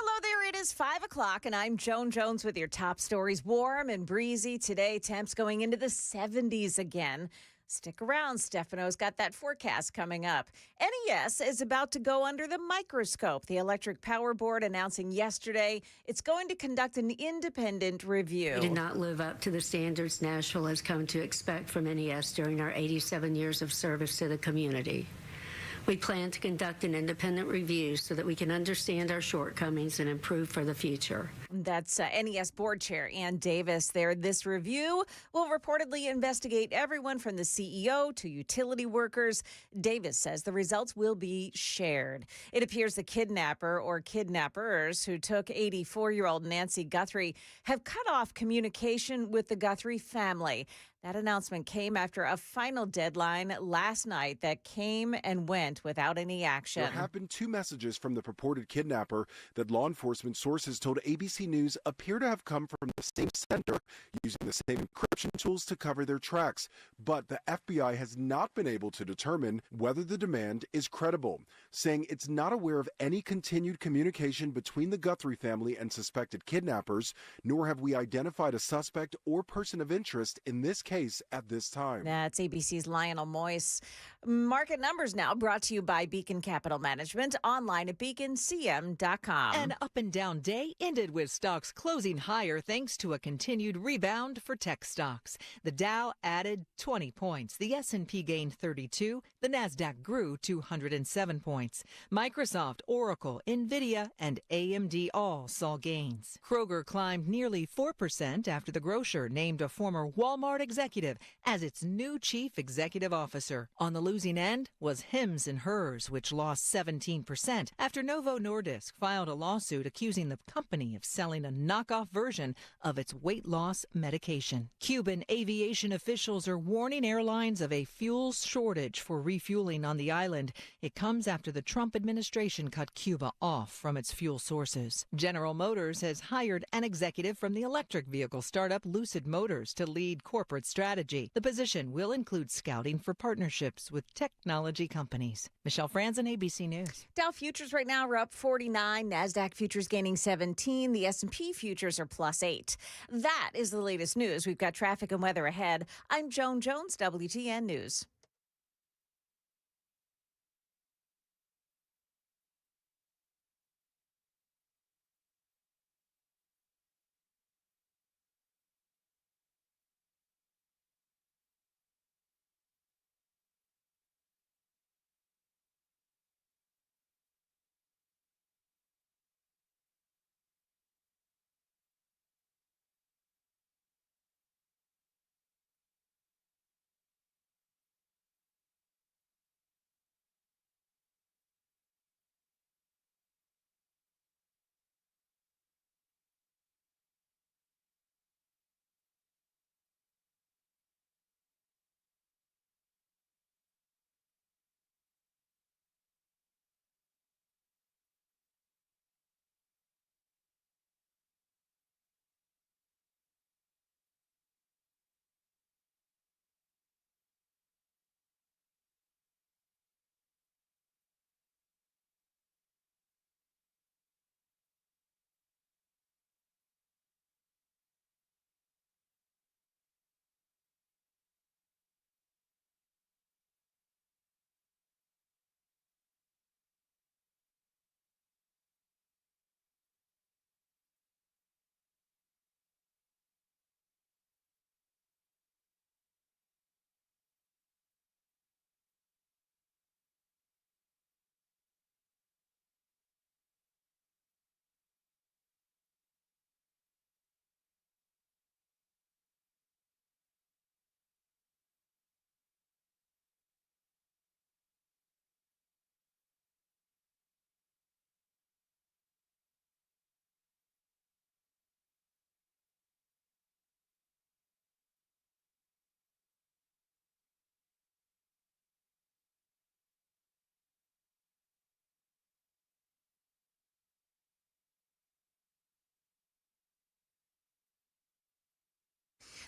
Hello there. It is 5 o'clock, and I'm Joan Jones with your top stories. Warm and breezy today. Temps going into the 70s again. Stick around. Stefano's got that forecast coming up. NES is about to go under the microscope. The Electric Power Board announcing yesterday it's going to conduct an independent review. We did not live up to the standards Nashville has come to expect from NES during our 87 years of service to the community. We plan to conduct an independent review so that we can understand our shortcomings and improve for the future. That's NES Board Chair Ann Davis there. This review will reportedly investigate everyone from the CEO to utility workers. Davis says the results will be shared. It appears the kidnapper or kidnappers who took 84-year-old Nancy Guthrie have cut off communication with the Guthrie family. That announcement came after a final deadline last night that came and went without any action. There have been two messages from the purported kidnapper that law enforcement sources told ABC News appear to have come from the same sender, using the same encryption tools to cover their tracks. But the FBI has not been able to determine whether the demand is credible, saying it's not aware of any continued communication between the Guthrie family and suspected kidnappers, nor have we identified a suspect or person of interest in this case at this time. That's ABC's Lionel Moyes. Market numbers now brought to you by Beacon Capital Management, online at beaconcm.com. An up and down day ended with stocks closing higher thanks to a continued rebound for tech stocks. The Dow added 20 points. The S&P gained 32. The Nasdaq grew 207 points. Microsoft, Oracle, Nvidia, and AMD all saw gains. Kroger climbed nearly 4% after the grocer named a former Walmart executive as its new chief executive officer. On the losing end was Hims & Hers, which lost 17% after Novo Nordisk filed a lawsuit accusing the company of selling a knockoff version of its weight loss medication. Cuban aviation officials are warning airlines of a fuel shortage for refueling on the island. It comes after the Trump administration cut Cuba off from its fuel sources. General Motors has hired an executive from the electric vehicle startup Lucid Motors to lead corporate strategy. The position will include scouting for partnerships with technology companies. Michelle Franzen, ABC News. Dow futures right now are up 49. NASDAQ futures gaining 17. The S&P futures are plus 8. That is the latest news. We've got traffic and weather ahead. I'm Joan Jones, WTN News.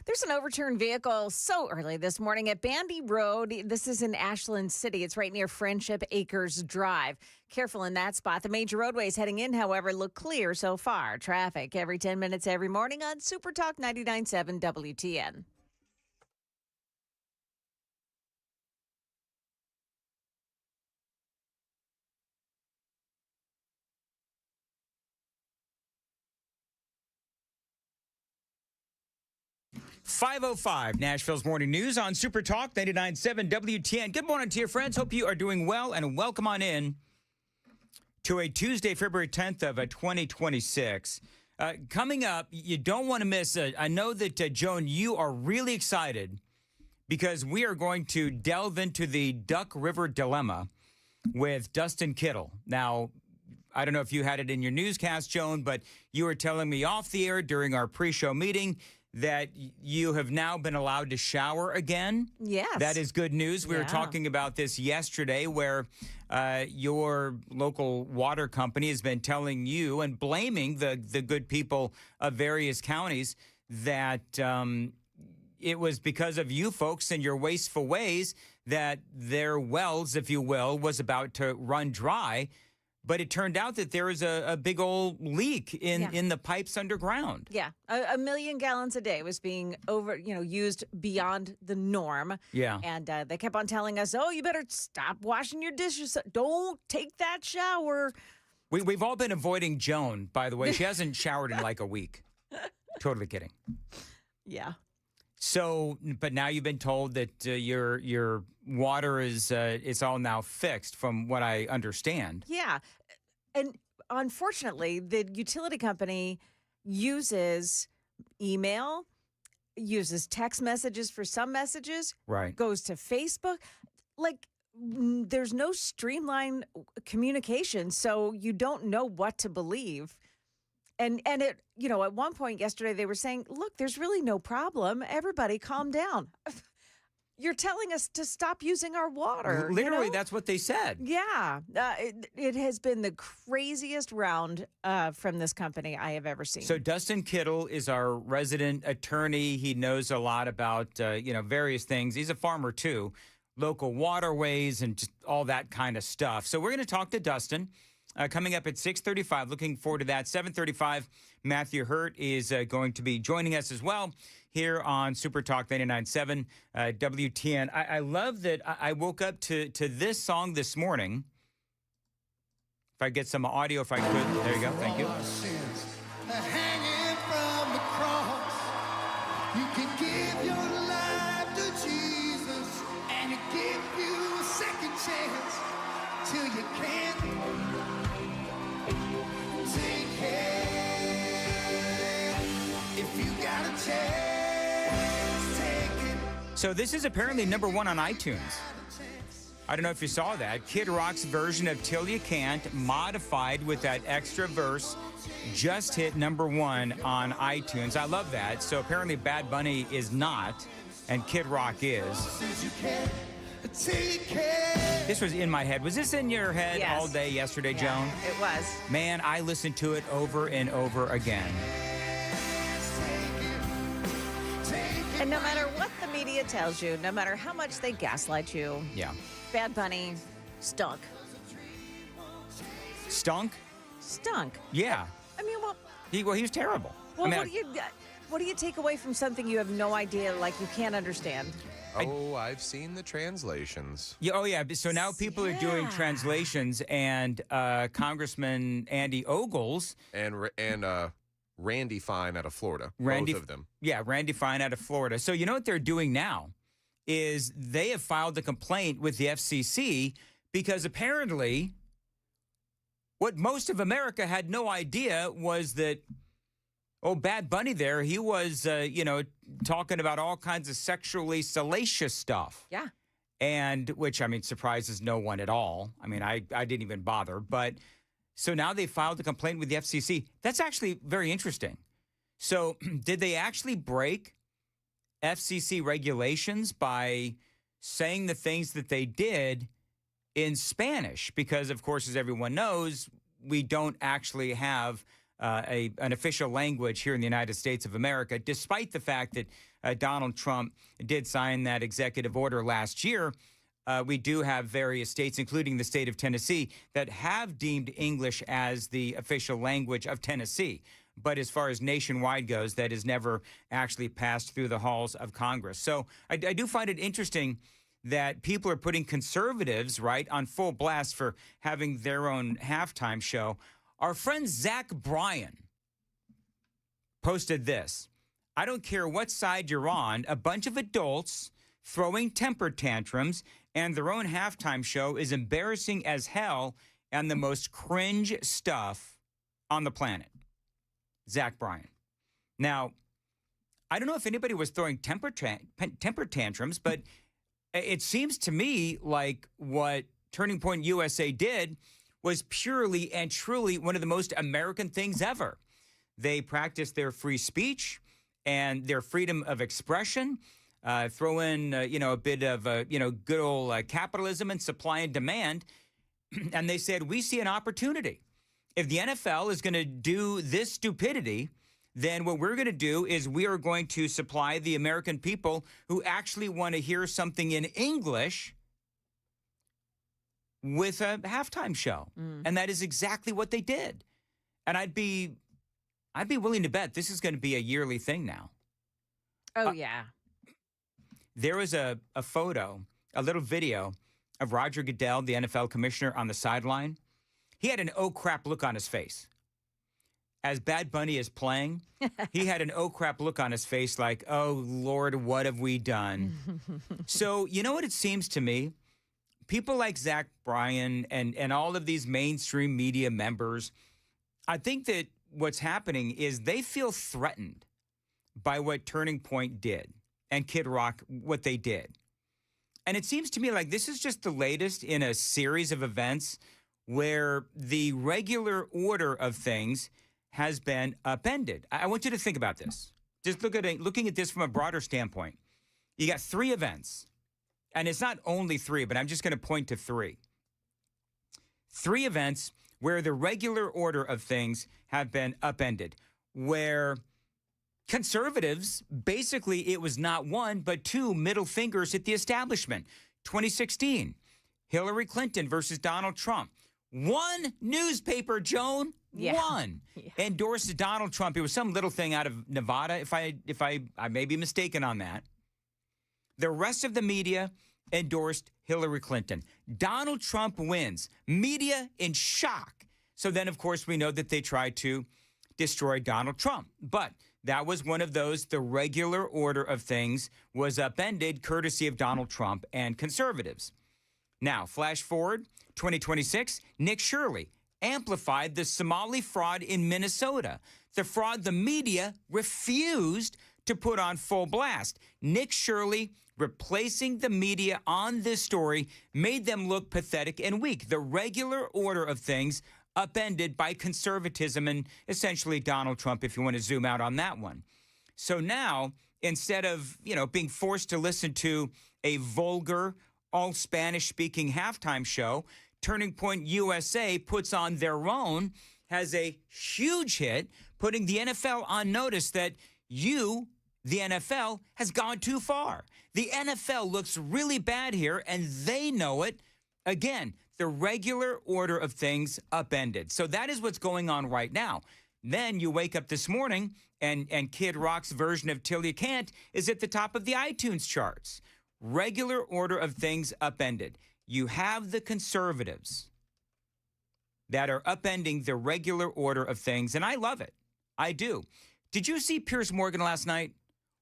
There's an overturned vehicle so early this morning at Bandy Road. This is in Ashland City. It's right near Friendship Acres Drive. Careful in that spot. The major roadways heading in, however, look clear so far. Traffic every 10 minutes every morning on Super Talk 99.7 WTN. .505 Nashville's Morning News on Super Talk 99.7 WTN. Good morning to your friends. Hope you are doing well, and welcome on in to a Tuesday, February 10th of 2026. Coming up, you don't want to miss it. I know that, Joan, you are really excited because we are going to delve into the Duck River dilemma with Dustin Kittle. Now, I don't know if you had it in your newscast, Joan, but you were telling me off the air during our pre-show meeting that you have now been allowed to shower again. Yes. That is good news. We were talking about this yesterday where your local water company has been telling you and blaming the good people of various counties that it was because of you folks and your wasteful ways that their wells, if you will, was about to run dry. But it turned out that there was a big old leak in the pipes underground. Yeah, a million gallons a day was being used beyond the norm. Yeah. And they kept on telling us, oh, you better stop washing your dishes. Don't take that shower. We've all been avoiding Joan, by the way. She hasn't showered in like a week. Totally kidding. Yeah. So, but now you've been told that your water is it's all now fixed, from what I understand. Yeah, and unfortunately, the utility company uses email, uses text messages for some messages, right? Goes to Facebook, there's no streamlined communication, so you don't know what to believe. And it, at one point yesterday, they were saying, look, there's really no problem. Everybody calm down. You're telling us to stop using our water. Literally, that's what they said. Yeah. It has been the craziest round from this company I have ever seen. So Dustin Kittle is our resident attorney. He knows a lot about, various things. He's a farmer, too. Local waterways and just all that kind of stuff. So we're going to talk to Dustin. Coming up at 6:35, looking forward to that. 7:35, Matthew Hurt is going to be joining us as well here on Super Talk 99.7 WTN. I love that I woke up to this song this morning. If I get some audio, if I could. There you go. Thank you. Hanging from the cross, you can give your life to Jesus, and it give you a second chance till you can't. So this is apparently #1 on iTunes. I don't know if you saw that. Kid Rock's version of Till You Can't, modified with that extra verse, just hit #1 on iTunes. I love that. So apparently Bad Bunny is not, and Kid Rock is. This was in my head. Was this in your head all day yesterday, Joan? It was. Man, I listened to it over and over again. And no matter what the media tells you, no matter how much they gaslight you, Bad Bunny stunk. Stunk? Stunk. Yeah. I mean, he was terrible. Well, what do you take away from something you have no idea, like you can't understand? Oh, I've seen the translations. Yeah, oh, yeah. So now people are doing translations, and Congressman Andy Ogles and Randy Fine out of Florida. Both of them. Yeah, Randy Fine out of Florida. So you know what they're doing now is they have filed a complaint with the FCC because apparently what most of America had no idea was that, Bad Bunny there, he was, talking about all kinds of sexually salacious stuff. Yeah. And which, surprises no one at all. I didn't even bother. But so now they filed a complaint with the FCC. That's actually very interesting. So did they actually break FCC regulations by saying the things that they did in Spanish? Because, of course, as everyone knows, we don't actually have an official language here in the United States of America, despite the fact that Donald Trump did sign that executive order last year. We do have various states, including the state of Tennessee, that have deemed English as the official language of Tennessee. But as far as nationwide goes, that has never actually passed through the halls of Congress. So I do find it interesting that people are putting conservatives, right, on full blast for having their own halftime show. Our friend Zach Bryan posted this. I don't care what side you're on, a bunch of adults throwing temper tantrums and their own halftime show is embarrassing as hell and the most cringe stuff on the planet. Zach Bryan. Now, I don't know if anybody was throwing temper tantrums, but it seems to me like what Turning Point USA did was purely and truly one of the most American things ever. They practiced their free speech and their freedom of expression, throw in, a bit of, good old capitalism and supply and demand. And they said, we see an opportunity. If the NFL is going to do this stupidity, then what we're going to do is we are going to supply the American people who actually want to hear something in English with a halftime show. And that is exactly what they did. And I'd be willing to bet this is going to be a yearly thing now. Oh, yeah. There was a photo, a little video of Roger Goodell, the NFL commissioner, on the sideline. He had an oh crap look on his face. As Bad Bunny is playing, he had an oh crap look on his face like, oh, Lord, what have we done? So, you know what it seems to me? People like Zach Bryan and all of these mainstream media members, I think that what's happening is they feel threatened by what Turning Point did and Kid Rock, what they did. And it seems to me like this is just the latest in a series of events where the regular order of things has been upended. I want you to think about this. Just looking at this from a broader standpoint. You got three events, and it's not only three, but I'm just going to point to three. Three events where the regular order of things have been upended, where conservatives, basically it was not one, but two middle fingers at the establishment. 2016, Hillary Clinton versus Donald Trump. One newspaper, Joan, one, endorsed Donald Trump. It was some little thing out of Nevada, if I may be mistaken on that. The rest of the media endorsed Hillary Clinton. Donald Trump wins. Media in shock. So then, of course, we know that they tried to destroy Donald Trump. But that was one of those, the regular order of things was upended courtesy of Donald Trump and conservatives. Now, flash forward, 2026, Nick Shirley amplified the Somali fraud in Minnesota. The fraud the media refused to put on full blast. Nick Shirley replacing the media on this story made them look pathetic and weak. The regular order of things upended by conservatism and essentially Donald Trump, if you want to zoom out on that one. So now, instead of, being forced to listen to a vulgar, all Spanish-speaking halftime show, Turning Point USA puts on their own, has a huge hit, putting the NFL on notice that the NFL, has gone too far. The NFL looks really bad here, and they know it. Again, the regular order of things upended. So that is what's going on right now. Then you wake up this morning, and Kid Rock's version of Till You Can't is at the top of the iTunes charts. Regular order of things upended. You have the conservatives that are upending the regular order of things, and I love it. I do. Did you see Piers Morgan last night?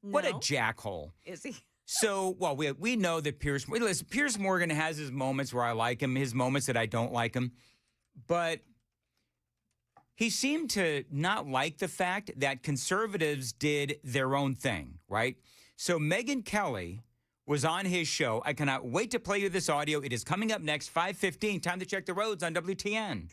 No. What a jackhole. Is he? So, well, we know that Piers Morgan has his moments where I like him, his moments that I don't like him. But he seemed to not like the fact that conservatives did their own thing, right? So Megyn Kelly was on his show. I cannot wait to play you this audio. It is coming up next, 5:15. Time to check the roads on WTN.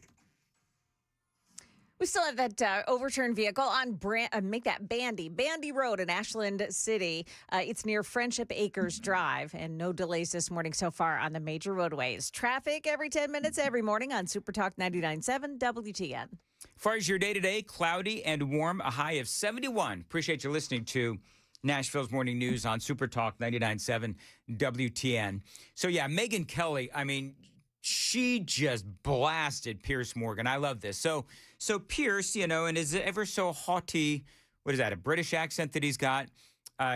We still have that overturned vehicle on make that Bandy Road in Ashland City. It's near Friendship Acres Drive, and no delays this morning so far on the major roadways. Traffic every 10 minutes every morning on Super Talk 99.7 WTN. As far as your day today, cloudy and warm, a high of 71. Appreciate you listening to Nashville's Morning News on Super Talk 99.7 WTN. So, yeah, Megyn Kelly, I mean, she just blasted Piers Morgan. I love this. So Piers, you know, and is ever so haughty, what is that, a British accent that he's got,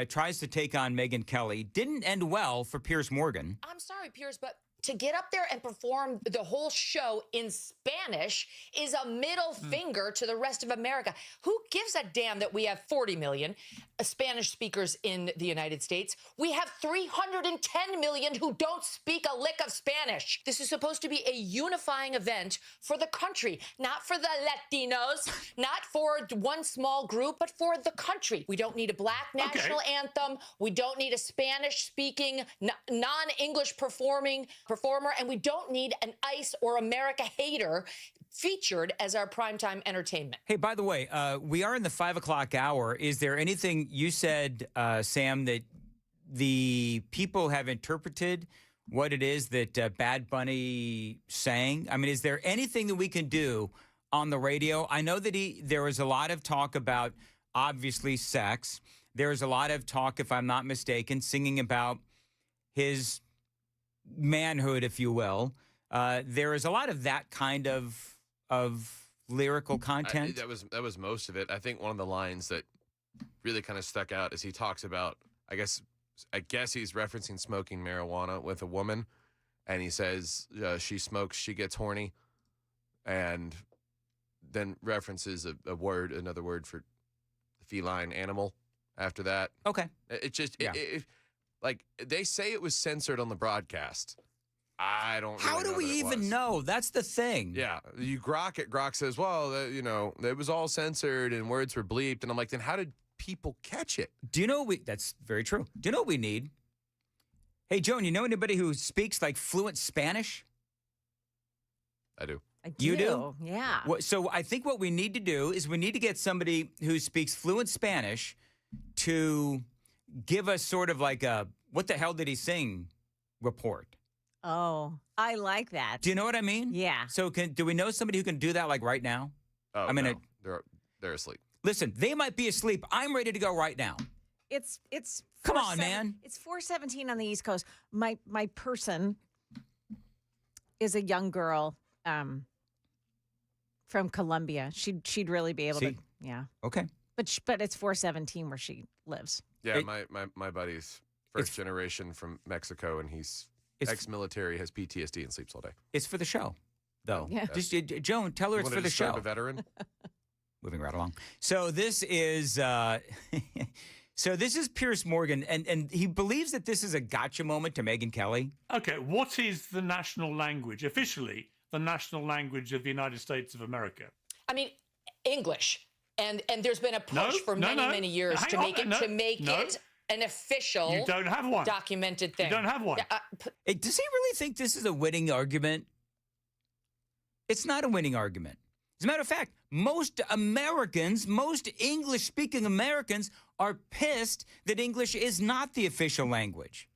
tries to take on Megyn Kelly. Didn't end well for Piers Morgan. I'm sorry, Piers, but to get up there and perform the whole show in Spanish is a middle finger to the rest of America. Who gives a damn that we have 40 million Spanish speakers in the United States? We have 310 million who don't speak a lick of Spanish. This is supposed to be a unifying event for the country, not for the Latinos, not for one small group, but for the country. We don't need a black national anthem. We don't need a Spanish-speaking, non-English performer, and we don't need an ICE or America hater featured as our primetime entertainment. Hey, by the way, we are in the 5 o'clock hour. Is there anything you said, Sam, that the people have interpreted what it is that Bad Bunny sang? I mean, is there anything that we can do on the radio? I know that there was a lot of talk about, obviously, sex. There was a lot of talk, if I'm not mistaken, singing about his manhood, if you will. There is a lot of that kind of lyrical content. That was most of it. I think one of the lines that really kind of stuck out is he talks about, I guess he's referencing smoking marijuana with a woman, and he says she smokes, she gets horny, and then references another word for feline animal after that. Okay. It just like they say it was censored on the broadcast. I don't really How do know we that it even was. know? That's the thing. Yeah, you grok it. Grok says, well, it was all censored and words were bleeped. And I'm like, then how did people catch it? Do you know that's very true. Do you know what we need? Hey, Joan, you know anybody who speaks like fluent Spanish? I do. I do. You do? Yeah. So I think what we need to do is we need to get somebody who speaks fluent Spanish to give us sort of like a, what the hell did he sing report. Oh, I like that. Do you know what I mean? Yeah. So do we know somebody who can do that like right now? Oh, I mean, no. They're asleep. Listen, they might be asleep. I'm ready to go right now. It's Come on, man. It's 4:17 on the East Coast. My person is a young girl from Colombia. She'd really be able to. Yeah. Okay. But it's 4:17 where she lives. Yeah, my buddy's first generation from Mexico, and he's ex-military, has PTSD, and sleeps all day. It's for the show, though. Yeah. Just Joan, tell her it's for the show. A veteran. Moving right along. So this is Piers Morgan, and he believes that this is a gotcha moment to Megyn Kelly. Okay, what is the national language, officially the national language of the United States of America? I mean, English. And there's been a push for many years to make it an official, you don't have one. Documented thing. You don't have one. Does he really think this is a winning argument? It's not a winning argument. As a matter of fact, most Americans, most English-speaking Americans are pissed that English is not the official language.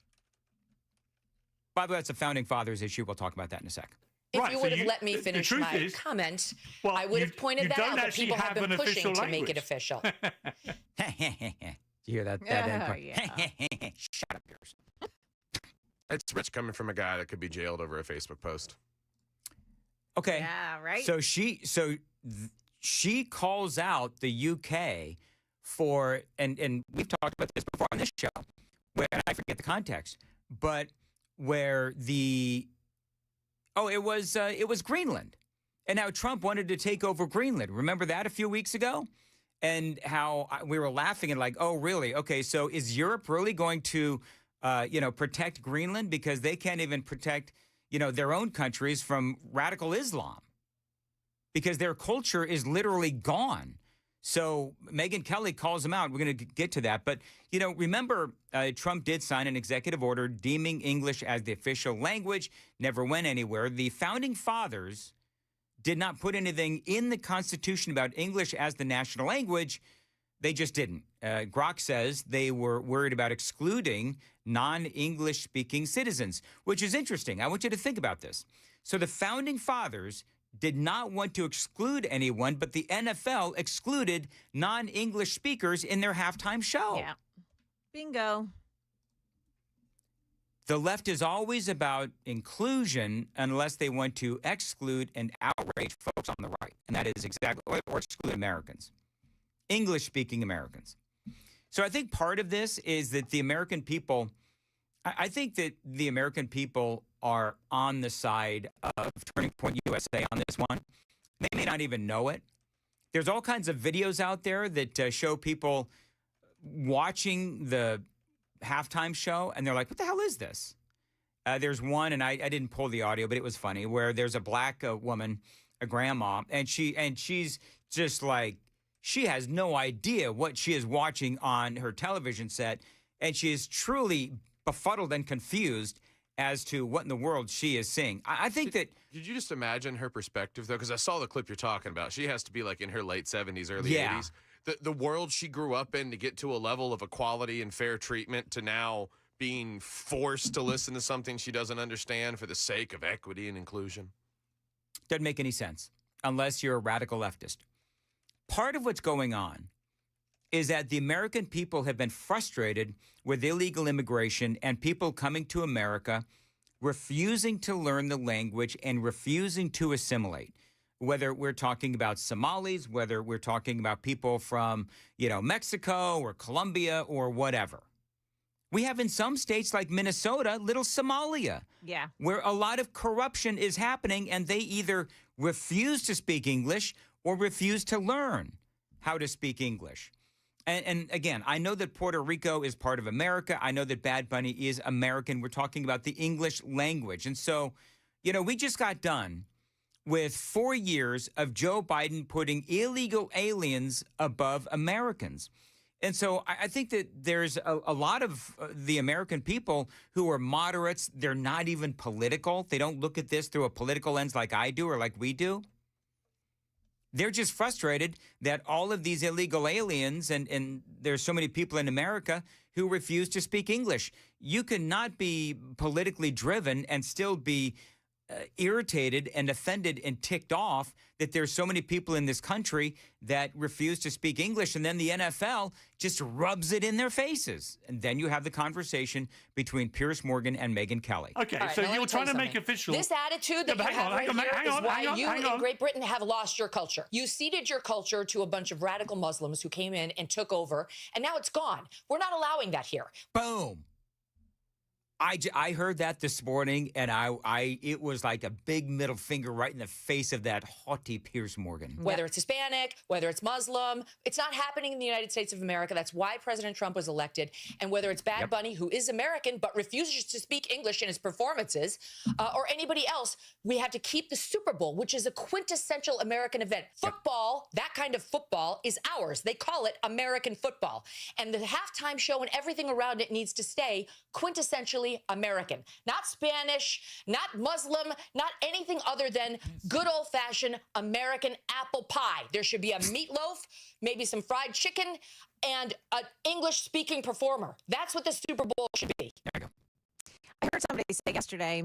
By the way, that's a Founding Fathers issue. We'll talk about that in a sec. If you would have let me finish my comment, I would have pointed that out, but people have been pushing to make it official. You hear that? Yeah. Shut up, yours. It's rich coming from a guy that could be jailed over a Facebook post. Okay. Yeah, right. So she calls out the UK for, and we've talked about this before on this show, where I forget the context, but where it was Greenland, and now Trump wanted to take over Greenland. Remember that a few weeks ago, and how we were laughing and like, oh really? Okay, so is Europe really going to, protect Greenland because they can't even protect, their own countries from radical Islam because their culture is literally gone. So Megyn Kelly calls them out. We're going to get to that. But, remember, Trump did sign an executive order deeming English as the official language, never went anywhere. The Founding Fathers did not put anything in the Constitution about English as the national language. They just didn't. Grok says they were worried about excluding non-English speaking citizens, which is interesting. I want you to think about this. So the Founding Fathers did not want to exclude anyone, but the NFL excluded non-English speakers in their halftime show. Yeah. Bingo. The left is always about inclusion unless they want to exclude and outrage folks on the right. And that is exactly, or exclude Americans, English-speaking Americans. So I think part of this is that the American people, I think that the American people are on the side of Turning Point USA on this one. They may not even know it. There's all kinds of videos out there that show people watching the halftime show, and they're like, what the hell is this? There's one, and I didn't pull the audio, but it was funny, where there's a black woman, a grandma, and she's just like, she has no idea what she is watching on her television set, and she is truly befuddled and confused as to what in the world she is seeing. I think that... Did you just imagine her perspective, though? Because I saw the clip you're talking about. She has to be like in her late 70s, early 80s. The world she grew up in, to get to a level of equality and fair treatment, to now being forced to listen to something she doesn't understand for the sake of equity and inclusion. Doesn't make any sense unless you're a radical leftist. Part of what's going on is that the American people have been frustrated with illegal immigration and people coming to America refusing to learn the language and refusing to assimilate. Whether we're talking about Somalis, whether we're talking about people from, Mexico or Colombia or whatever. We have in some states like Minnesota, little Somalia, where a lot of corruption is happening, and they either refuse to speak English or refuse to learn how to speak English. And again, I know that Puerto Rico is part of America. I know that Bad Bunny is American. We're talking about the English language. And so, we just got done with 4 years of Joe Biden putting illegal aliens above Americans. And so I think that there's a lot of the American people who are moderates. They're not even political. They don't look at this through a political lens like I do or like we do. They're just frustrated that all of these illegal aliens, and there's so many people in America who refuse to speak English. You cannot be politically driven and still be irritated and offended and ticked off that there's so many people in this country that refuse to speak English, and then the NFL just rubs it in their faces. And then you have the conversation between Piers Morgan and Megyn Kelly. Okay, right, so now let you're me tell trying you to make something. official... This attitude that you have right here is why you in Great Britain have lost your culture. You ceded your culture to a bunch of radical Muslims who came in and took over, and now it's gone. We're not allowing that here. Boom. I heard that this morning, and it was like a big middle finger right in the face of that haughty Piers Morgan. Whether it's Hispanic, whether it's Muslim, it's not happening in the United States of America. That's why President Trump was elected. And whether it's Bad Bunny, who is American but refuses to speak English in his performances, or anybody else, we have to keep the Super Bowl, which is a quintessential American event. Football, that kind of football, is ours. They call it American football. And the halftime show and everything around it needs to stay quintessentially American, not Spanish, not Muslim, not anything other than good old-fashioned American apple pie. There should be a meatloaf, maybe some fried chicken, and an English-speaking performer. That's what the Super Bowl should be. I heard somebody say yesterday,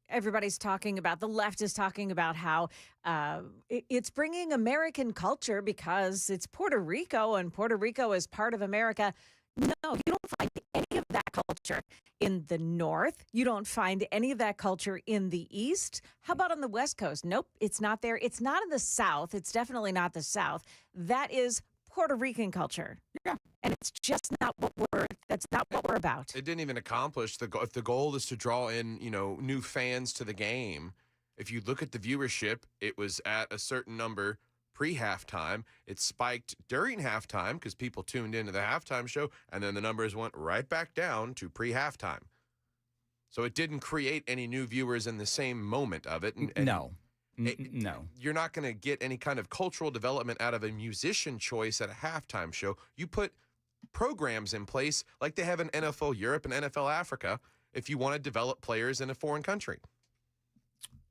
everybody's talking about, the left is talking about how it's bringing American culture because it's Puerto Rico and Puerto Rico is part of America. No, you don't find any of that culture in the North. You don't find any of that culture in the East. How about on the West Coast? Nope, it's not there. It's not in the South. It's definitely not the South. That is Puerto Rican culture. Yeah. And it's just not that's not what we're about. It didn't even accomplish the goal. If the goal is to draw in, new fans to the game, if you look at the viewership, it was at a certain number pre-halftime. It spiked during halftime because people tuned into the halftime show, and then the numbers went right back down to pre-halftime. So it didn't create any new viewers in the same moment of it. No. You're not going to get any kind of cultural development out of a musician choice at a halftime show. You put programs in place like they have in NFL Europe and NFL Africa if you want to develop players in a foreign country.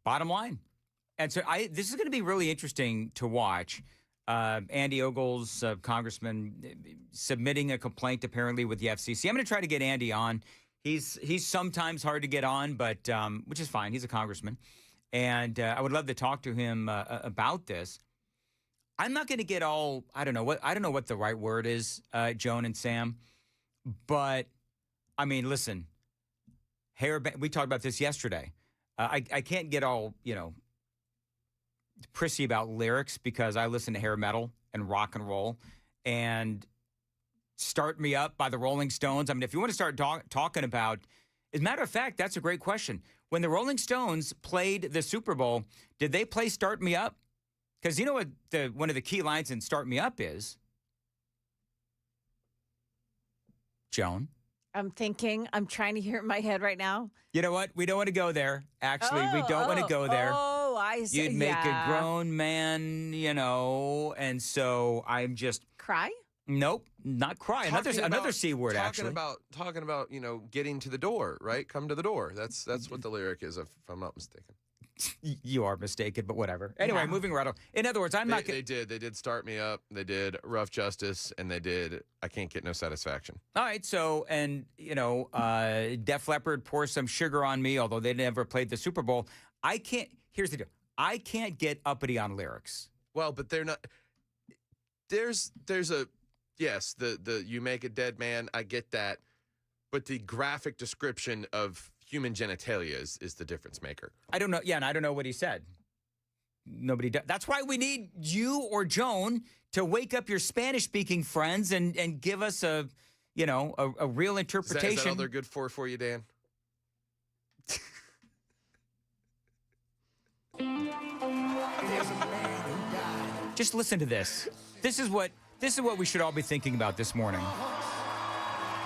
Bottom line. And so this is going to be really interesting to watch. Andy Ogles, congressman, submitting a complaint apparently with the FCC. I'm going to try to get Andy on. He's sometimes hard to get on, but which is fine. He's a congressman. and I would love to talk to him about this. I'm not going to get all I don't know what the right word is, Joan and Sam, but I mean, listen, we talked about this yesterday. I can't get all prissy about lyrics because I listen to hair metal and rock and roll and Start Me Up by the Rolling Stones. I mean, if you want to start talking about, as a matter of fact, that's a great question. When the Rolling Stones played the Super Bowl, did they play Start Me Up? Because you know what one of the key lines in Start Me Up is? Joan? I'm thinking. I'm trying to hear it in my head right now. You know what? We don't want to go there. Actually, we don't want to go there. Oh, I see. You'd make a grown man, and so I'm just... Cry? Nope, not cry. Another C word, actually. Talking about, getting to the door, right? Come to the door. That's what the lyric is, if I'm not mistaken. You are mistaken, but whatever. Anyway, moving right on. In other words, They did Start Me Up, they did Rough Justice, and they did I Can't Get No Satisfaction. All right, so, and, Def Leppard, Pour Some Sugar on Me, although they never played the Super Bowl. Here's the deal. I can't get uppity on lyrics. Well, but they're not, there's a, yes, the you make a dead man, I get that, but the graphic description of human genitalia is the difference maker. I don't know. Yeah, and I don't know what he said. Nobody does. That's why we need you or Joan to wake up your Spanish-speaking friends and give us a real interpretation. Is that all they're good for you, Dan? Just listen to this. This is what we should all be thinking about this morning.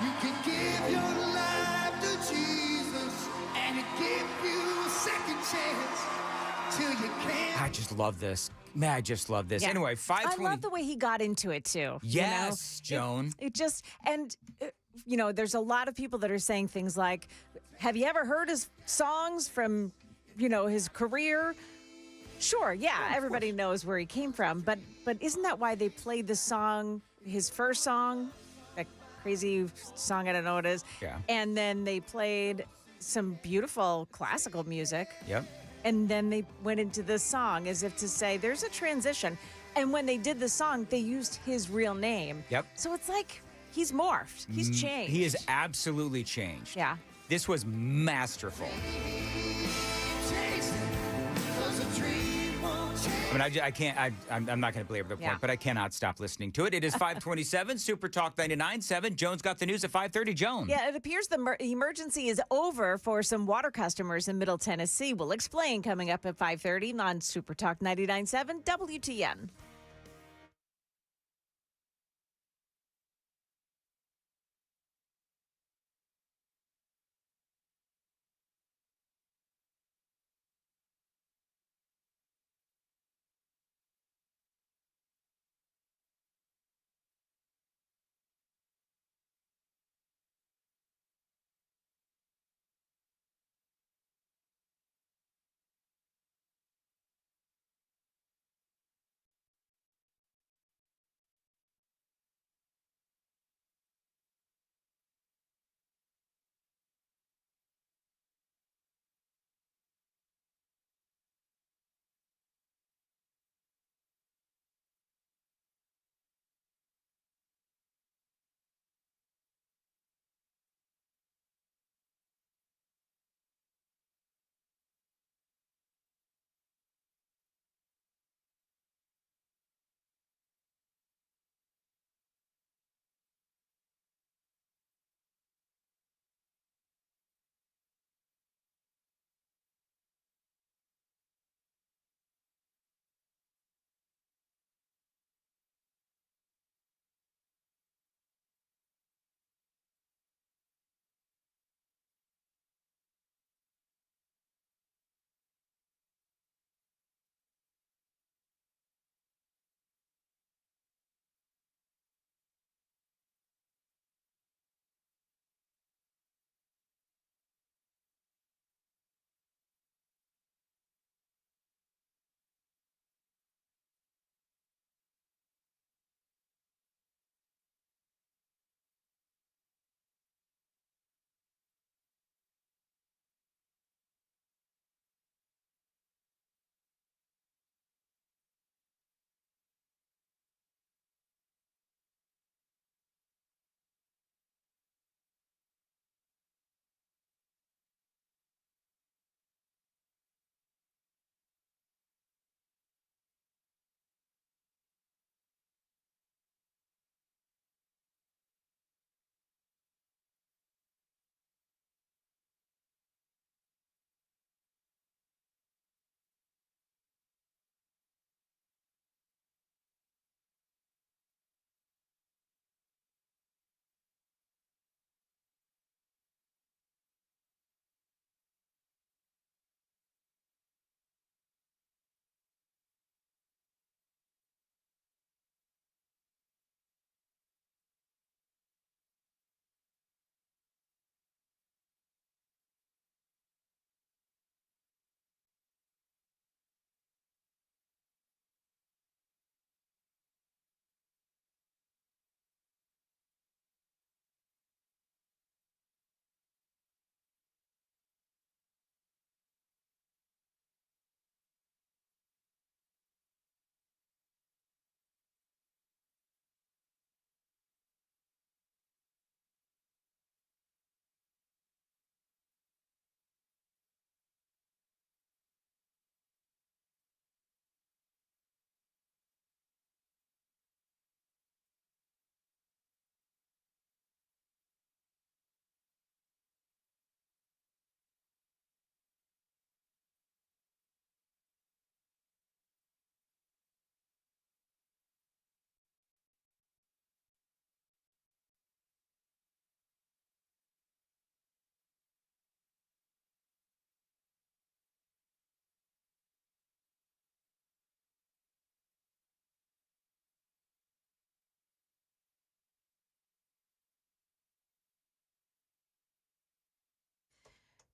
You can give your life to Jesus and he'll give you a second chance till you can't. I just love this. Man, I just love this. Yeah. Anyway, 520. I love the way he got into it, too. Yes, Joan. It just, and, there's a lot of people that are saying things like, have you ever heard his songs from, his career? Sure, yeah, everybody knows where he came from, but isn't that why they played the song, his first song, that crazy song, I don't know what it is, yeah, and then they played some beautiful classical music, yep, and then they went into the song as if to say there's a transition, and when they did the song, they used his real name, yep, so it's like he's morphed, he's changed. He is absolutely changed. Yeah. This was masterful. I mean, I can't, I'm not going to belabor the point, but I cannot stop listening to it. It is 527, Super Talk 99.7. Joan's got the news at 5:30. Joan. Yeah, it appears the emergency is over for some water customers in Middle Tennessee. We'll explain coming up at 5:30 on Super Talk 99.7 WTN.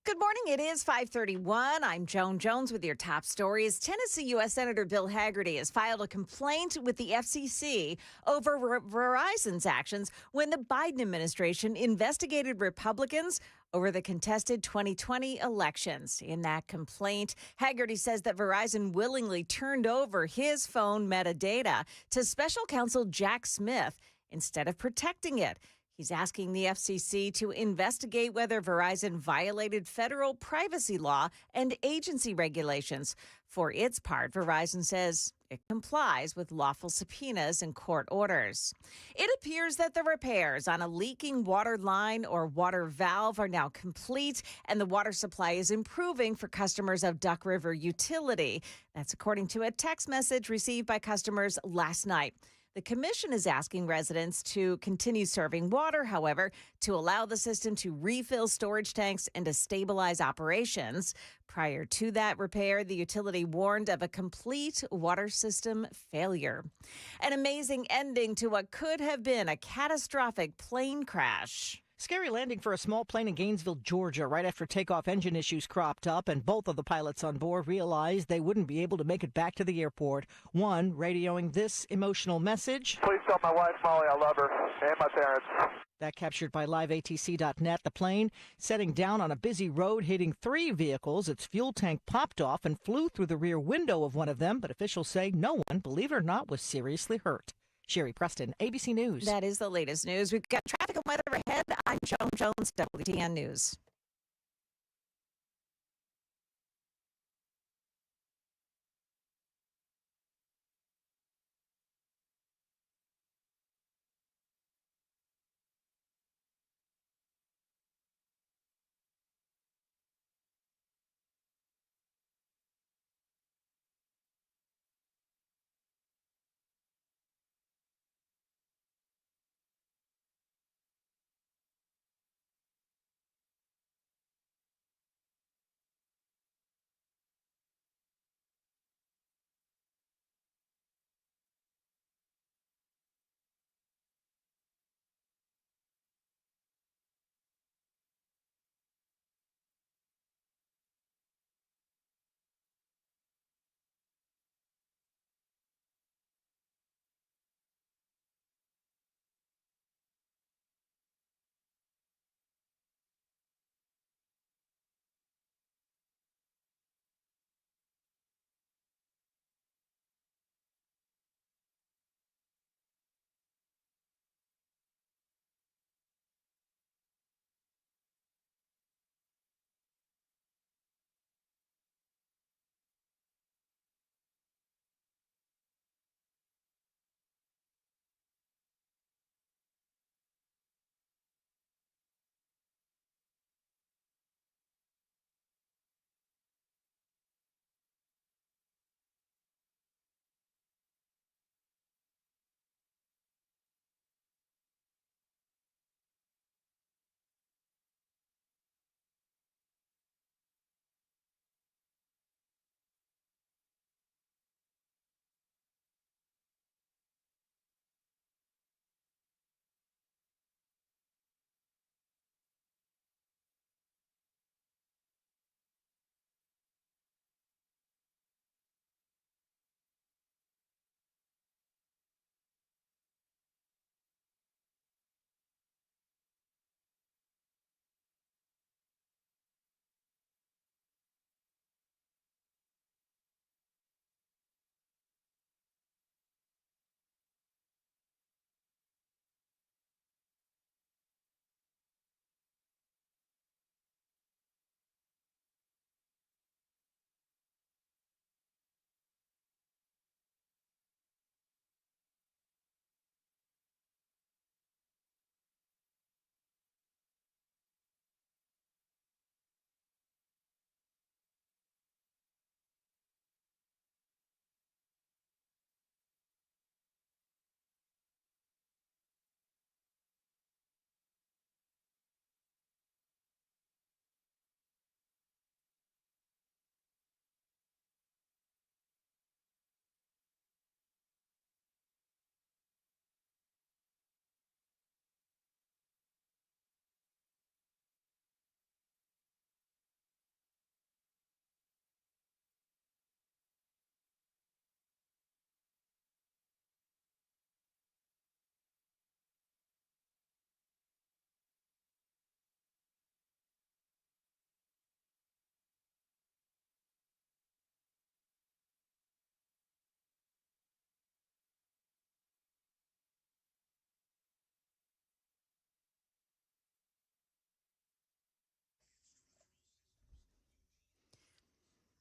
Good morning. It is 5:31. I'm Joan Jones with your top stories. Tennessee U.S. Senator Bill Hagerty has filed a complaint with the FCC over Verizon's actions when the Biden administration investigated Republicans over the contested 2020 elections. In that complaint, Hagerty says that Verizon willingly turned over his phone metadata to special counsel Jack Smith instead of protecting it. He's asking the FCC to investigate whether Verizon violated federal privacy law and agency regulations. For its part, Verizon says it complies with lawful subpoenas and court orders. It appears that the repairs on a leaking water line or water valve are now complete, and the water supply is improving for customers of Duck River Utility. That's according to a text message received by customers last night. The commission is asking residents to continue serving water, however, to allow the system to refill storage tanks and to stabilize operations. Prior to that repair, the utility warned of a complete water system failure. An amazing ending to what could have been a catastrophic plane crash. Scary landing for a small plane in Gainesville, Georgia, right after takeoff engine issues cropped up, and both of the pilots on board realized they wouldn't be able to make it back to the airport. One radioing this emotional message. Please tell my wife, Molly, I love her, and my parents. That captured by liveatc.net. The plane setting down on a busy road, hitting three vehicles. Its fuel tank popped off and flew through the rear window of one of them, but officials say no one, believe it or not, was seriously hurt. Sherry Preston, ABC News. That is the latest news. We've got traffic and weather ahead. I'm Joan Jones, WTN News.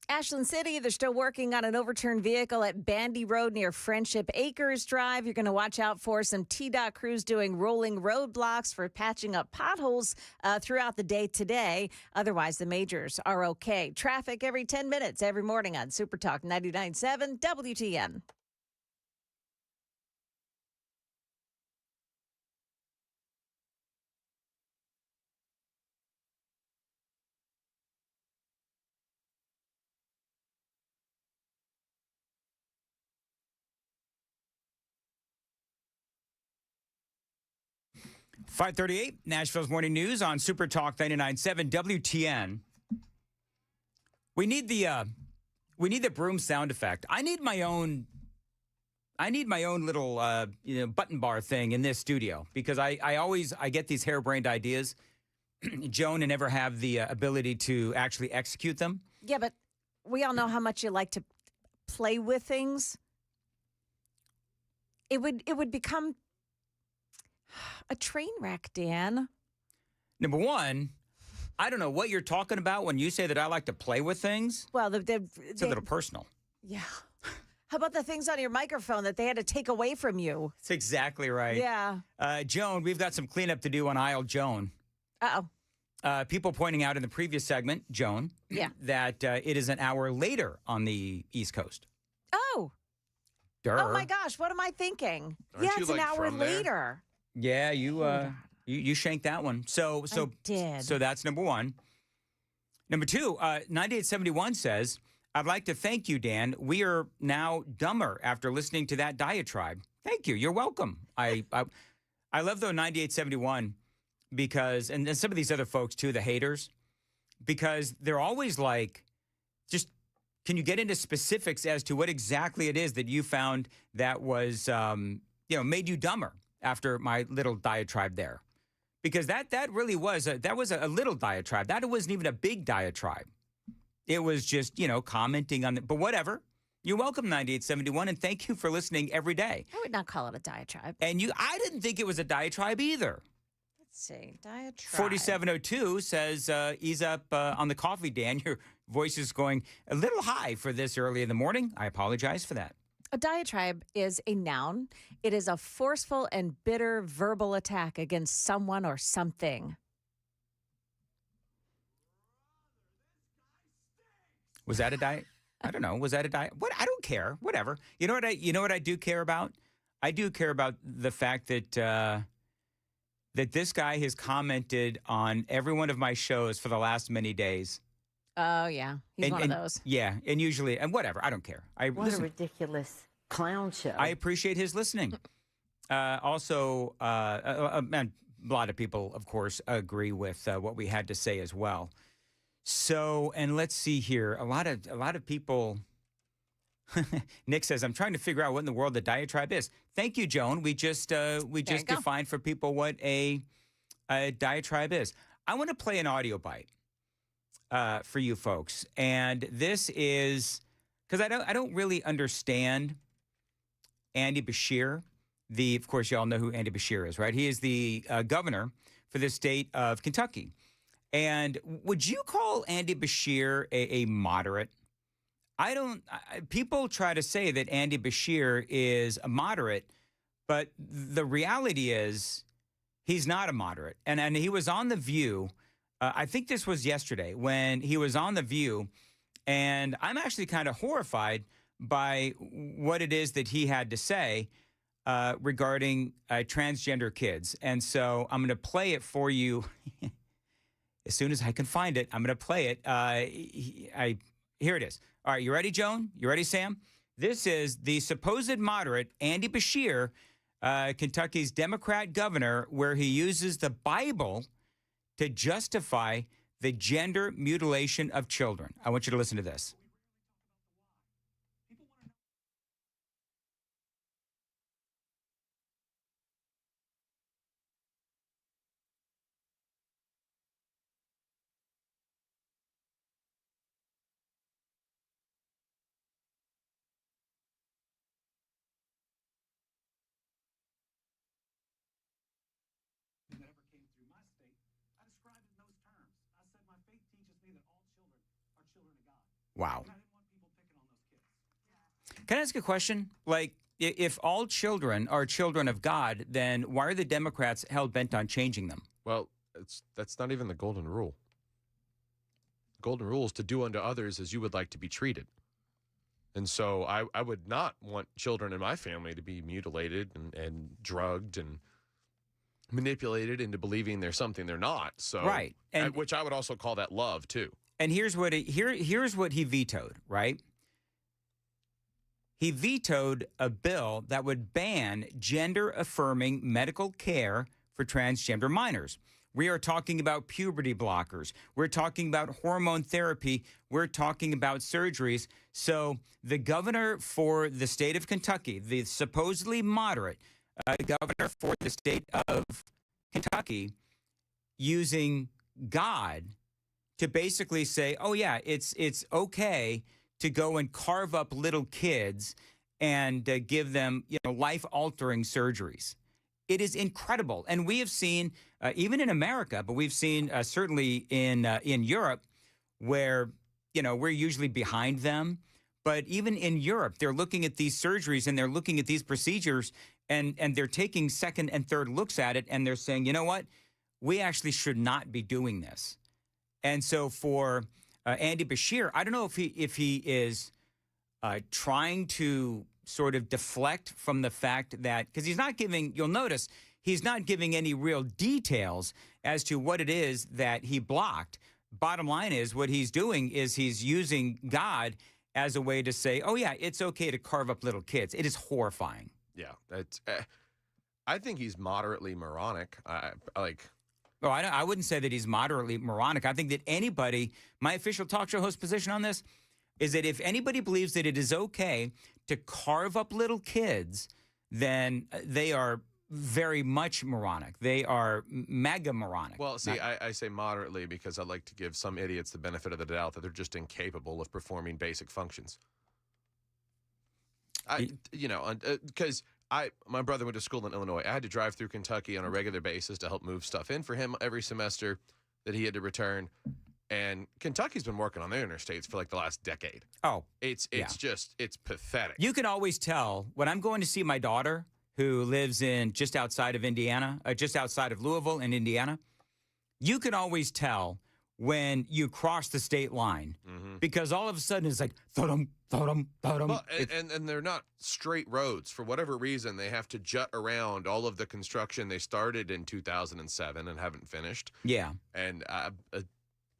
Ashland City, they're still working on an overturned vehicle at Bandy Road near Friendship Acres Drive. You're going to watch out for some TDOT crews doing rolling roadblocks for patching up potholes throughout the day today. Otherwise, the majors are okay. Traffic every 10 minutes every morning on Super Talk 99.7 WTN. .538, Nashville's Morning News on Super Talk 99.7 WTN. We need the broom sound effect. I need my own little button bar thing in this studio because I get these harebrained ideas, Joan, and never have the ability to actually execute them. Yeah, but we all know how much you like to play with things. It would become a train wreck, Dan. Number one, I don't know what you're talking about when you say that I like to play with things. Well, It's a little personal. Yeah. How about the things on your microphone that they had to take away from you? That's exactly right. Yeah. Joan, we've got some cleanup to do on aisle Joan. Uh-oh. People pointing out in the previous segment, Joan, Yeah. that it is an hour later on the East Coast. Oh. Durr. Oh, my gosh. What am I thinking? Aren't you, it's an like, hour from there? later. Yeah, you shanked that one. So I did. So that's number one. Number two, 9871 says, I'd like to thank you, Dan. We are now dumber after listening to that diatribe. Thank you. You're welcome. I love though 9871 because, and some of these other folks too, the haters, because they're always like, just can you get into specifics as to what exactly it is that you found that was, made you dumber after my little diatribe there? Because that really was a little diatribe. That wasn't even a big diatribe. It was just, commenting on it. But whatever. You're welcome, 9871, and thank you for listening every day. I would not call it a diatribe. And I didn't think it was a diatribe either. Let's see. Diatribe. 4702 says, ease up on the coffee, Dan. Your voice is going a little high for this early in the morning. I apologize for that. A diatribe is a noun. It is a forceful and bitter verbal attack against someone or something. Was that a I don't know. Was that a What? I don't care. Whatever. You know what I do care about? I do care about the fact that that this guy has commented on every one of my shows for the last many days. Oh, yeah. He's one of those. Yeah, and usually, and whatever. I don't care. What a ridiculous clown show. I appreciate his listening. Also, a lot of people, of course, agree with what we had to say as well. So, and let's see here. A lot of people. Nick says, "I'm trying to figure out what in the world the diatribe is." Thank you, Joan. We just defined for people what a diatribe is. I want to play an audio bite for you folks, and this is because I don't really understand Andy Beshear. Of course, y'all know who Andy Beshear is, right? He is the governor for the state of Kentucky. And would you call Andy Beshear a moderate? People try to say that Andy Beshear is a moderate, but the reality is he's not a moderate. And he was on The View. I think this was yesterday when he was on The View. And I'm actually kind of horrified by what it is that he had to say regarding transgender kids. And so I'm going to play it for you as soon as I can find it. I'm going to play it. Here it is. All right, you ready, Joan? You ready, Sam? This is the supposed moderate, Andy Beshear, Kentucky's Democrat governor, where he uses the Bible to justify the gender mutilation of children. I want you to listen to this. I described it in those terms. I said, my faith teaches me that all children are children of God. Wow. Can I ask a question? Like, if all children are children of God, then why are the Democrats hell-bent on changing them? Well, that's not even the golden rule. The golden rule is to do unto others as you would like to be treated. And so I would not want children in my family to be mutilated and drugged and manipulated into believing they're something they're not. So Right. And which I would also call that love too. And here's what he vetoed, right? He vetoed a bill that would ban gender-affirming medical care for transgender minors. We are talking about puberty blockers. We're talking about hormone therapy. We're talking about surgeries. So the governor for the state of Kentucky, the supposedly moderate governor for the state of Kentucky, using God to basically say, oh, yeah, it's okay to go and carve up little kids and give them, life-altering surgeries. It is incredible. And we have seen, even in America, but we've seen certainly in Europe where, we're usually behind them. But even in Europe, they're looking at these surgeries and they're looking at these procedures and they're taking second and third looks at it. And they're saying, you know what? We actually should not be doing this. And so for Andy Beshear, I don't know if he is trying to sort of deflect from the fact that, because he's not giving, you'll notice, he's not giving any real details as to what it is that he blocked. Bottom line is what he's doing is he's using God as a way to say, oh, yeah, it's okay to carve up little kids. It is horrifying. Yeah, that's. I think he's moderately moronic. Oh, I wouldn't say that he's moderately moronic. I think that anybody, my official talk show host position on this is that if anybody believes that it is okay to carve up little kids, then they are very much moronic. They are mega moronic. Well, see, I say moderately because I like to give some idiots the benefit of the doubt that they're just incapable of performing basic functions. Because my brother went to school in Illinois. I had to drive through Kentucky on a regular basis to help move stuff in for him every semester that he had to return. And Kentucky's been working on their interstates for like the last decade. Oh, it's pathetic. You can always tell when I'm going to see my daughter, who lives in just outside of Indiana, just outside of Louisville in Indiana. You can always tell when you cross the state line because all of a sudden it's like thudum, thudum, thudum. Well, and they're not straight roads. For whatever reason, they have to jut around all of the construction they started in 2007 and haven't finished. Yeah. And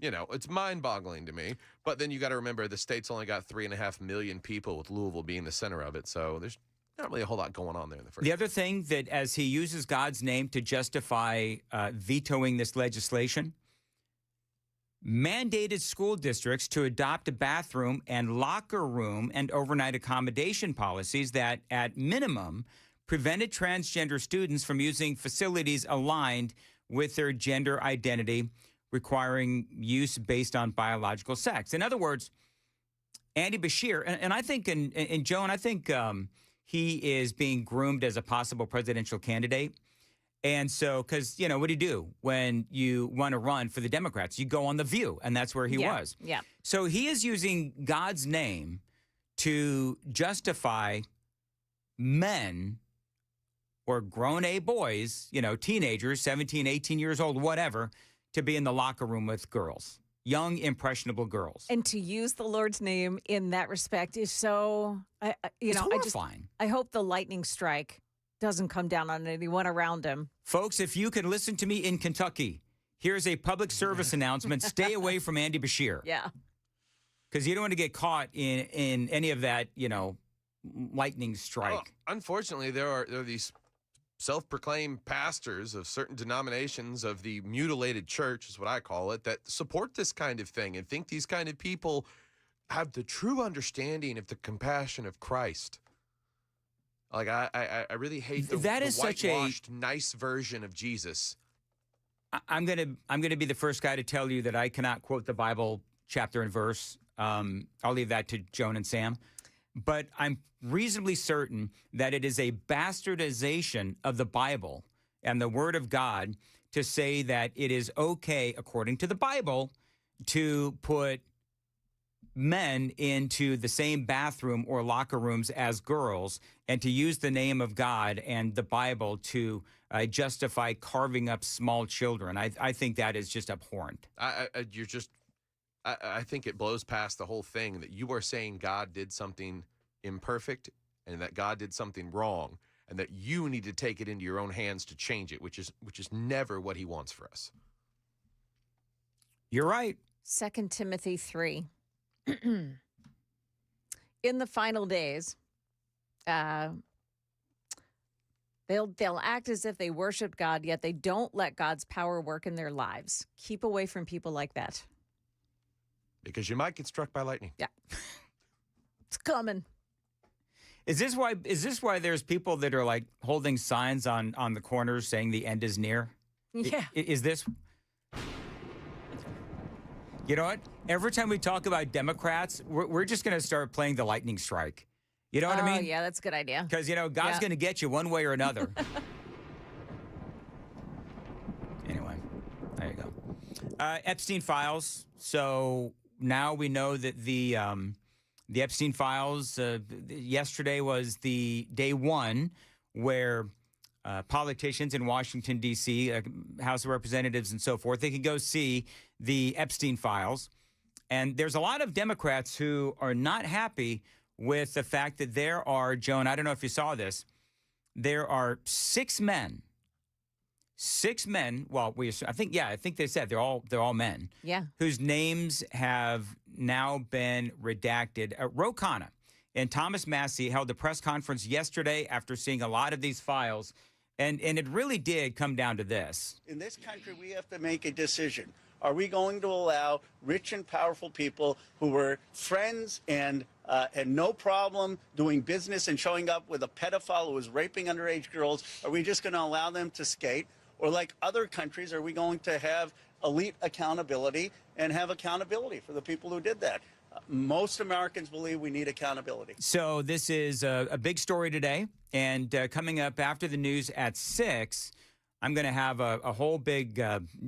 it's mind-boggling to me. But then you got to remember the state's only got 3.5 million people, with Louisville being the center of it. So there's not really a whole lot going on there in the first. The other thing that, as he uses God's name to justify vetoing this legislation, mandated school districts to adopt a bathroom and locker room and overnight accommodation policies that, at minimum, prevented transgender students from using facilities aligned with their gender identity, requiring use based on biological sex. In other words, Andy Beshear, and I think, and Joan, I think he is being groomed as a possible presidential candidate. And so, because, what do you do when you want to run for the Democrats? You go on The View, and that's where he was. Yeah. So he is using God's name to justify men or grown-A boys, teenagers, 17, 18 years old, whatever, to be in the locker room with girls, young, impressionable girls. And to use the Lord's name in that respect is so, It's horrifying. I hope the lightning strike doesn't come down on anyone around him. Folks, if you can listen to me in Kentucky, here's a public service announcement. Stay away from Andy Beshear. Yeah. Because you don't want to get caught in any of that, lightning strike. Well, unfortunately, there are these self-proclaimed pastors of certain denominations of the mutilated church, is what I call it, that support this kind of thing and think these kind of people have the true understanding of the compassion of Christ. Like, I really hate the whitewashed, nice version of Jesus. I'm gonna be the first guy to tell you that I cannot quote the Bible chapter and verse. I'll leave that to Joan and Sam. But I'm reasonably certain that it is a bastardization of the Bible and the Word of God to say that it is okay, according to the Bible, to put men into the same bathroom or locker rooms as girls and to use the name of God and the Bible to justify carving up small children. I think that is just abhorrent. I think it blows past the whole thing that you are saying God did something imperfect and that God did something wrong and that you need to take it into your own hands to change it, which is never what he wants for us. You're right. 2 Timothy 3. In the final days, they'll act as if they worship God, yet they don't let God's power work in their lives. Keep away from people like that. Because you might get struck by lightning. Yeah. It's coming. Is this why there's people that are like holding signs on the corners saying the end is near? Yeah. Is this? You know what? Every time we talk about Democrats, we're just going to start playing the lightning strike. You know what I mean? Oh, yeah, that's a good idea. Because, God's going to get you one way or another. Anyway, there you go. Epstein files. So now we know that the Epstein files, yesterday was the day one where politicians in Washington, D.C., House of Representatives and so forth, they can go see the Epstein files. And there's a lot of Democrats who are not happy with the fact that there are, Joan, I don't know if you saw this, there are six men. Well, I think they said they're all men. Yeah. Whose names have now been redacted. Ro Khanna and Thomas Massie held a press conference yesterday after seeing a lot of these files, and it really did come down to this. In this country, we have to make a decision. Are we going to allow rich and powerful people who were friends and had no problem doing business and showing up with a pedophile who was raping underage girls, are we just going to allow them to skate? Or like other countries, are we going to have elite accountability and have accountability for the people who did that? Most Americans believe we need accountability. So this is a big story today. And coming up after the news at 6, I'm going to have a whole big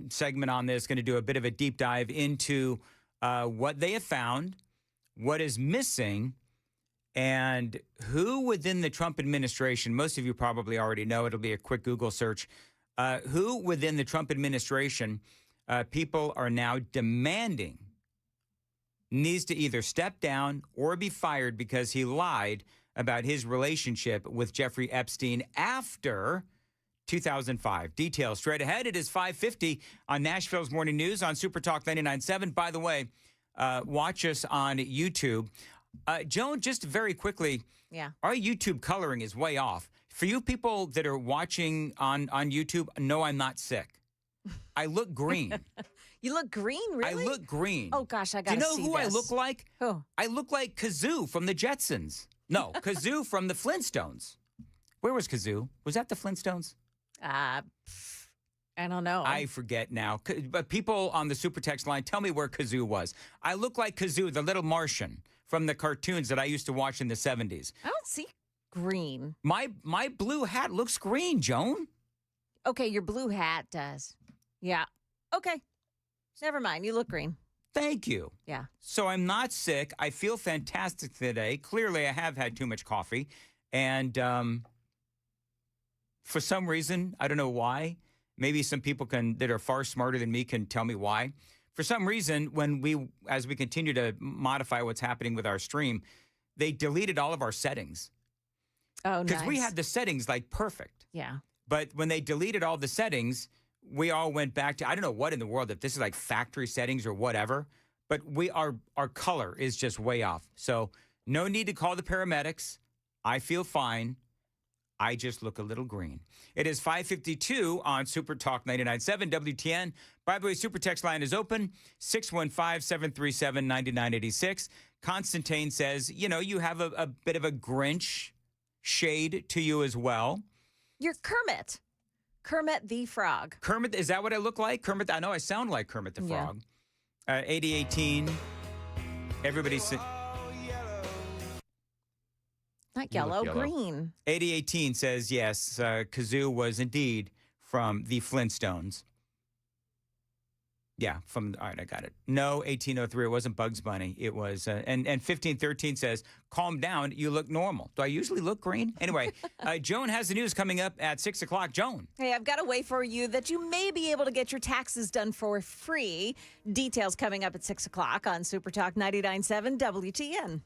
segment on this, going to do a bit of a deep dive into what they have found, what is missing, and who within the Trump administration, most of you probably already know, it'll be a quick Google search, who within the Trump administration people are now demanding needs to either step down or be fired because he lied about his relationship with Jeffrey Epstein after 2005. Details straight ahead. It is 5:50 on Nashville's Morning News on Super Talk 99.7. By the way, watch us on YouTube. Joan, just very quickly, our YouTube coloring is way off. For you people that are watching on YouTube, no, I'm not sick. I look green. You look green, really? I look green. Oh, gosh, I got to see this. Do you know who I look like? Who? I look like Kazoo from the Jetsons. No, Kazoo from the Flintstones. Where was Kazoo? Was that the Flintstones? I don't know. I forget now. But people on the super text line, tell me where Kazoo was. I look like Kazoo, the little Martian from the cartoons that I used to watch in the 70s. I don't see green. My blue hat looks green, Joan. Okay, your blue hat does. Yeah. Okay. Never mind. You look green. Thank you. Yeah. So I'm not sick. I feel fantastic today. Clearly, I have had too much coffee. And for some reason, I don't know why, maybe some people that are far smarter than me can tell me why. For some reason, as we continue to modify what's happening with our stream, they deleted all of our settings. Oh, nice. Because we had the settings like perfect. Yeah. But when they deleted all the settings, we all went back to, I don't know what in the world, if this is like factory settings or whatever, but our color is just way off. So no need to call the paramedics. I feel fine. I just look a little green. It is 5:52 on Super Talk 99.7 WTN. By the way, Super Text line is open, 615-737-9986. Constantine says, you have a bit of a Grinch shade to you as well. You're Kermit. Kermit the Frog. Kermit, is that what I look like? Kermit, I know I sound like Kermit the Frog. 8018. Everybody's... Not yellow, green. 8018 says, yes, Kazoo was indeed from the Flintstones. Yeah, all right, I got it. No, 1803, it wasn't Bugs Bunny. It was, and 1513 says, calm down, you look normal. Do I usually look green? Anyway, Joan has the news coming up at 6 o'clock. Joan. Hey, I've got a way for you that you may be able to get your taxes done for free. Details coming up at 6 o'clock on Super Talk 99.7 WTN.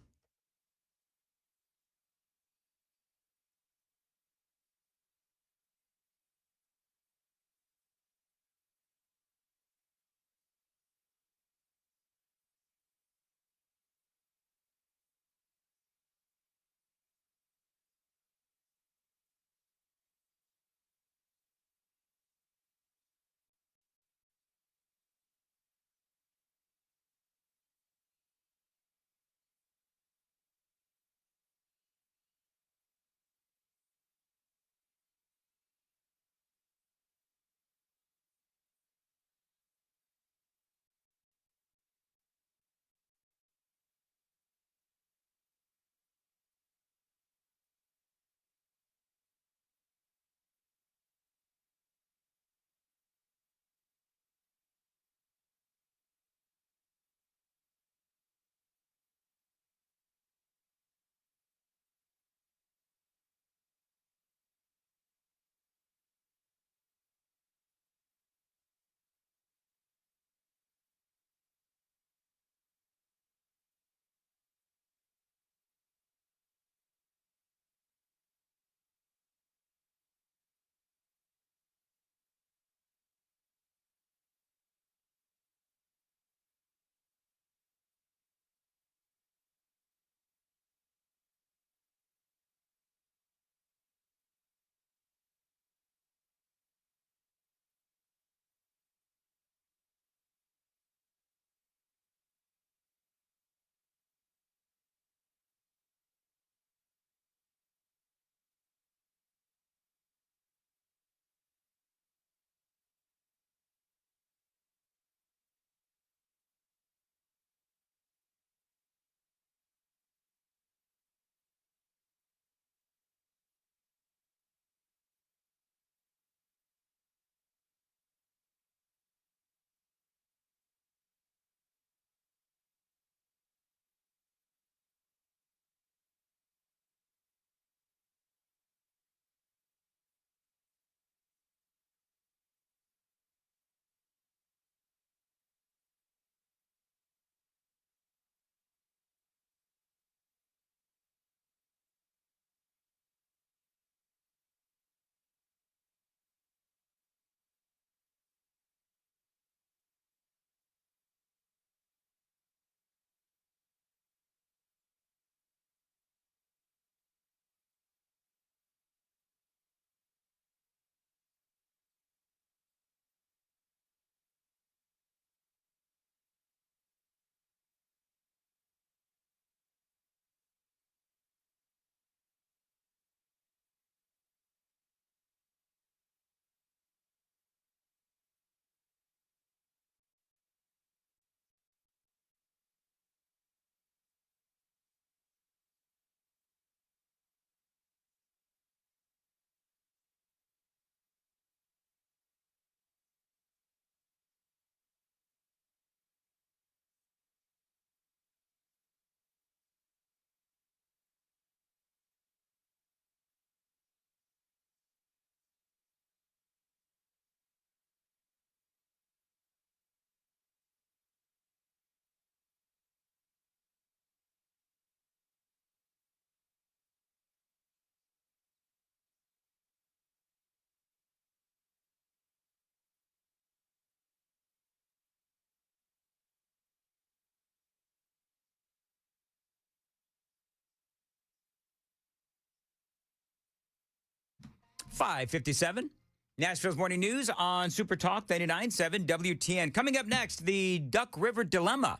.557. Nashville's Morning News on Super Talk 99.7 WTN. Coming up next, the Duck River Dilemma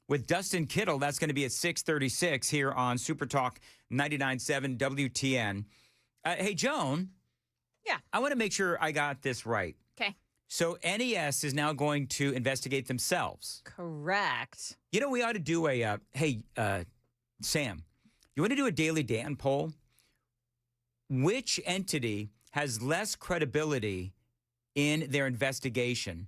with Dustin Kittle. That's going to be at 6:36 here on Super Talk 99.7 WTN. Hey, Joan. Yeah. I want to make sure I got this right. Okay. So NES is now going to investigate themselves. Correct. You know, we ought to do a, Sam, you want to do a Daily Dan poll? Which entity has less credibility in their investigation?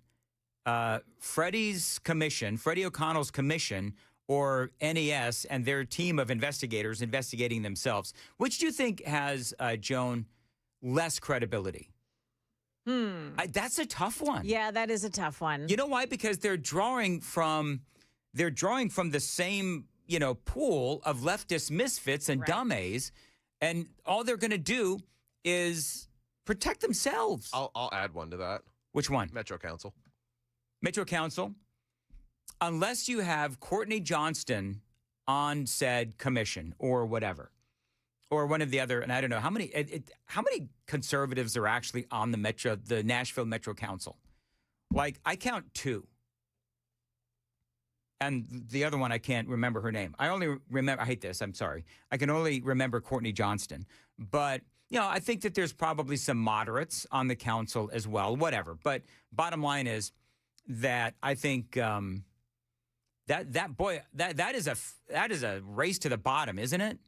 Freddie's commission, Freddie O'Connell's commission, or NES and their team of investigators investigating themselves? Which do you think has, Joan, less credibility? That's a tough one. Yeah, that is a tough one. You know why? Because they're drawing from the same, pool of leftist misfits and dumbays, and all they're going to do is protect themselves. I'll add one to that. Which one? Metro Council. Metro Council. Unless you have Courtney Johnston on said commission or whatever, or one of the other, and I don't know how many conservatives are actually on the Nashville Metro Council. Like, I count 2. And the other one, I can't remember her name. I hate this, I'm sorry. I can only remember Courtney Johnston. But, I think that there's probably some moderates on the council as well, whatever. But bottom line is that I think that is a race to the bottom, isn't it?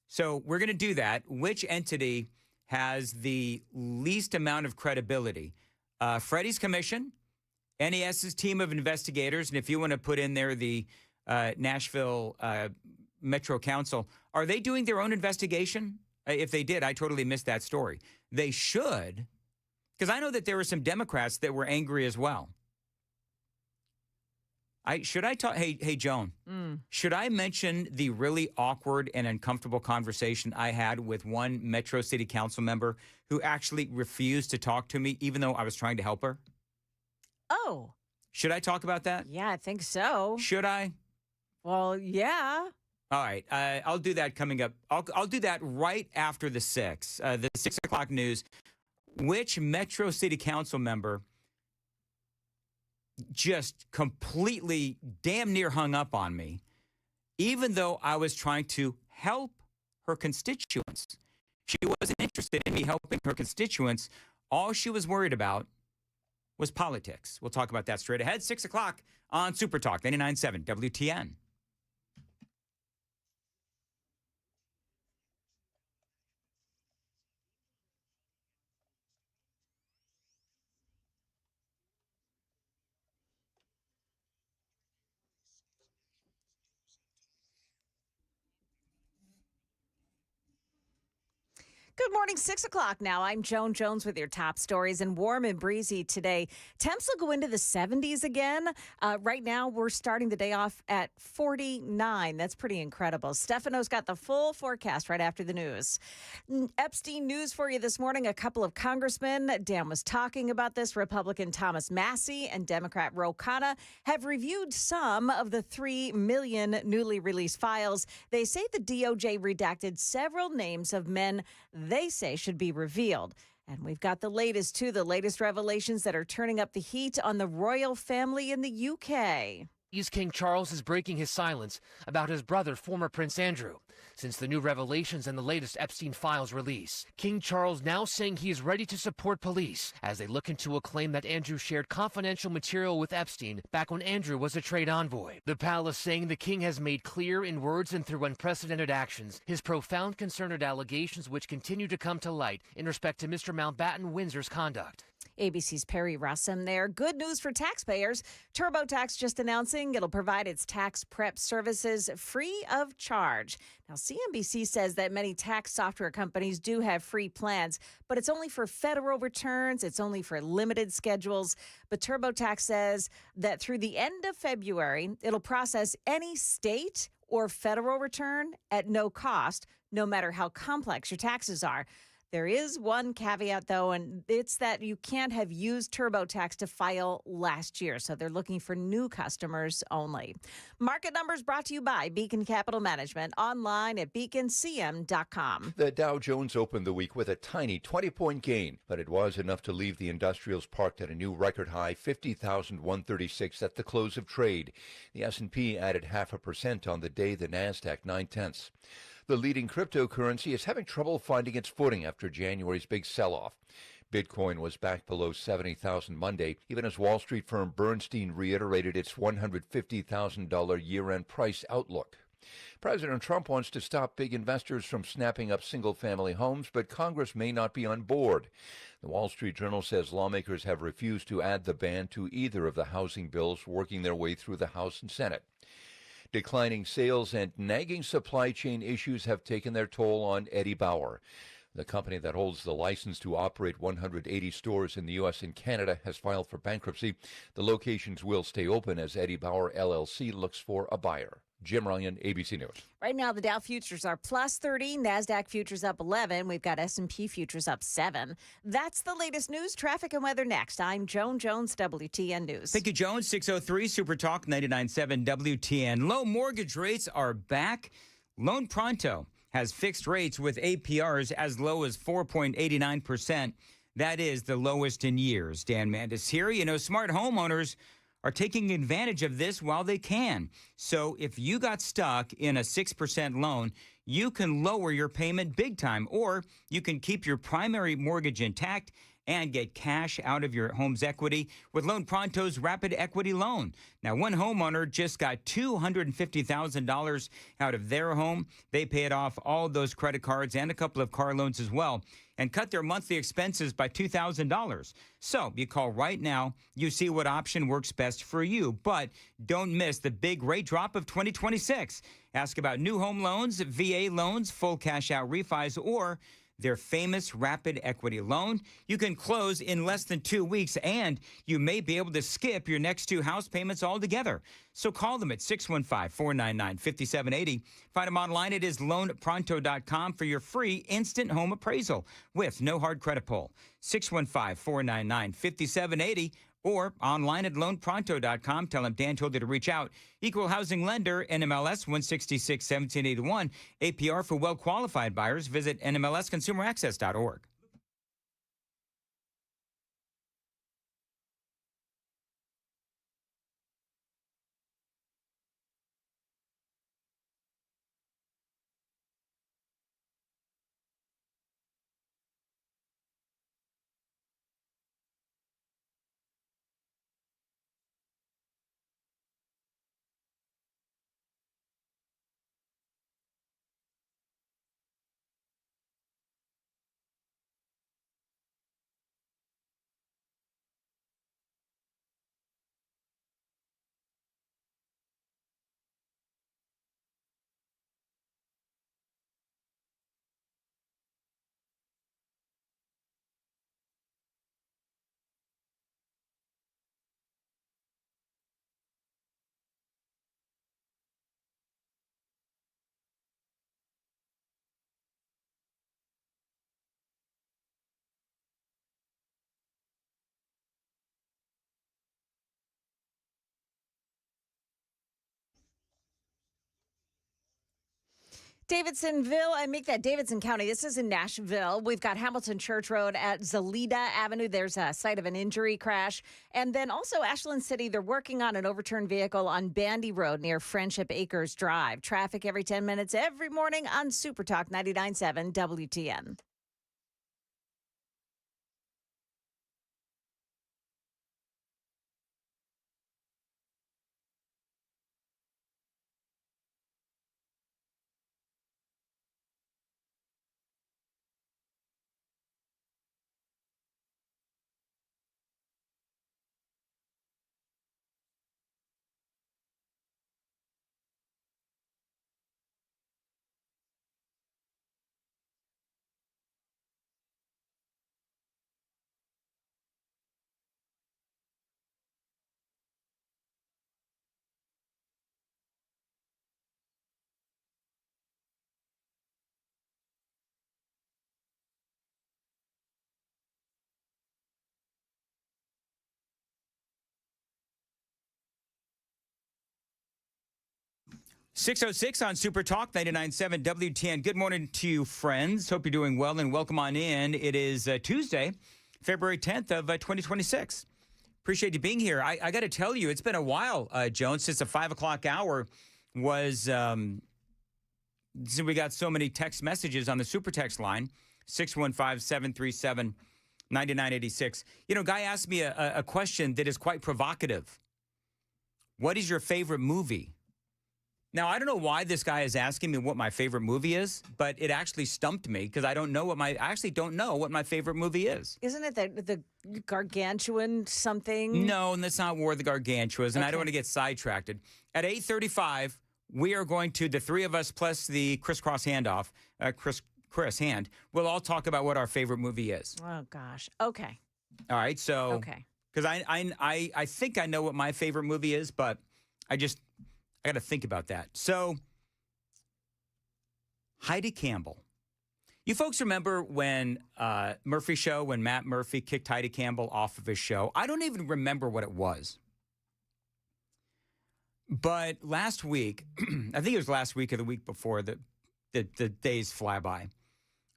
So we're going to do that. Which entity has the least amount of credibility? Freddie's commission, NES's team of investigators, and if you want to put in there the Nashville Metro Council, are they doing their own investigation? If they did, I totally missed that story. They should, because I know that there were some Democrats that were angry as well. Should I talk? Hey, Joan, should I mention the really awkward and uncomfortable conversation I had with one Metro City Council member who actually refused to talk to me, even though I was trying to help her? Oh. Should I talk about that? Yeah, I think so. Should I? Well, yeah. All right. I'll do that coming up. I'll do that right after the 6 o'clock news. Which Metro City Council member just completely damn near hung up on me, even though I was trying to help her constituents? She wasn't interested in me helping her constituents. All she was worried about was politics. We'll talk about that straight ahead. 6 o'clock on Super Talk 99.7 WTN. Good morning, 6 o'clock now. I'm Joan Jones with your top stories, and warm and breezy today. Temps will go into the 70s again. Right now, we're starting the day off at 49. That's pretty incredible. Stefano's got the full forecast right after the news. Epstein news for you this morning. A couple of congressmen, Dan was talking about this, Republican Thomas Massie and Democrat Ro Khanna, have reviewed some of the 3 million newly released files. They say the DOJ redacted several names of men they say should be revealed. And we've got the latest, too, the latest revelations that are turning up the heat on the royal family in the UK. King Charles is breaking his silence about his brother, former Prince Andrew, since the new revelations and the latest Epstein files release. King Charles now saying he is ready to support police as they look into a claim that Andrew shared confidential material with Epstein back when Andrew was a trade envoy. The palace saying the king has made clear in words and through unprecedented actions his profound concern at allegations which continue to come to light in respect to Mr. Mountbatten Windsor's conduct. ABC's Perry Russum there. Good news for taxpayers. TurboTax just announcing it'll provide its tax prep services free of charge. Now, CNBC says that many tax software companies do have free plans, but it's only for federal returns. It's only for limited schedules. But TurboTax says that through the end of February, it'll process any state or federal return at no cost, no matter how complex your taxes are. There is one caveat, though, and it's that you can't have used TurboTax to file last year. So they're looking for new customers only. Market numbers brought to you by Beacon Capital Management, online at beaconcm.com. The Dow Jones opened the week with a tiny 20-point gain, but it was enough to leave the industrials parked at a new record high, 50,136 at the close of trade. The S&P added 0.5% on the day, the Nasdaq 0.9. The leading cryptocurrency is having trouble finding its footing after January's big sell-off. Bitcoin was back below 70,000 Monday, even as Wall Street firm Bernstein reiterated its $150,000 year-end price outlook. President Trump wants to stop big investors from snapping up single-family homes, but Congress may not be on board. The Wall Street Journal says lawmakers have refused to add the ban to either of the housing bills working their way through the House and Senate. Declining sales and nagging supply chain issues have taken their toll on Eddie Bauer. The company that holds the license to operate 180 stores in the U.S. and Canada has filed for bankruptcy. The locations will stay open as Eddie Bauer LLC looks for a buyer. Jim Ryan, ABC News. Right now, the Dow futures are plus 30, NASDAQ futures up 11. We've got S&P futures up 7. That's the latest news, traffic, and weather next. I'm Joan Jones, WTN News. Thank you, Joan. 603 Super Talk 99.7 WTN. Low mortgage rates are back. Loan Pronto has fixed rates with APRs as low as 4.89%. That is the lowest in years. Dan Mandis here. You know, smart homeowners are taking advantage of this while they can. So if you got stuck in a 6% loan, you can lower your payment big time, or you can keep your primary mortgage intact and get cash out of your home's equity with Loan Pronto's Rapid Equity Loan. Now, one homeowner just got $250,000 out of their home. They paid off all those credit cards and a couple of car loans as well, and cut their monthly expenses by $2,000. So you call right now, you see what option works best for you, but don't miss the big rate drop of 2026. Ask about new home loans, VA loans, full cash out refis, or their famous Rapid Equity Loan. You can close in less than 2 weeks, and you may be able to skip your next 2 house payments altogether. So call them at 615-499-5780. Find them online. It is loanpronto.com for your free instant home appraisal with no hard credit pull. 615-499-5780. Or online at loanpronto.com. Tell them Dan told you to reach out. Equal housing lender, NMLS 166-1781. APR for well-qualified buyers. Visit nmlsconsumeraccess.org. Davidsonville, I make that Davidson County. This is in Nashville. We've got Hamilton Church Road at Zelida Avenue. There's a site of an injury crash. And then also Ashland City, they're working on an overturned vehicle on Bandy Road near Friendship Acres Drive. Traffic every 10 minutes every morning on Super Talk 99.7 WTN. .606 on Super Talk 99.7 WTN. Good morning to you, friends. Hope you're doing well and welcome on in. It is Tuesday, February 10th of 2026. Appreciate you being here. I got to tell you, it's been a while, Joan, since the 5 o'clock hour was, since we got so many text messages on the Super Text line, 615-737-9986. You know, guy asked me a question that is quite provocative. What is your favorite movie? Now, I don't know why this guy is asking me what my favorite movie is, but it actually stumped me because I actually don't know what my favorite movie is. Isn't it the gargantuan something? No, and that's not War of the Gargantuas, and I don't want to get sidetracked. At 8:35, we are going to, the three of us plus the crisscross handoff, Chris Hand, we'll all talk about what our favorite movie is. Oh, gosh. Okay. All right, so. Okay. Because I think I know what my favorite movie is, but I got to think about that. So, Heidi Campbell. You folks remember when Murphy Show, when Matt Murphy kicked Heidi Campbell off of his show? I don't even remember what it was. But last week, I think it was last week or the week before, the days fly by.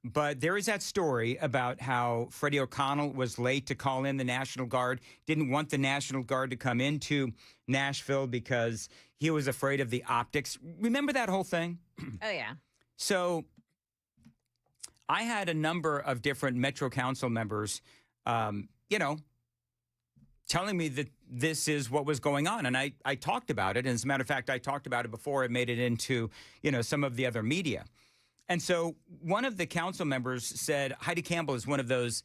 But there is that story about how Freddie O'Connell was late to call in the National Guard, didn't want the National Guard to come into Nashville because he was afraid of the optics. Remember that whole thing? Oh, yeah. So I had a number of different Metro Council members, telling me that this is what was going on. And I talked about it. And as a matter of fact, I talked about it before it made it into, some of the other media. And so one of the council members said, Heidi Campbell is one of those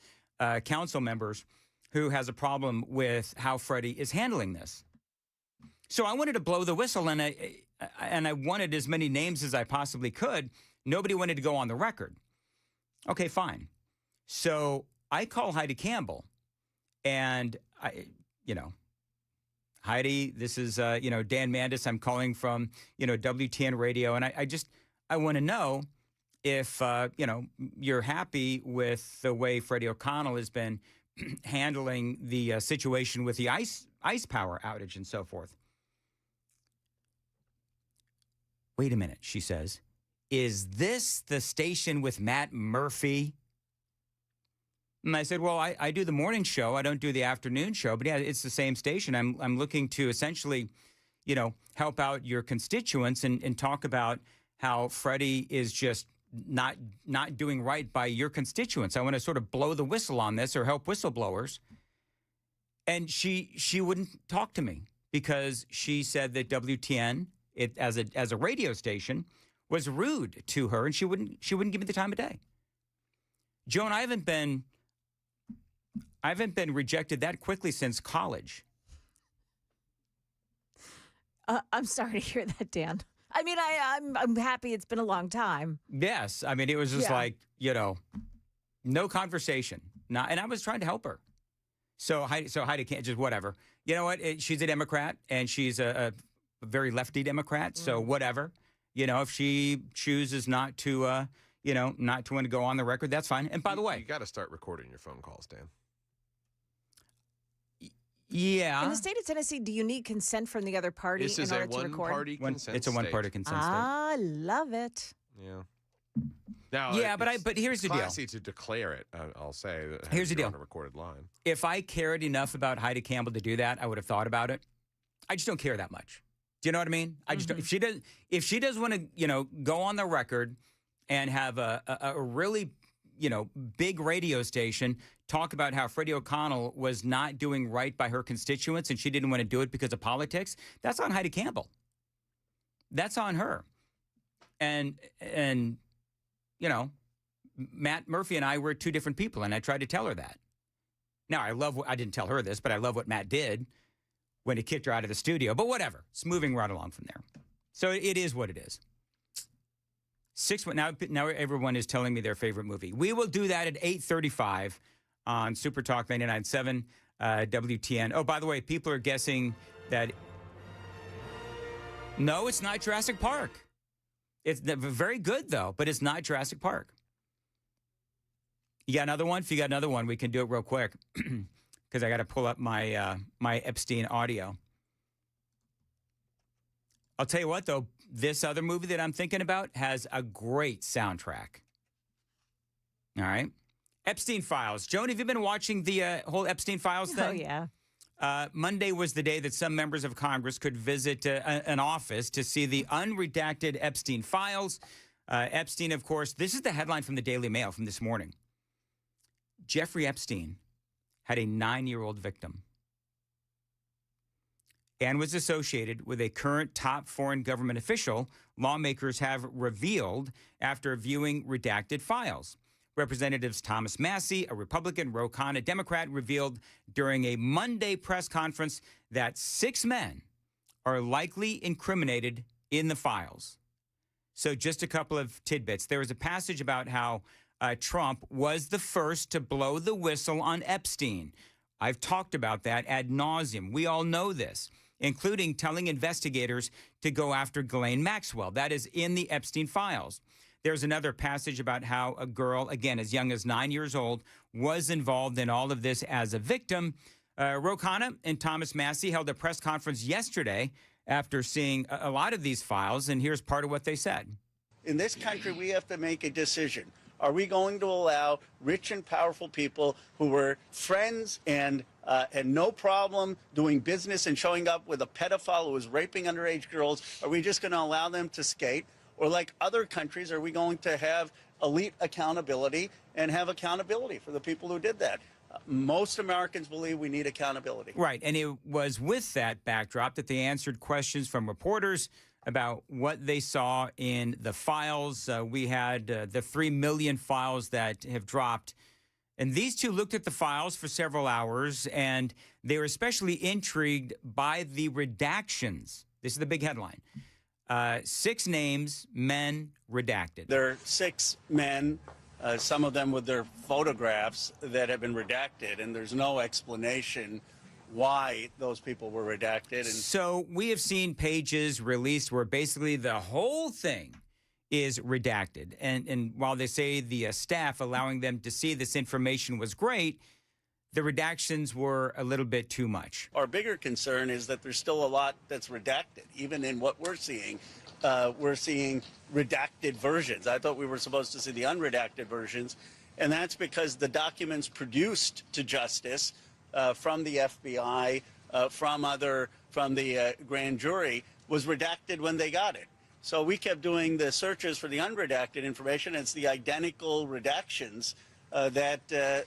council members who has a problem with how Freddie is handling this. So I wanted to blow the whistle, and I wanted as many names as I possibly could. Nobody wanted to go on the record. Okay, fine. So I call Heidi Campbell, and Heidi, this is, Dan Mandis. I'm calling from, WTN Radio, and I want to know if, you're happy with the way Freddie O'Connell has been handling the situation with the ice power outage and so forth. Wait a minute, she says. Is this the station with Matt Murphy? And I said, well, I do the morning show. I don't do the afternoon show. But yeah, it's the same station. I'm looking to essentially, help out your constituents and talk about how Freddie is just not doing right by your constituents. I want to sort of blow the whistle on this or help whistleblowers. And she wouldn't talk to me because she said that WTN, as a radio station, was rude to her, and she wouldn't give me the time of day. Joan, I haven't been rejected that quickly since college. I'm sorry to hear that, Dan. I mean, I'm happy it's been a long time. Yes. I mean, it was just like, no conversation. And I was trying to help her. So Heidi can't just whatever. You know what? She's a Democrat, and she's a very lefty Democrat. So whatever. If she chooses not to, not to want to go on the record, that's fine. And by the way, you got to start recording your phone calls, Dan. Yeah. In the state of Tennessee, do you need consent from the other party in order to record? It's a one-party consent It's a one-party consent state. I love it. Yeah. Now, yeah, but here's the deal. Classy to declare it, I'll say. Here's the deal. On a recorded line. If I cared enough about Heidi Campbell to do that, I would have thought about it. I just don't care that much. Do you know what I mean? I just don't, if she does want to, go on the record and have a really, big radio station talk about how Freddie O'Connell was not doing right by her constituents and she didn't want to do it because of politics, that's on Heidi Campbell. That's on her. And Matt Murphy and I were two different people, and I tried to tell her that. Now, I didn't tell her this, but I love what Matt did when he kicked her out of the studio. But whatever. It's moving right along from there. So it is what it is. Now everyone is telling me their favorite movie. We will do that at 8:35 on Super Talk 99.7 WTN. Oh, by the way, people are guessing that... No, it's not Jurassic Park. It's very good, though, but it's not Jurassic Park. You got another one? If you got another one, we can do it real quick because I got to pull up my my Epstein audio. I'll tell you what, though, this other movie that I'm thinking about has a great soundtrack. All right. Epstein Files. Joan, have you been watching the whole Epstein Files thing? Oh, yeah. Monday was the day that some members of Congress could visit an office to see the unredacted Epstein Files. Epstein, of course, this is the headline from the Daily Mail from this morning. Jeffrey Epstein had a 9-year-old victim. and was associated with a current top foreign government official, lawmakers have revealed after viewing redacted files. Representatives Thomas Massey, a Republican, Ro Khanna, a Democrat, revealed during a Monday press conference that 6 men are likely incriminated in the files. So just a couple of tidbits. There was a passage about how Trump was the first to blow the whistle on Epstein. I've talked about that ad nauseum. We all know this, including telling investigators to go after Ghislaine Maxwell. That is in the Epstein files. There's another passage about how a girl, again, as young as 9 years old, was involved in all of this as a victim. Ro Khanna and Thomas Massey held a press conference yesterday after seeing a lot of these files, and here's part of what they said. In this country, we have to make a decision. Are we going to allow rich and powerful people who were friends and had no problem doing business and showing up with a pedophile who was raping underage girls, are we just going to allow them to skate? Or like other countries, are we going to have elite accountability and have accountability for the people who did that? Most Americans believe we need accountability. Right, and it was with that backdrop that they answered questions from reporters about what they saw in the files. We had the 3 million files that have dropped. And these two looked at the files for several hours, and they were especially intrigued by the redactions. This is the big headline. 6 names, men, redacted. There are 6 men, some of them with their photographs, that have been redacted, and there's no explanation why those people were redacted. And so we have seen pages released where basically the whole thing is redacted. And while they say the staff allowing them to see this information was great, the redactions were a little bit too much. Our bigger concern is that there's still a lot that's redacted. Even in what we're seeing redacted versions. I thought we were supposed to see the unredacted versions, and that's because the documents produced to justice from the FBI, from the grand jury, was redacted when they got it. So we kept doing the searches for the unredacted information. It's the identical redactions that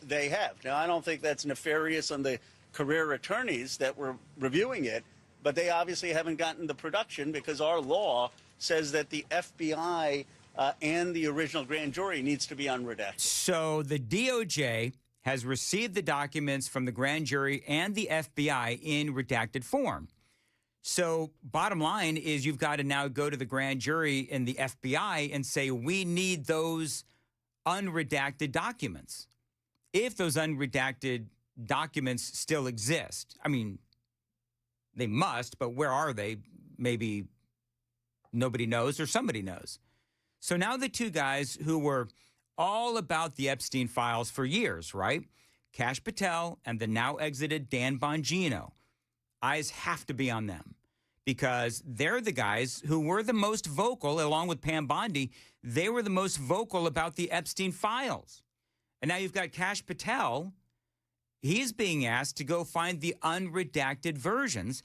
they have. Now, I don't think that's nefarious on the career attorneys that were reviewing it, but they obviously haven't gotten the production because our law says that the FBI and the original grand jury needs to be unredacted. So the DOJ has received the documents from the grand jury and the FBI in redacted form. So bottom line is you've got to now go to the grand jury and the FBI and say, we need those unredacted documents. If those unredacted documents still exist, I mean, they must, but where are they? Maybe nobody knows or somebody knows. So now the 2 guys who were all about the Epstein files for years, right? Kash Patel and the now exited Dan Bongino. Eyes have to be on them because they're the guys who were the most vocal, along with Pam Bondi. They were the most vocal about the Epstein files. And now you've got Kash Patel. He's being asked to go find the unredacted versions.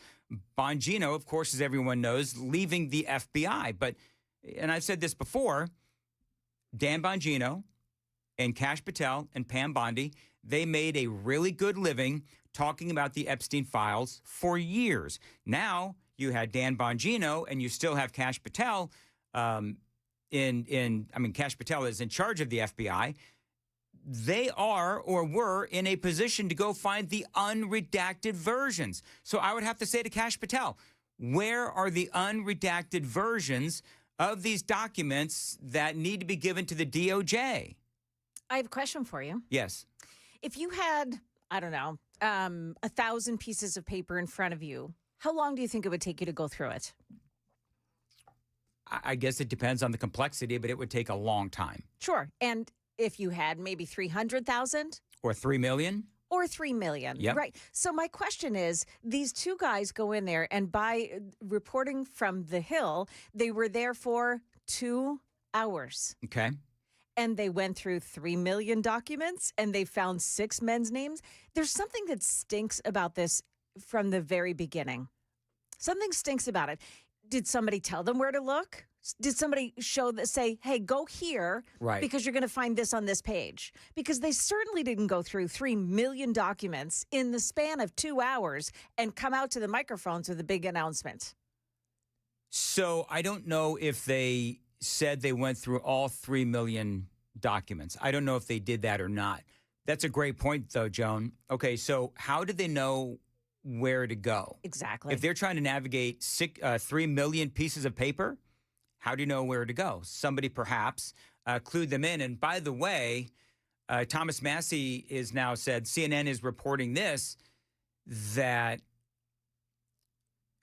Bongino, of course, as everyone knows, leaving the FBI. But, and I've said this before, Dan Bongino and Kash Patel and Pam Bondi, they made a really good living talking about the Epstein files for years. Now you had Dan Bongino and you still have Kash Patel. Kash Patel is in charge of the FBI. They are or were in a position to go find the unredacted versions. So I would have to say to Kash Patel, where are the unredacted versions of these documents that need to be given to the DOJ? I have a question for you. Yes. If you had, I don't know, 1,000 pieces of paper in front of you, how long do you think it would take you to go through it? I guess it depends on the complexity, but it would take a long time. Sure. And if you had maybe 300,000? Or 3 million? Or 3 million. Yep. Right. So my question is, these 2 guys go in there and by reporting from the Hill, they were there for 2 hours. Okay. And they went through 3 million documents and they found 6 men's names. There's something that stinks about this from the very beginning. Something stinks about it. Did somebody tell them where to look? Did somebody say, hey, go here Right. because you're going to find this on this page? Because they certainly didn't go through 3 million documents in the span of 2 hours and come out to the microphones with a big announcement. So I don't know if they said they went through all 3 million documents. I don't know if they did that or not. That's a great point, though, Joan. Okay, so how did they know where to go? Exactly. If they're trying to navigate 3 million pieces of paper, how do you know where to go? Somebody perhaps clued them in. And by the way, Thomas Massey is now said, CNN is reporting this, that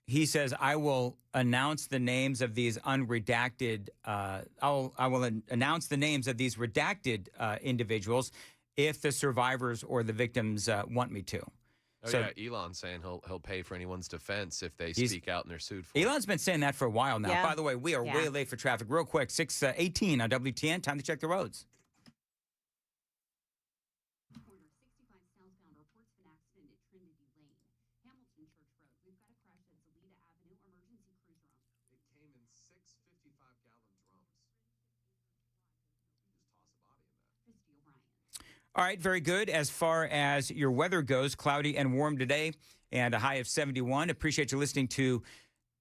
he says, I will announce the names of these unredacted, I will announce the names of these redacted individuals if the survivors or the victims want me to. Oh, So yeah, Elon's saying he'll pay for anyone's defense if they speak out and they're sued for it. Elon's been saying that for a while now. Yeah. By the way, we are way late for traffic. Real quick, 6:18 on WTN. Time to check the roads. It came in 6 55-gallon drums. You just toss a body in that. All right, very good. As far as your weather goes, cloudy and warm today and a high of 71. Appreciate you listening to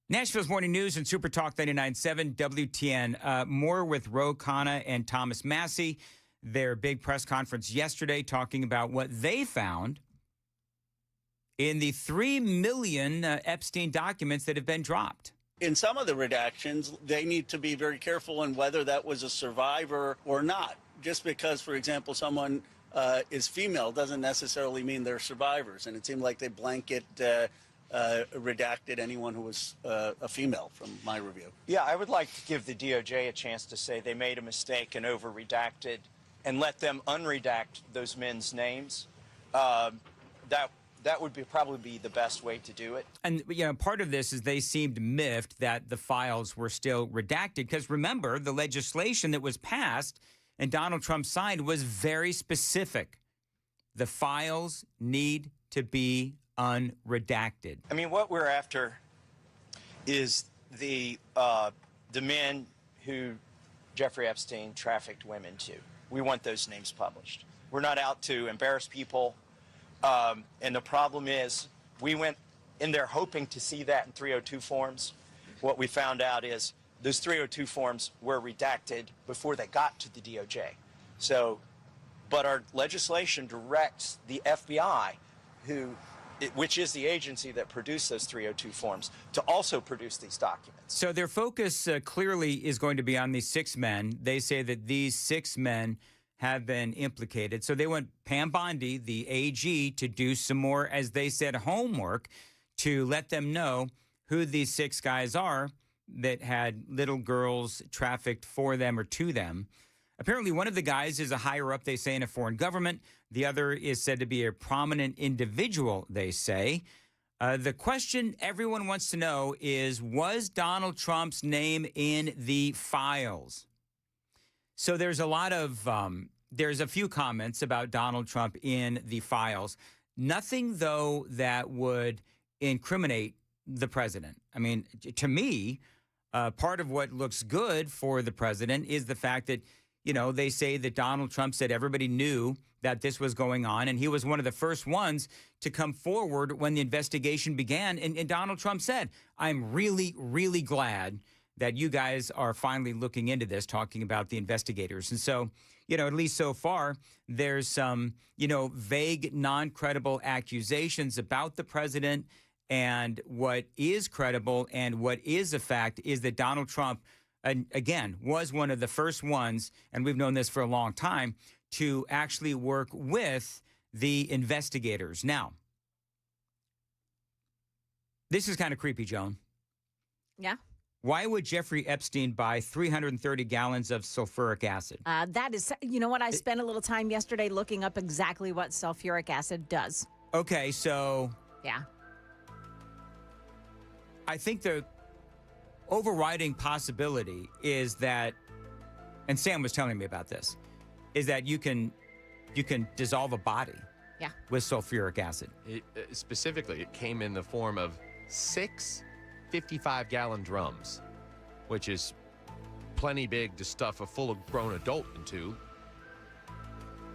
Nashville's Morning News and Super Talk 99.7 WTN. More with Ro Khanna and Thomas Massey. Their big press conference yesterday talking about what they found in the 3 million Epstein documents that have been dropped. In some of the redactions, they need to be very careful in whether that was a survivor or not. Just because, for example, someone is female doesn't necessarily mean they're survivors. And it seemed like they blanket redacted anyone who was a female from my review. Yeah, I would like to give the DOJ a chance to say they made a mistake and over-redacted and let them unredact those men's names. That would probably be the best way to do it. And, part of this is they seemed miffed that the files were still redacted. Because remember, the legislation that was passed and Donald Trump signed was very specific. The files need to be unredacted. I mean, what we're after is the men who Jeffrey Epstein trafficked women to. We want those names published. We're not out to embarrass people. And the problem is, we went in there hoping to see that in 302 forms. What we found out is those 302 forms were redacted before they got to the DOJ. But our legislation directs the FBI, which is the agency that produced those 302 forms, to also produce these documents. So their focus clearly is going to be on these 6 men. They say that these 6 men have been implicated. So they want Pam Bondi, the AG, to do some more, as they said, homework to let them know who these 6 guys are that had little girls trafficked for them or to them. Apparently, one of the guys is a higher up, they say, in a foreign government. The other is said to be a prominent individual, they say. The question everyone wants to know is, was Donald Trump's name in the files? So there's a lot of, there's a few comments about Donald Trump in the files. Nothing, though, that would incriminate the president. I mean, to me, part of what looks good for the president is the fact that, they say that Donald Trump said everybody knew that this was going on, and he was one of the first ones to come forward when the investigation began. And Donald Trump said, I'm really, really glad that you guys are finally looking into this, talking about the investigators. And so, at least so far, there's some, vague, non-credible accusations about the president. And what is credible and what is a fact is that Donald Trump, again, was one of the first ones, and we've known this for a long time, to actually work with the investigators. Now, this is kind of creepy, Joan. Yeah. Why would Jeffrey Epstein buy 330 gallons of sulfuric acid? That is, what? I spent a little time yesterday looking up exactly what sulfuric acid does. Okay, so... Yeah. I think the overriding possibility is that, and Sam was telling me about this, is that you can dissolve a body with sulfuric acid. Specifically, it came in the form of 6 55-gallon drums, which is plenty big to stuff a full-grown adult into,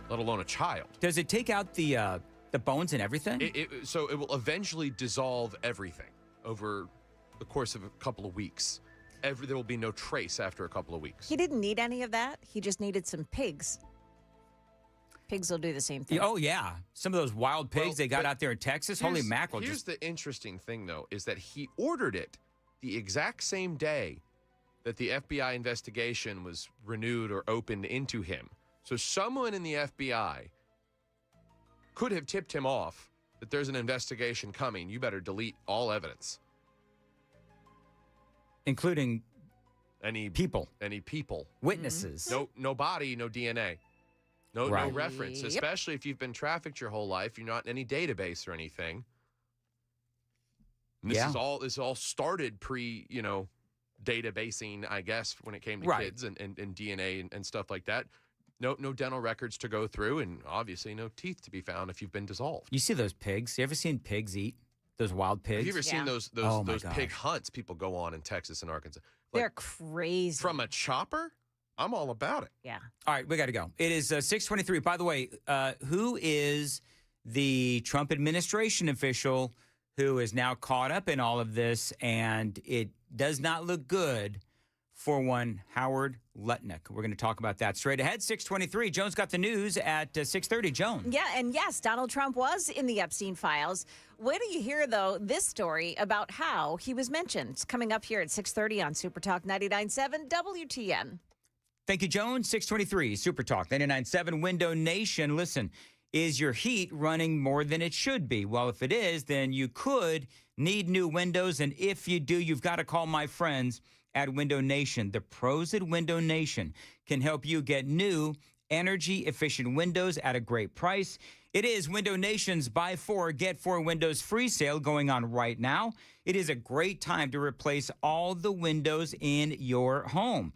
let alone a child. Does it take out the bones and everything? So it will eventually dissolve everything over the course of a couple of weeks. There will be no trace after a couple of weeks. He didn't need any of that. He just needed some pigs. Pigs will do the same thing. Oh, yeah. Some of those wild pigs they got out there in Texas. Holy mackerel. Here's the interesting thing, though, is that he ordered it the exact same day that the FBI investigation was renewed or opened into him. So someone in the FBI could have tipped him off that there's an investigation coming. You better delete all evidence. Including any people. Witnesses. No body, no DNA. No reference, especially if you've been trafficked your whole life. You're not in any database or anything. And this is all started pre, databasing, I guess, when it came to kids and DNA and stuff like that. No dental records to go through, and obviously no teeth to be found if you've been dissolved. You see those pigs? You ever seen pigs eat? Those wild pigs? Have you ever seen those pig hunts people go on in Texas and Arkansas? They're crazy. From a chopper? I'm all about it. Yeah. All right, we got to go. It is 6:23. By the way, who is the Trump administration official who is now caught up in all of this, and it does not look good for one Howard Lutnick? We're going to talk about that straight ahead. 6:23. Jones got the news at 6:30. Joan. Yeah, and yes, Donald Trump was in the Epstein files. Wait till you hear, though, this story about how he was mentioned. It's coming up here at 6:30 on Super Talk 99.7 WTN. Thank you, Joan. 6:23, Super Talk 99.7 Window Nation. Listen, is your heat running more than it should be? Well, if it is, then you could need new windows. And if you do, you've got to call my friends at Window Nation. The pros at Window Nation can help you get new, energy-efficient windows at a great price. It is Window Nation's Buy 4, Get 4 Windows free sale going on right now. It is a great time to replace all the windows in your home.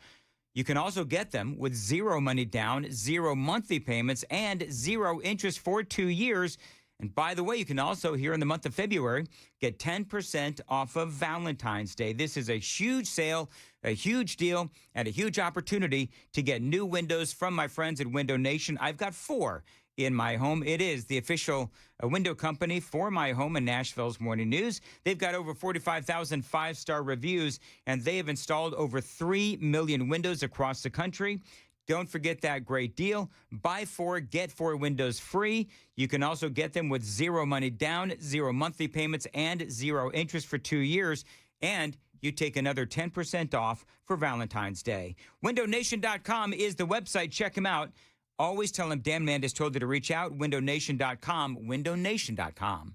You can also get them with zero money down, zero monthly payments, and zero interest for 2 years. And by the way, you can also, here in the month of February, get 10% off of Valentine's Day. This is a huge sale, a huge deal, and a huge opportunity to get new windows from my friends at Window Nation. I've got 4 in my home. It is the official window company for my home in Nashville's Morning News. They've got over 45,000 five-star reviews, and they have installed over 3 million windows across the country. Don't forget that great deal. Buy 4, get 4 windows free. You can also get them with zero money down, zero monthly payments, and zero interest for 2 years. And you take another 10% off for Valentine's Day. WindowNation.com is the website. Check them out. Always tell them Dan Mandis told you to reach out. WindowNation.com. WindowNation.com.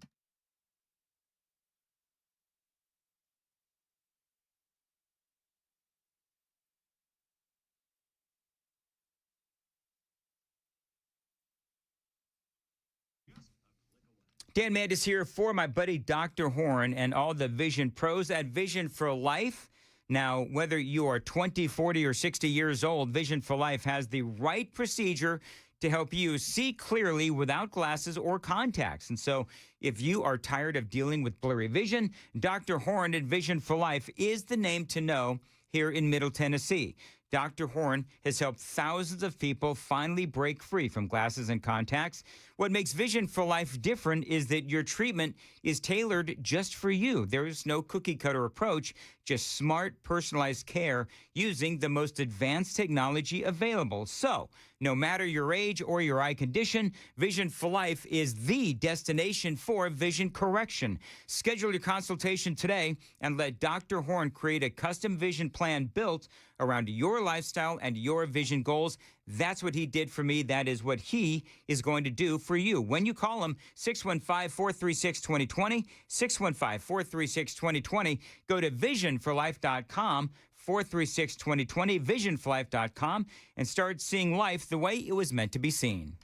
Dan Mandis here for my buddy Dr. Horn and all the Vision pros at Vision for Life. Now, whether you are 20, 40, or 60 years old, Vision for Life has the right procedure to help you see clearly without glasses or contacts. And so if you are tired of dealing with blurry vision, Dr. Horn at Vision for Life is the name to know here in Middle Tennessee. Dr. Horn has helped thousands of people finally break free from glasses and contacts. What makes Vision for Life different is that your treatment is tailored just for you. There is no cookie-cutter approach, just smart, personalized care using the most advanced technology available. So, no matter your age or your eye condition, Vision for Life is the destination for vision correction. Schedule your consultation today and let Dr. Horn create a custom vision plan built around your lifestyle and your vision goals. That's what he did for me. That is what he is going to do for you. When you call him, 615-436-2020, 615-436-2020, go to visionforlife.com, 436-2020, visionforlife.com, and start seeing life the way it was meant to be seen.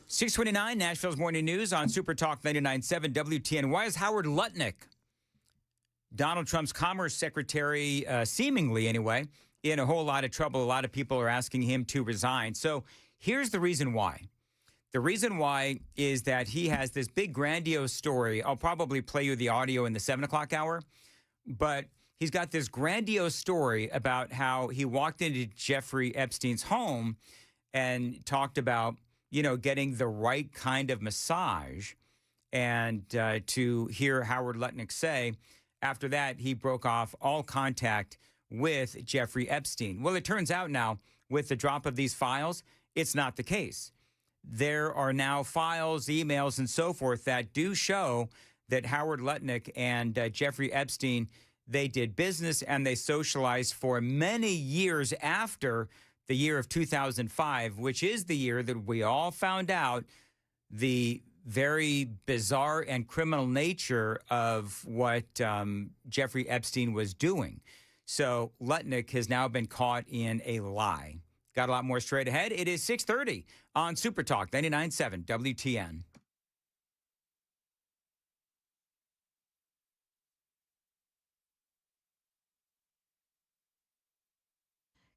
629 Nashville's Morning News on Super Talk 99.7 WTN. Why is Howard Lutnick, Donald Trump's Commerce Secretary, seemingly anyway, in a whole lot of trouble? A lot of people are asking him to resign. So here's the reason why. The reason why is that he has this big grandiose story. I'll probably play you the audio in the 7 o'clock hour, but he's got this grandiose story about how he walked into Jeffrey Epstein's home and talked about, getting the right kind of massage. And to hear Howard Lutnick say, after that, he broke off all contact with Jeffrey Epstein. Well, it turns out now, with the drop of these files, it's not the case. There are now files, emails, and so forth that do show that Howard Lutnick and Jeffrey Epstein, they did business and they socialized for many years after the year of 2005, which is the year that we all found out the very bizarre and criminal nature of what Jeffrey Epstein was doing. So Lutnick has now been caught in a lie. Got a lot more straight ahead. It is 6:30 on Super Talk 99.7 WTN.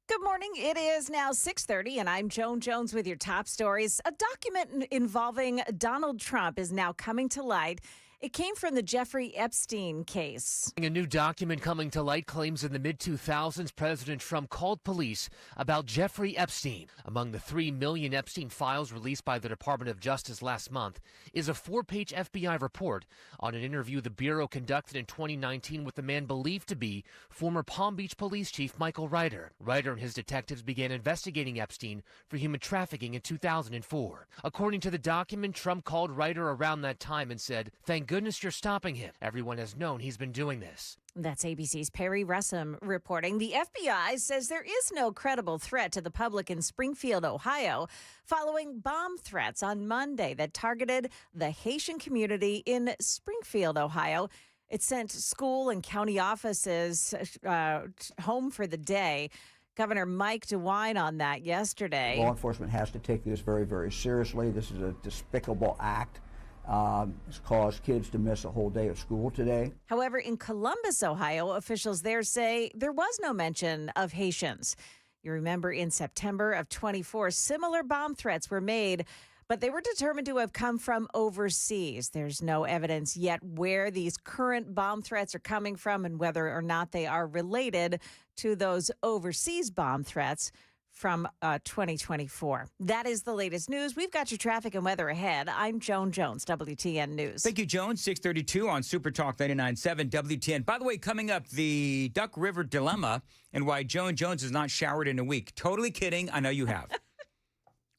Good morning. It is now 6:30, and I'm Joan Jones with your top stories. A document involving Donald Trump is now coming to light. It came from the Jeffrey Epstein case. A new document coming to light claims in the mid-2000s, President Trump called police about Jeffrey Epstein. Among the 3 million Epstein files released by the Department of Justice last month is a 4-page FBI report on an interview the Bureau conducted in 2019 with the man believed to be former Palm Beach Police Chief Michael Ryder. Ryder and his detectives began investigating Epstein for human trafficking in 2004. According to the document, Trump called Ryder around that time and said, "Thank goodness you're stopping him. Everyone has known he's been doing this." That's ABC's Perry Russum reporting. The FBI says there is no credible threat to the public in Springfield, Ohio, following bomb threats on Monday that targeted the Haitian community in Springfield, Ohio. It sent school and county offices home for the day. Governor Mike DeWine on that yesterday. Law enforcement has to take this very, very seriously. This is a despicable act. It's caused kids to miss a whole day of school today. However, in Columbus, Ohio, officials there say there was no mention of Haitians. You remember in September of 24, similar bomb threats were made, but they were determined to have come from overseas. There's no evidence yet where these current bomb threats are coming from and whether or not they are related to those overseas bomb threats from 2024. That is the latest news. We've got your traffic and weather ahead. I'm Joan Jones, WTN News. Thank you, Joan. 6:32 on Super Talk 99.7 WTN. By the way, coming up, the Duck River dilemma and why Joan Jones has not showered in a week. Totally kidding. I know you have.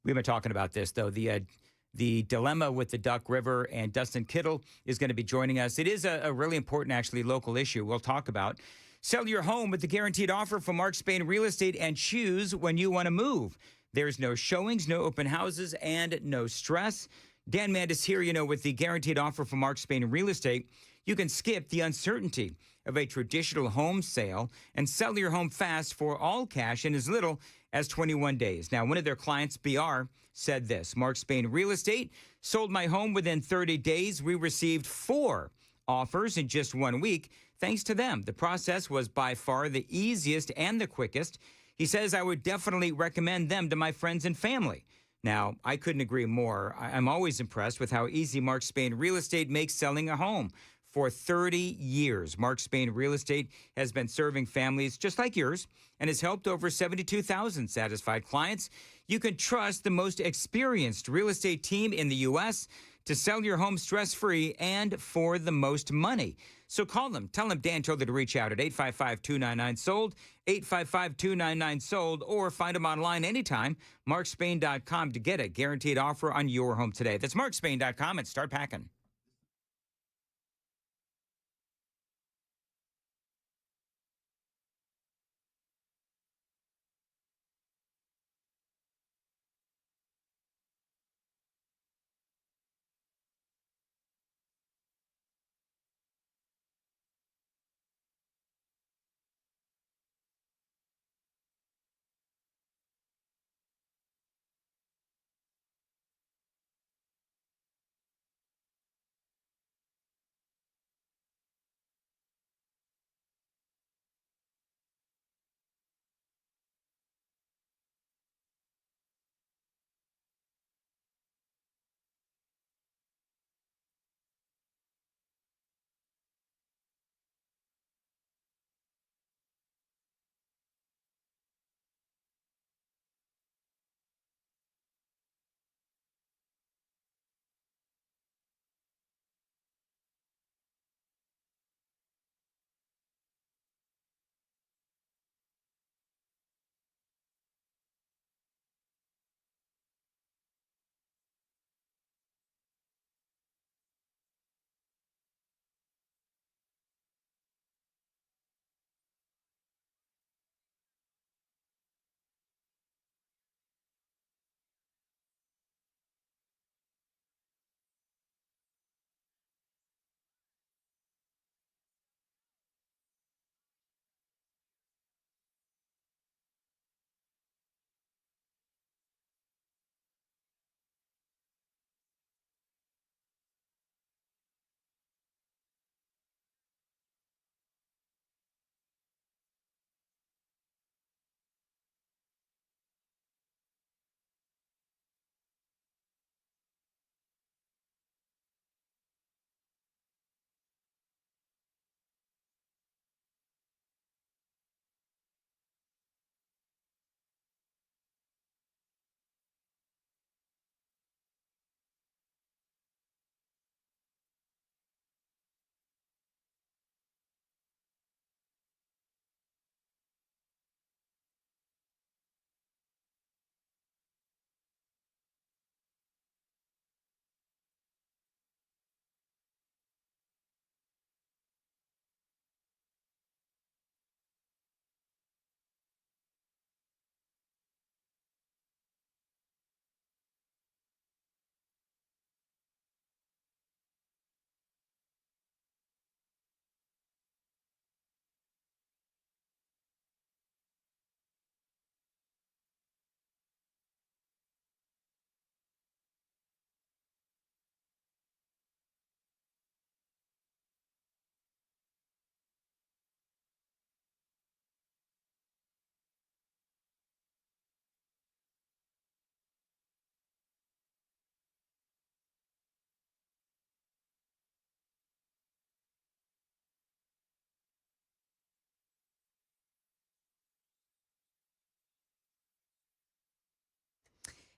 We've been talking about this, though. The dilemma with the Duck River, and Dustin Kittle is going to be joining us. It is a really important, actually, local issue we'll talk about. Sell your home with the guaranteed offer from Mark Spain Real Estate and choose when you want to move. There's no showings, no open houses, and no stress. Dan Mandis here, with the guaranteed offer from Mark Spain Real Estate. You can skip the uncertainty of a traditional home sale and sell your home fast for all cash in as little as 21 days. Now, one of their clients, BR, said this: Mark Spain Real Estate sold my home within 30 days. We received 4 offers in just 1 week. Thanks to them, the process was by far the easiest and the quickest. He says, I would definitely recommend them to my friends and family. Now, I couldn't agree more. I'm always impressed with how easy Mark Spain Real Estate makes selling a home. For 30 years, Mark Spain Real Estate has been serving families just like yours and has helped over 72,000 satisfied clients. You can trust the most experienced real estate team in the U.S. to sell your home stress-free and for the most money. So call them. Tell them Dan told you to reach out at 855-299-SOLD, 855-299-SOLD, or find them online anytime, markspain.com, to get a guaranteed offer on your home today. That's markspain.com, and start packing.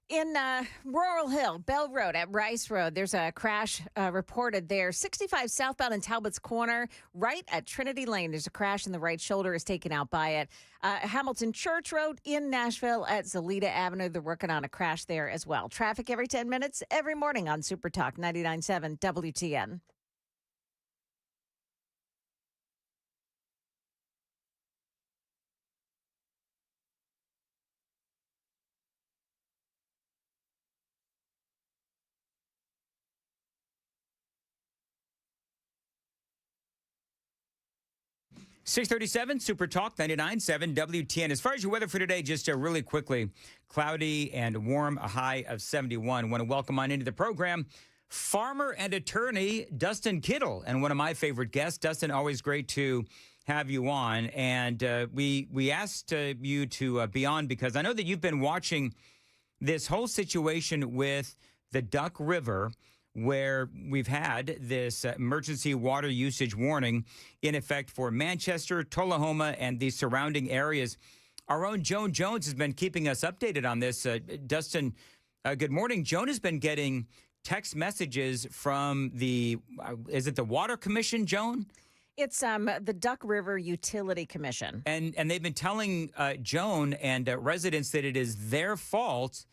In Rural Hill, Bell Road at Rice Road, there's a crash reported there. 65 southbound in Talbot's Corner, right at Trinity Lane. There's a crash and the right shoulder is taken out by it. Hamilton Church Road in Nashville at Zelita Avenue. They're working on a crash there as well. Traffic every 10 minutes, every morning on Super Talk 99.7 WTN. .637 Super Talk 99.7 WTN. As far as your weather for today, just really quickly, cloudy and warm, a high of 71. Want to welcome on into the program farmer and attorney Dustin Kittle, and one of my favorite guests. Dustin, always great to have you on. And we asked you to be on because I know that you've been watching this whole situation with the Duck River, where we've had this emergency water usage warning in effect for Manchester, Tullahoma, and the surrounding areas. Our own Joan Jones has been keeping us updated on this. Dustin, good morning. Joan has been getting text messages from is it the Water Commission, Joan? It's the Duck River Utility Commission. And they've been telling Joan and residents that it is their fault,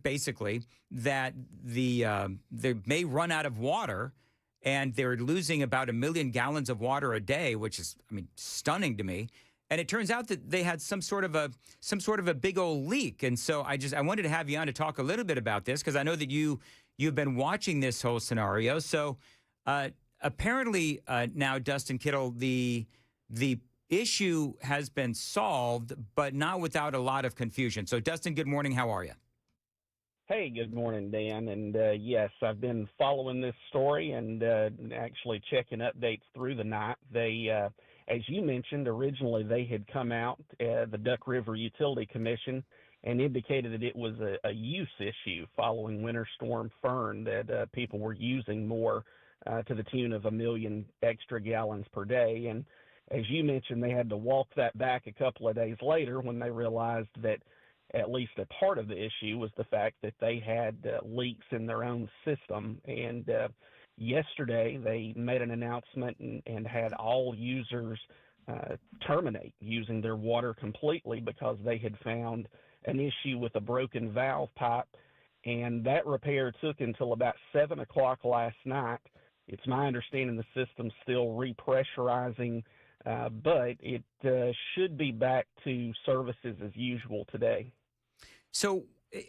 basically, that they may run out of water, and they're losing about 1 million gallons of water a day, which is, stunning to me. And it turns out that they had some sort of a big old leak. And so I wanted to have you on to talk a little bit about this, because I know that you've been watching this whole scenario. So apparently now, Dustin Kittle, the issue has been solved, but not without a lot of confusion. So Dustin, good morning. How are you? Hey, good morning, Dan. And yes, I've been following this story and actually checking updates through the night. They, as you mentioned, originally they had come out, the Duck River Utility Commission, and indicated that it was a use issue following Winter Storm Fern, that people were using more to the tune of 1 million extra gallons per day. And as you mentioned, they had to walk that back a couple of days later when they realized that at least a part of the issue was the fact that they had leaks in their own system. And yesterday they made an announcement and had all users terminate using their water completely because they had found an issue with a broken valve pipe. And that repair took until about 7 o'clock last night. It's my understanding the system's still repressurizing, but it should be back to services as usual today. So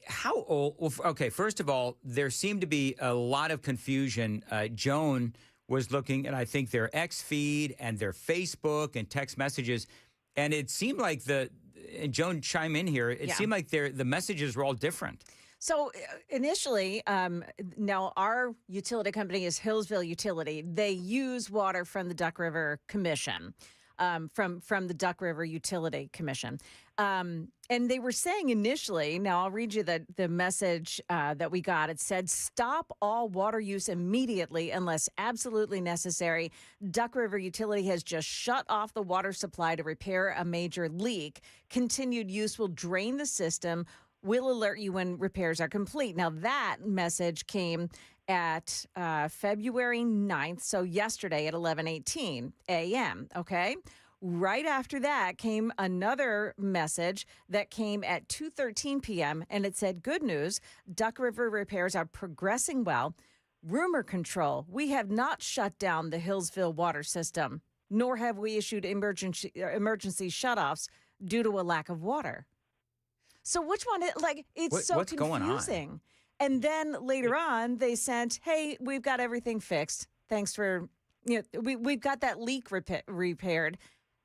how old? Well, okay, first of all, there seemed to be a lot of confusion. Joan was looking at, I think, their X feed and their Facebook and text messages, and it seemed like and Joan, chime in here, it seemed like the messages were all different. So initially, now our utility company is Hillsville Utility. They use water from the Duck River Commission. From the Duck River Utility Commission. And they were saying initially, now I'll read you the message that we got. It said, stop all water use immediately unless absolutely necessary. Duck River Utility has just shut off the water supply to repair a major leak. Continued use will drain the system. We'll alert you when repairs are complete. Now that message came at February 9th, so yesterday at 11:18 a.m., okay? Right after that came another message that came at 2:13 p.m., and it said, good news, Duck River repairs are progressing well. Rumor control, we have not shut down the Hillsville water system, nor have we issued emergency shutoffs due to a lack of water. So which one, it's so what's confusing. Going on? And then later on, they sent, hey, we've got everything fixed. Thanks for, we've got that leak repaired.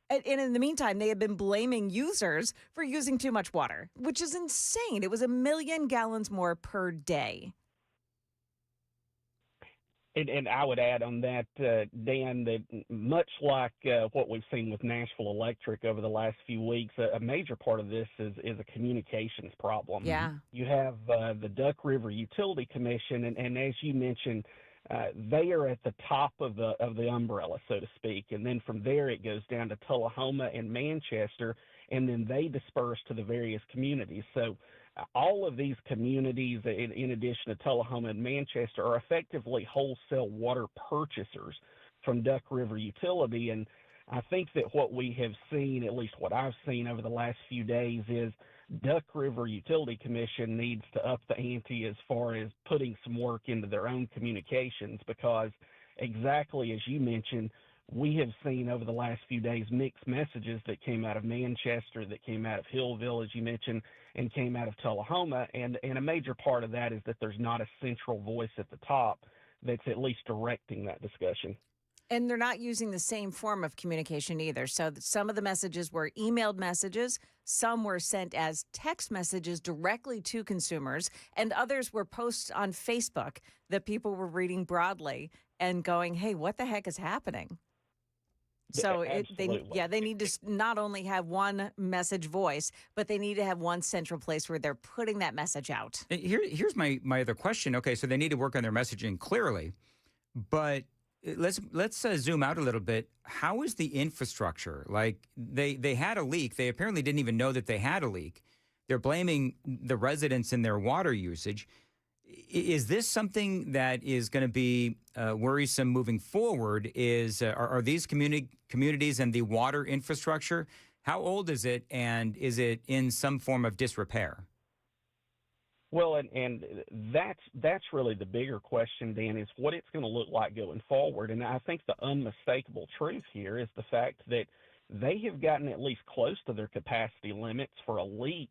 And in the meantime, they have been blaming users for using too much water, which is insane. It was 1 million gallons more per day. And I would add on that, Dan, that much like what we've seen with Nashville Electric over the last few weeks, a major part of this is a communications problem. Yeah. You have the Duck River Utility Commission, and as you mentioned, they are at the top of the umbrella, so to speak. And then from there, it goes down to Tullahoma and Manchester, and then they disperse to the various communities. So all of these communities, in addition to Tullahoma and Manchester, are effectively wholesale water purchasers from Duck River Utility. And I think that what we have seen, at least what I've seen over the last few days, is Duck River Utility Commission needs to up the ante as far as putting some work into their own communications, because exactly as you mentioned, we have seen over the last few days mixed messages that came out of Manchester, that came out of Hillville, as you mentioned, and came out of Tullahoma. And a major part of that is that there's not a central voice at the top that's at least directing that discussion. And they're not using the same form of communication either. So some of the messages were emailed messages, some were sent as text messages directly to consumers, and others were posts on Facebook that people were reading broadly and going, hey, what the heck is happening? So they need to not only have one message voice, but they need to have one central place where they're putting that message out. Here's my other question. Okay, so they need to work on their messaging clearly, but let's zoom out a little bit. How is the infrastructure? Like they had a leak. They apparently didn't even know that they had a leak. They're blaming the residents in their water usage. Is this something that is going to be worrisome moving forward? Are these communities and the water infrastructure, how old is it, and is it in some form of disrepair? Well, and that's really the bigger question, Dan, is what it's going to look like going forward. And I think the unmistakable truth here is the fact that they have gotten at least close to their capacity limits for a leak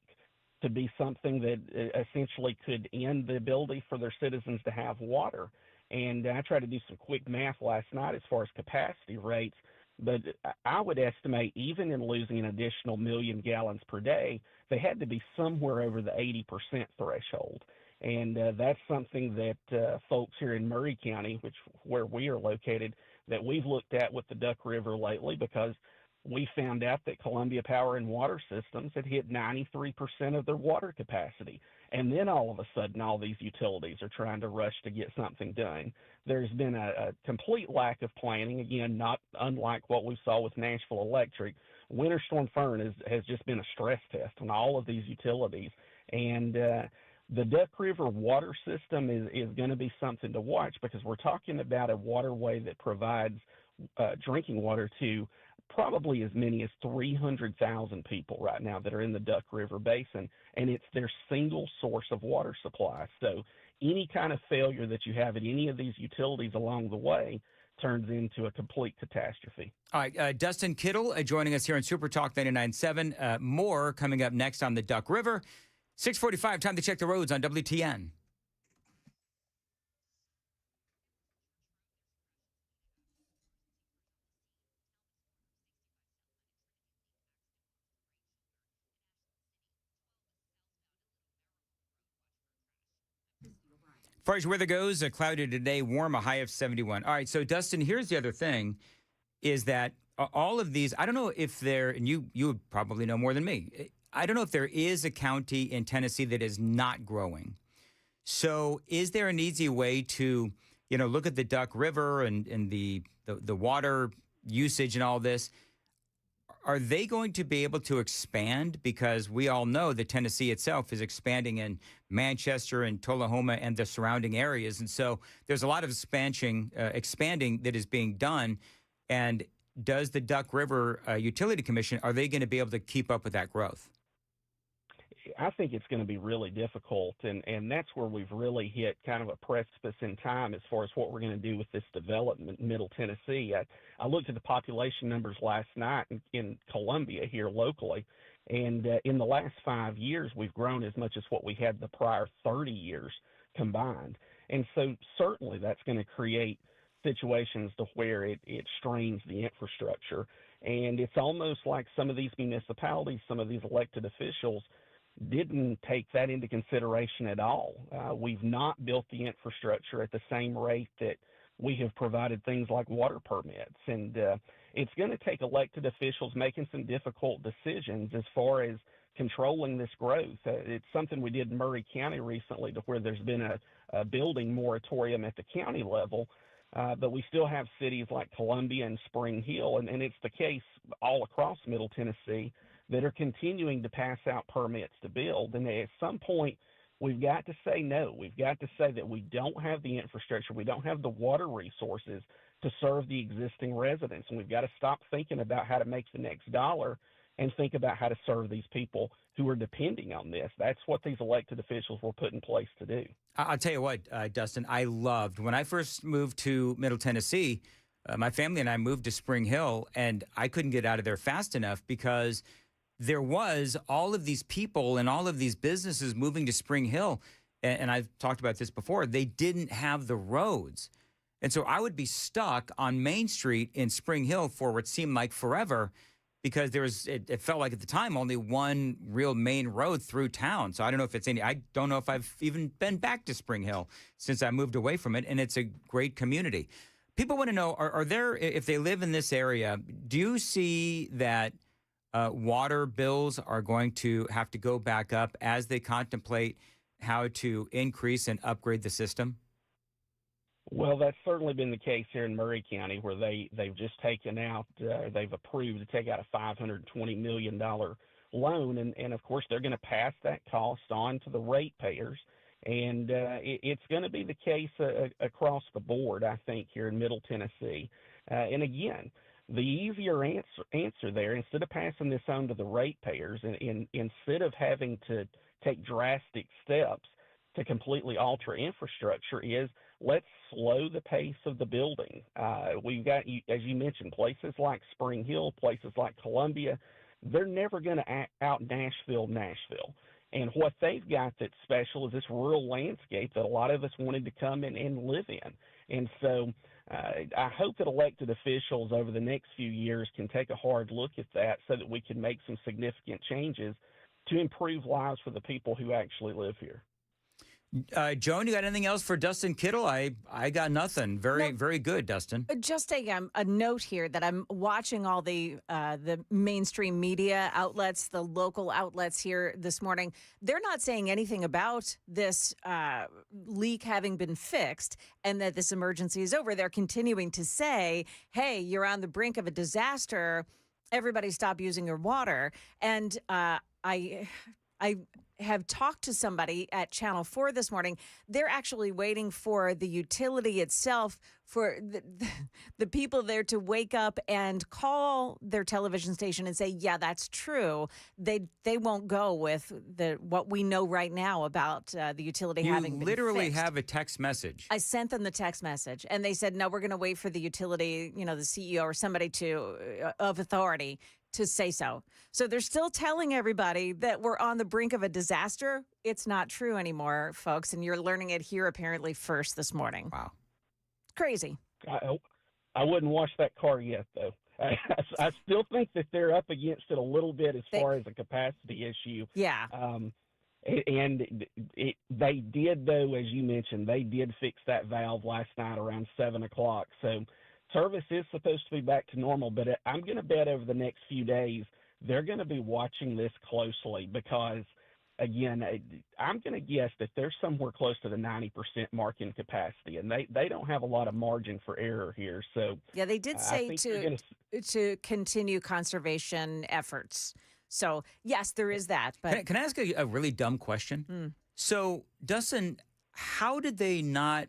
to be something that essentially could end the ability for their citizens to have water. And I tried to do some quick math last night as far as capacity rates, but I would estimate even in losing an additional 1 million gallons per day, they had to be somewhere over the 80% threshold. And that's something that folks here in Murray County, where we are located, that we've looked at with the Duck River lately, because we found out that Columbia Power and Water Systems had hit 93% of their water capacity. And then all of a sudden, all these utilities are trying to rush to get something done. There's been a complete lack of planning, again, not unlike what we saw with Nashville Electric. Winter Storm Fern has just been a stress test on all of these utilities. And the Duck River water system is going to be something to watch, because we're talking about a waterway that provides drinking water to probably as many as 300,000 people right now that are in the Duck River Basin, and it's their single source of water supply. So any kind of failure that you have at any of these utilities along the way turns into a complete catastrophe. All right, Dustin Kittle joining us here on Super Talk 99.7. More coming up next on the Duck River. 6:45, time to check the roads on WTN. As far as weather goes, cloudy today, warm, a high of 71. All right, so Dustin, here's the other thing, is that all of these, I don't know if there, and you would probably know more than me, I don't know if there is a county in Tennessee that is not growing. So is there an easy way to, look at the Duck River and the water usage and all this? Are they going to be able to expand? Because we all know that Tennessee itself is expanding in Manchester and Tullahoma and the surrounding areas. And so there's a lot of expanding that is being done. And does the Duck River Utility Commission, are they going to be able to keep up with that growth? I think it's going to be really difficult, and that's where we've really hit kind of a precipice in time as far as what we're going to do with this development in Middle Tennessee. I looked at the population numbers last night in Columbia here locally, and in the last 5 years, we've grown as much as what we had the prior 30 years combined. And so certainly that's going to create situations to where it strains the infrastructure. And it's almost like some of these municipalities, some of these elected officials didn't take that into consideration at all. We've not built the infrastructure at the same rate that we have provided things like water permits. And it's going to take elected officials making some difficult decisions as far as controlling this growth. It's something we did in Murray County recently, to where there's been a building moratorium at the county level, but we still have cities like Columbia and Spring Hill, and it's the case all across Middle Tennessee, that are continuing to pass out permits to build. And at some point, we've got to say no. We've got to say that we don't have the infrastructure, we don't have the water resources to serve the existing residents. And we've got to stop thinking about how to make the next dollar and think about how to serve these people who are depending on this. That's what these elected officials were put in place to do. I'll tell you what, Dustin, I loved when I first moved to Middle Tennessee. My family and I moved to Spring Hill, and I couldn't get out of there fast enough because there was all of these people and all of these businesses moving to Spring Hill. And I've talked about this before. They didn't have the roads. And so I would be stuck on Main Street in Spring Hill for what seemed like forever because it felt like at the time only one real main road through town. So I don't know if I don't know if I've even been back to Spring Hill since I moved away from it. And it's a great community. People want to know, are there, if they live in this area, do you see that water bills are going to have to go back up as they contemplate how to increase and upgrade the system? Well, that's certainly been the case here in Murray County, where they've just taken out, they've approved to take out a $520 million loan. And of course, they're going to pass that cost on to the ratepayers. And it's going to be the case across the board, I think, here in Middle Tennessee. And again, the easier answer there, instead of passing this on to the ratepayers, and instead of having to take drastic steps to completely alter infrastructure, is let's slow the pace of the building. We've got, as you mentioned, places like Spring Hill, places like Columbia, they're never going to out Nashville. And what they've got that's special is this rural landscape that a lot of us wanted to come in and live in. And so I hope that elected officials over the next few years can take a hard look at that so that we can make some significant changes to improve lives for the people who actually live here. Joan, you got anything else for Dustin Kittle? I got nothing. Very good, Dustin. Just a note here that I'm watching all the mainstream media outlets, the local outlets here this morning. They're not saying anything about this leak having been fixed and that this emergency is over. They're continuing to say, hey, you're on the brink of a disaster. Everybody stop using your water. And I have talked to somebody at Channel 4 this morning. They're actually waiting for the utility itself, for the people there to wake up and call their television station and say, yeah, that's true. They won't go with what we know right now about the utility having been You literally fixed. have a text message. I sent them the text message, and they said, no, we're going to wait for the utility, the CEO or somebody of authority to say so. So they're still telling everybody that we're on the brink of a disaster. It's not true anymore, folks. And you're learning it here apparently first this morning. Wow. Crazy. I wouldn't wash that car yet, though. I still think that they're up against it a little bit as far as a capacity issue. Yeah. They did, though, as you mentioned, they did fix that valve last night around 7 o'clock. So service is supposed to be back to normal, but I'm going to bet over the next few days they're going to be watching this closely because, again, I'm going to guess that they're somewhere close to the 90% mark in capacity, and they don't have a lot of margin for error here. So yeah, they did say to continue conservation efforts. So yes, there is that. But can I ask a really dumb question? So, Dustin, how did they not?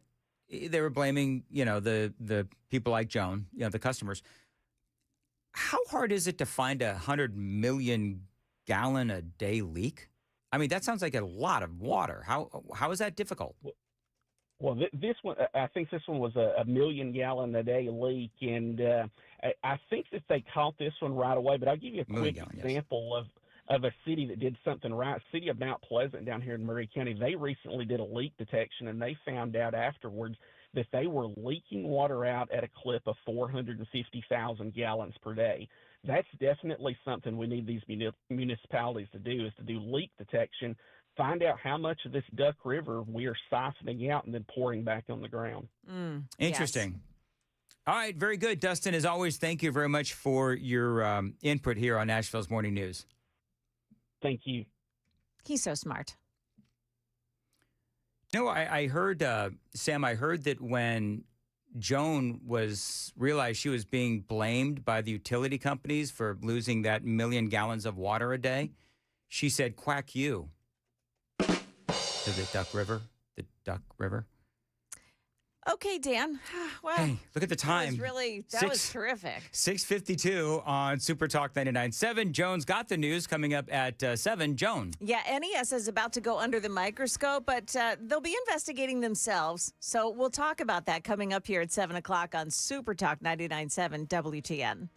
They were blaming, the people like Joan, the customers. How hard is it to find 100 million gallon a day leak? I mean, that sounds like a lot of water. How is that difficult? Well, this one, I think this one was a 1 million gallon a day leak, and I think that they caught this one right away. But I'll give you a quick example of a city that did something right. City of Mount Pleasant down here in Murray County, they recently did a leak detection, and they found out afterwards that they were leaking water out at a clip of 450,000 gallons per day. That's definitely something we need these municipalities to do, is to do leak detection, find out how much of this Duck River we are siphoning out and then pouring back on the ground. Interesting. Yes. All right, very good. Dustin, as always, thank you very much for your input here on Nashville's Morning News. Thank you. He's so smart. I heard, Sam, I heard that when Joan realized she was being blamed by the utility companies for losing that 1,000,000 gallons of water a day, she said, "Quack you," to the Duck River. The Duck River. Okay, Dan. Well, Hey, look at the time. That was terrific. 6:52 on Super Talk 99.7. Joan's got the news coming up at 7. Joan. Yeah, NES is about to go under the microscope, but they'll be investigating themselves. So we'll talk about that coming up here at 7 o'clock on Super Talk 99.7 WTN.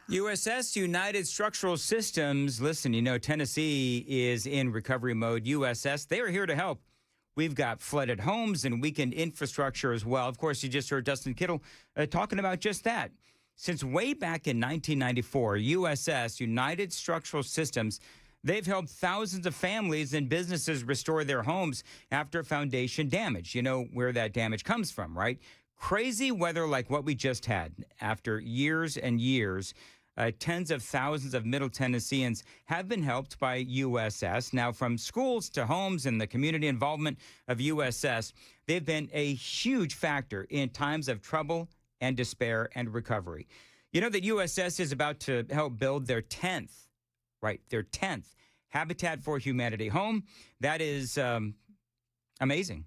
USS United Structural Systems. Listen, Tennessee is in recovery mode. USS, they are here to help. We've got flooded homes and weakened infrastructure as well. Of course, you just heard Dustin Kittle talking about just that. Since way back in 1994, USS United Structural Systems, they've helped thousands of families and businesses restore their homes after foundation damage. You know where that damage comes from, right? Crazy weather like what we just had. After years and years, tens of thousands of Middle Tennesseans have been helped by USS. Now, from schools to homes and the community involvement of USS, they've been a huge factor in times of trouble and despair and recovery. You know that USS is about to help build their 10th Habitat for Humanity home. That is amazing.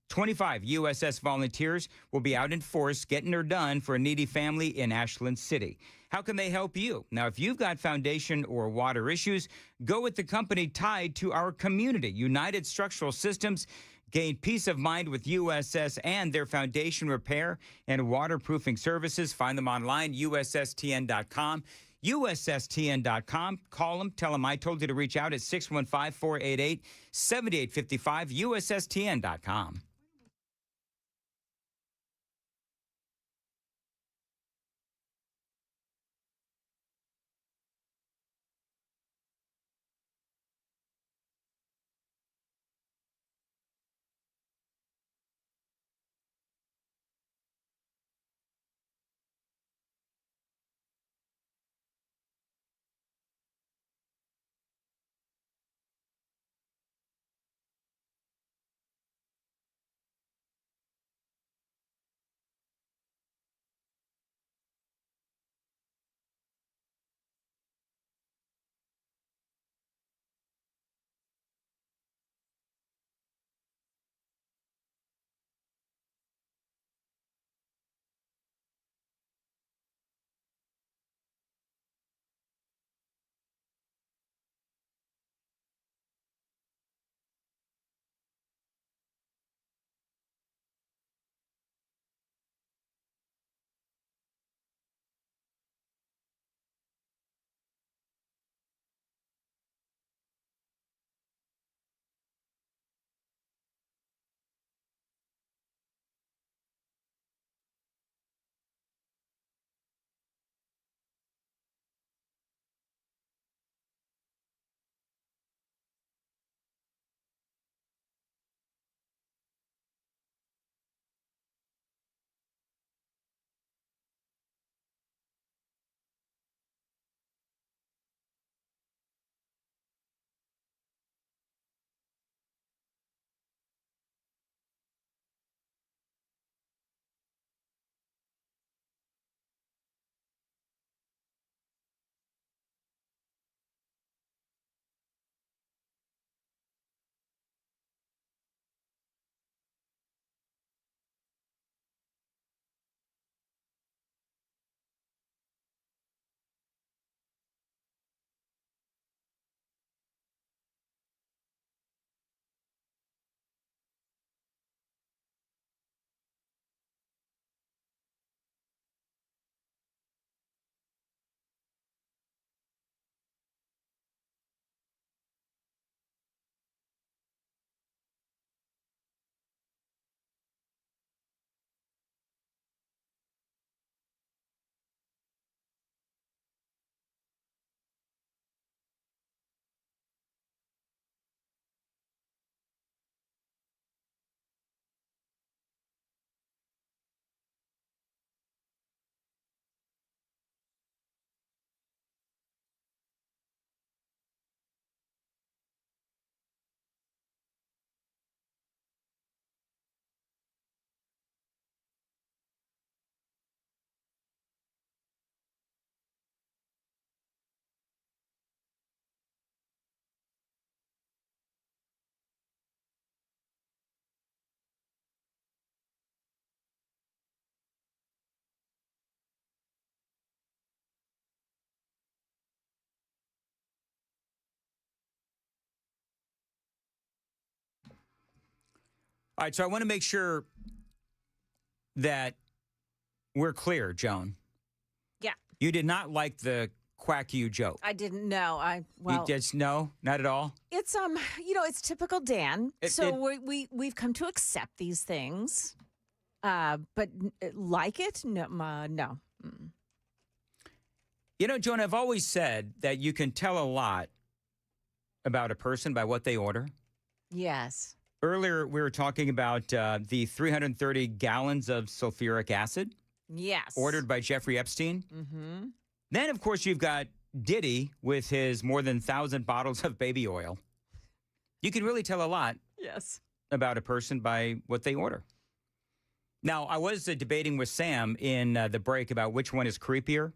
25 USS volunteers will be out in force getting her done for a needy family in Ashland City. How can they help you? Now, if you've got foundation or water issues, go with the company tied to our community. United Structural Systems. Gain peace of mind with USS and their foundation repair and waterproofing services. Find them online, USSTN.com. USSTN.com. Call them. Tell them I told you to reach out at 615-488-7855. USSTN.com. All right, so I want to make sure that we're clear, Joan. Yeah. You did not like the quack you joke. I didn't know. You just no, not at all. It's it's typical Dan. We've come to accept these things. But like it? No, no. Mm. You know, Joan, I've always said that you can tell a lot about a person by what they order. Yes. Earlier, we were talking about the 330 gallons of sulfuric acid. Yes. Ordered by Jeffrey Epstein. Mm-hmm. Then, of course, you've got Diddy with his more than 1,000 bottles of baby oil. You can really tell a lot about a person by what they order. Now, I was debating with Sam in the break about which one is creepier,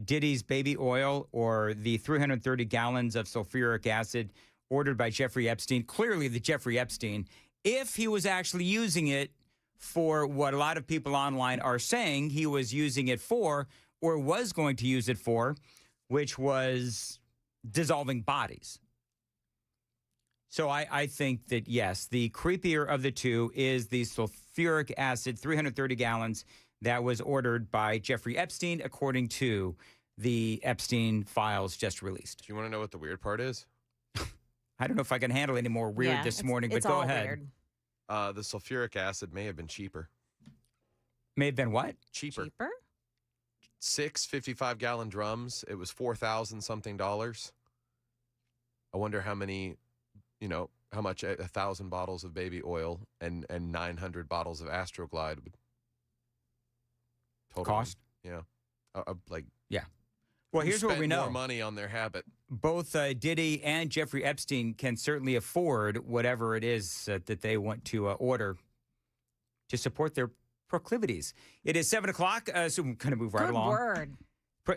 Diddy's baby oil or the 330 gallons of sulfuric acid ordered by Jeffrey Epstein. Clearly, the Jeffrey Epstein, if he was actually using it for what a lot of people online are saying he was using it for or was going to use it for, which was dissolving bodies. So I think that, yes, the creepier of the two is the sulfuric acid, 330 gallons, that was ordered by Jeffrey Epstein, according to the Epstein files just released. Do you want to know what the weird part is? I don't know if I can handle any more weird this morning, but go ahead. Weird. The sulfuric acid may have been cheaper. May have been what? Cheaper. 6 55-gallon drums. It was $4,000 something. I wonder how many, how much 1,000 bottles of baby oil and 900 bottles of Astroglide would total cost. Yeah. Yeah. Well, here's what we know. More money on their habit. Both Diddy and Jeffrey Epstein can certainly afford whatever it is that they want to order to support their proclivities. It is 7 o'clock, so we're going to move right Good along. word.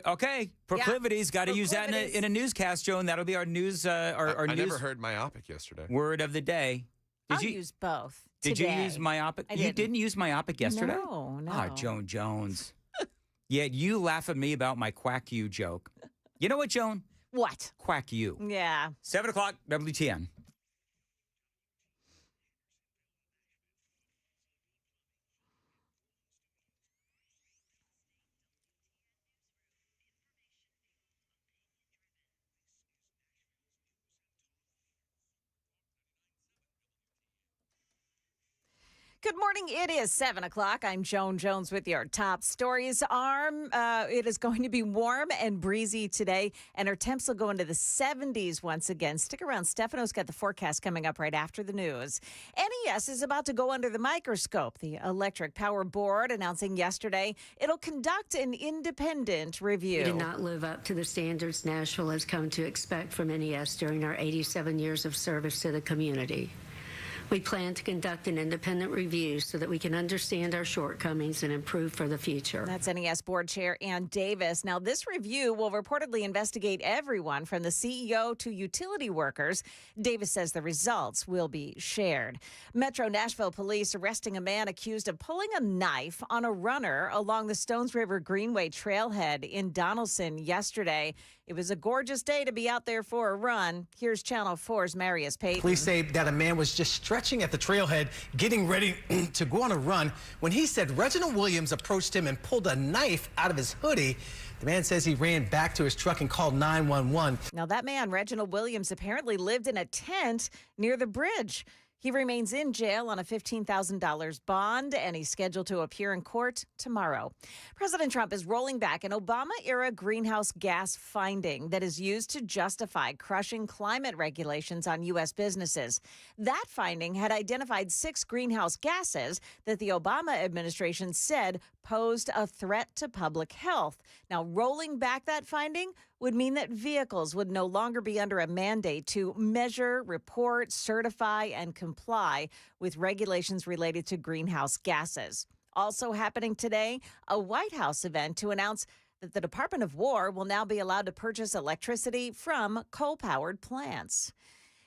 Okay, proclivities. Got to use that in a newscast, Joan. That'll be our news. Our I news never heard myopic yesterday. word of the day. I'll use both. Did today. you use myopic? I You didn't use myopic yesterday? No. Ah, Joan Jones. Yet you laugh at me about my quack you joke. You know what, Joan? What? Quack you. Yeah. 7 o'clock, WTN. Good morning. It is 7 o'clock. I'm Joan Jones with your top stories. It is going to be warm and breezy today, and our temps will go into the 70s once again. Stick around. Stefano's got the forecast coming up right after the news. NES is about to go under the microscope. The Electric Power Board announcing yesterday it'll conduct an independent review. We did not live up to the standards Nashville has come to expect from NES during our 87 years of service to the community. We plan to conduct an independent review so that we can understand our shortcomings and improve for the future. That's NES Board Chair Ann Davis. Now, this review will reportedly investigate everyone from the CEO to utility workers. Davis says the results will be shared. Metro Nashville police arresting a man accused of pulling a knife on a runner along the Stones River Greenway trailhead in Donaldson yesterday. It was a gorgeous day to be out there for a run. Here's Channel 4's Marius Payton. Police say that a man was just stretching at the trailhead, getting ready to go on a run, when he said Reginald Williams approached him and pulled a knife out of his hoodie. The man says he ran back to his truck and called 911. Now, that man, Reginald Williams, apparently lived in a tent near the bridge. He remains in jail on a $15,000 bond, and he's scheduled to appear in court tomorrow. President Trump is rolling back an Obama-era greenhouse gas finding that is used to justify crushing climate regulations on U.S. businesses. That finding had identified 6 greenhouse gases that the Obama administration said posed a threat to public health. Now, rolling back that finding would mean that vehicles would no longer be under a mandate to measure, report, certify, and comply with regulations related to greenhouse gases. Also happening today, a White House event to announce that the Department of War will now be allowed to purchase electricity from coal-powered plants.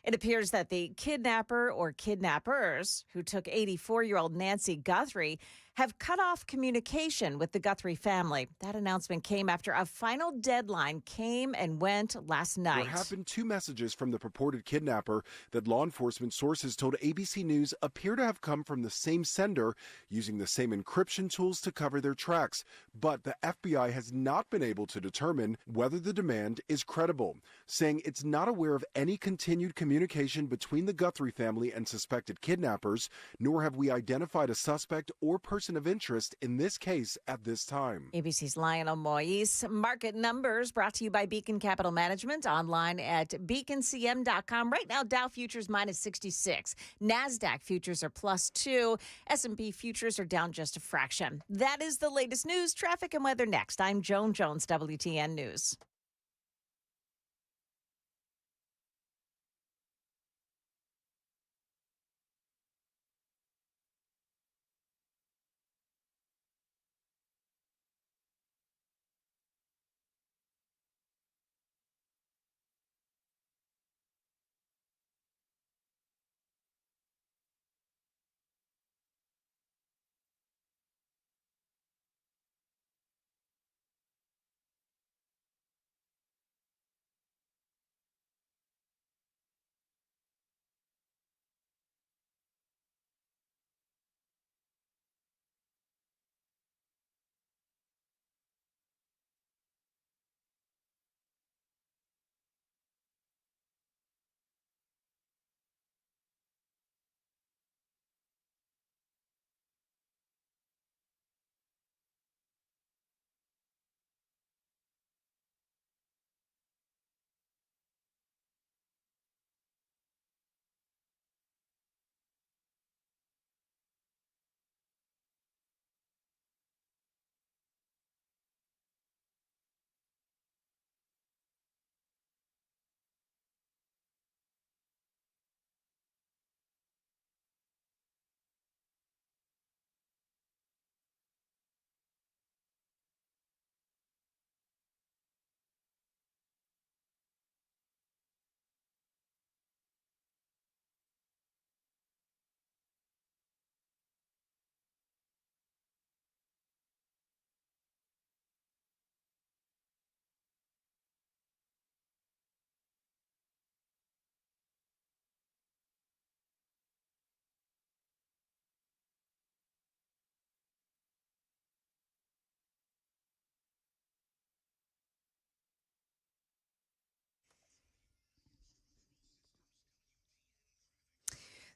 It appears that the kidnapper or kidnappers who took 84-year-old Nancy Guthrie have cut off communication with the Guthrie family. That announcement came after a final deadline came and went last night. There have been 2 messages from the purported kidnapper that law enforcement sources told ABC News appear to have come from the same sender using the same encryption tools to cover their tracks. But the FBI has not been able to determine whether the demand is credible, saying it's not aware of any continued communication between the Guthrie family and suspected kidnappers, nor have we identified a suspect or person of interest in this case at this time. ABC's Lionel Moise. Market numbers brought to you by Beacon Capital Management, online at beaconcm.com. Right now, Dow futures minus 66. NASDAQ futures are plus 2. S&P futures are down just a fraction. That is the latest news, traffic, and weather next. I'm Joan Jones, WTN News.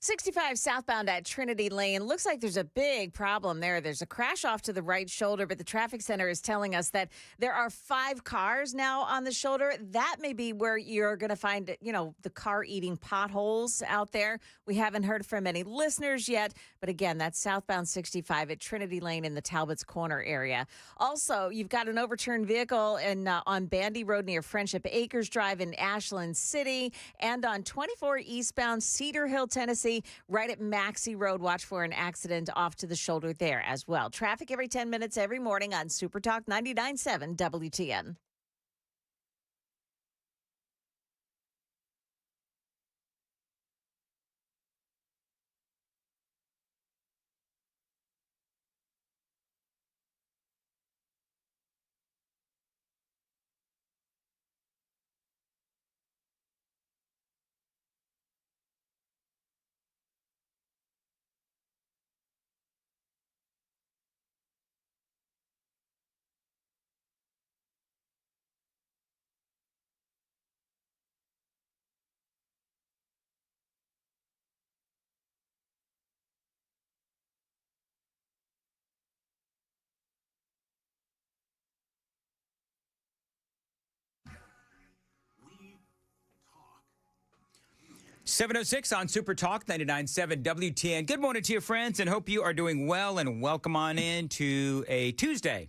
.65 southbound at Trinity Lane. Looks like there's a big problem there. There's a crash off to the right shoulder, but the traffic center is telling us that there are 5 cars now on the shoulder. That may be where you're going to find, the car-eating potholes out there. We haven't heard from any listeners yet, but again, that's southbound 65 at Trinity Lane in the Talbot's Corner area. Also, you've got an overturned vehicle on Bandy Road near Friendship Acres Drive in Ashland City, and on 24 eastbound Cedar Hill, Tennessee, right at Maxey Road. Watch for an accident off to the shoulder there as well. Traffic every 10 minutes every morning on Super Talk 99.7 WTN. .706 on Super Talk 99.7 WTN. Good morning to you, friends, and hope you are doing well, and welcome on in to a Tuesday,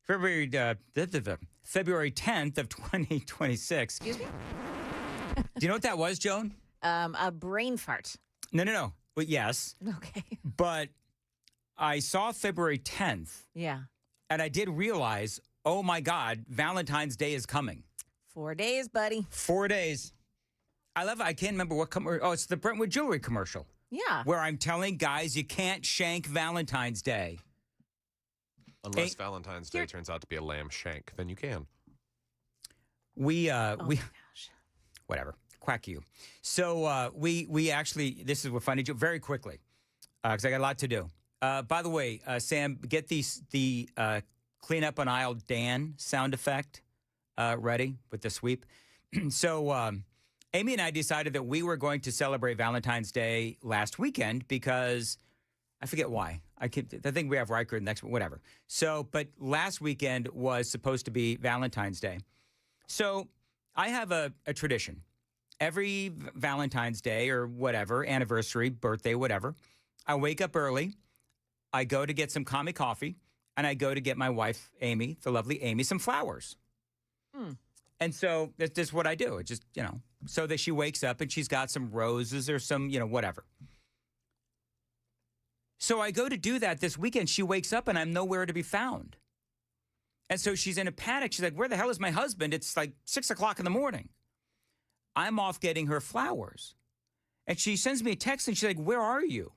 February 10th of 2026. Excuse me? Do you know what that was, Joan? A brain fart. No. Well, yes. Okay. But I saw February 10th. Yeah. And I did realize, oh my God, Valentine's Day is coming. 4 days, buddy. 4 days. I love it. I can't remember what commercial. Oh, it's the Brentwood Jewelry commercial. Yeah. Where I'm telling guys you can't shank Valentine's Day. Unless Valentine's Day turns out to be a lamb shank, then you can. Whatever. Quack you. So we actually, this is what funny joke very quickly, because I got a lot to do. By the way, Sam, get the clean up on aisle Dan sound effect ready with the sweep. So Amy and I decided that we were going to celebrate Valentine's Day last weekend because I forget why. I think we have Riker next, whatever. So, but last weekend was supposed to be Valentine's Day. So I have a tradition. Every Valentine's Day or whatever, anniversary, birthday, whatever, I wake up early. I go to get some Kami coffee, and I go to get my wife, Amy, the lovely Amy, some flowers. And so that's just what I do. It just, so that she wakes up and she's got some roses or some, whatever. So I go to do that this weekend. She wakes up and I'm nowhere to be found. And so she's in a panic. She's like, where the hell is my husband? It's like 6 o'clock in the morning. I'm off getting her flowers. And she sends me a text and she's like, where are you?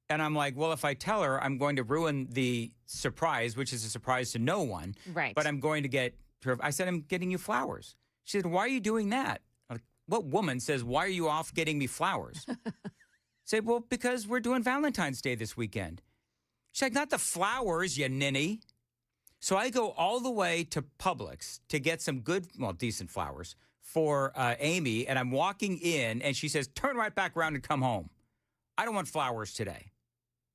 And I'm like, well, if I tell her, I'm going to ruin the surprise, which is a surprise to no one. Right. But I'm going to get her. I said, I'm getting you flowers. She said, why are you doing that? I'm like, what woman says, why are you off getting me flowers? I said, well, because we're doing Valentine's Day this weekend. She's like, not the flowers, you ninny. So I go all the way to Publix to get some good, decent flowers for Amy. And I'm walking in and she says, turn right back around and come home. I don't want flowers today.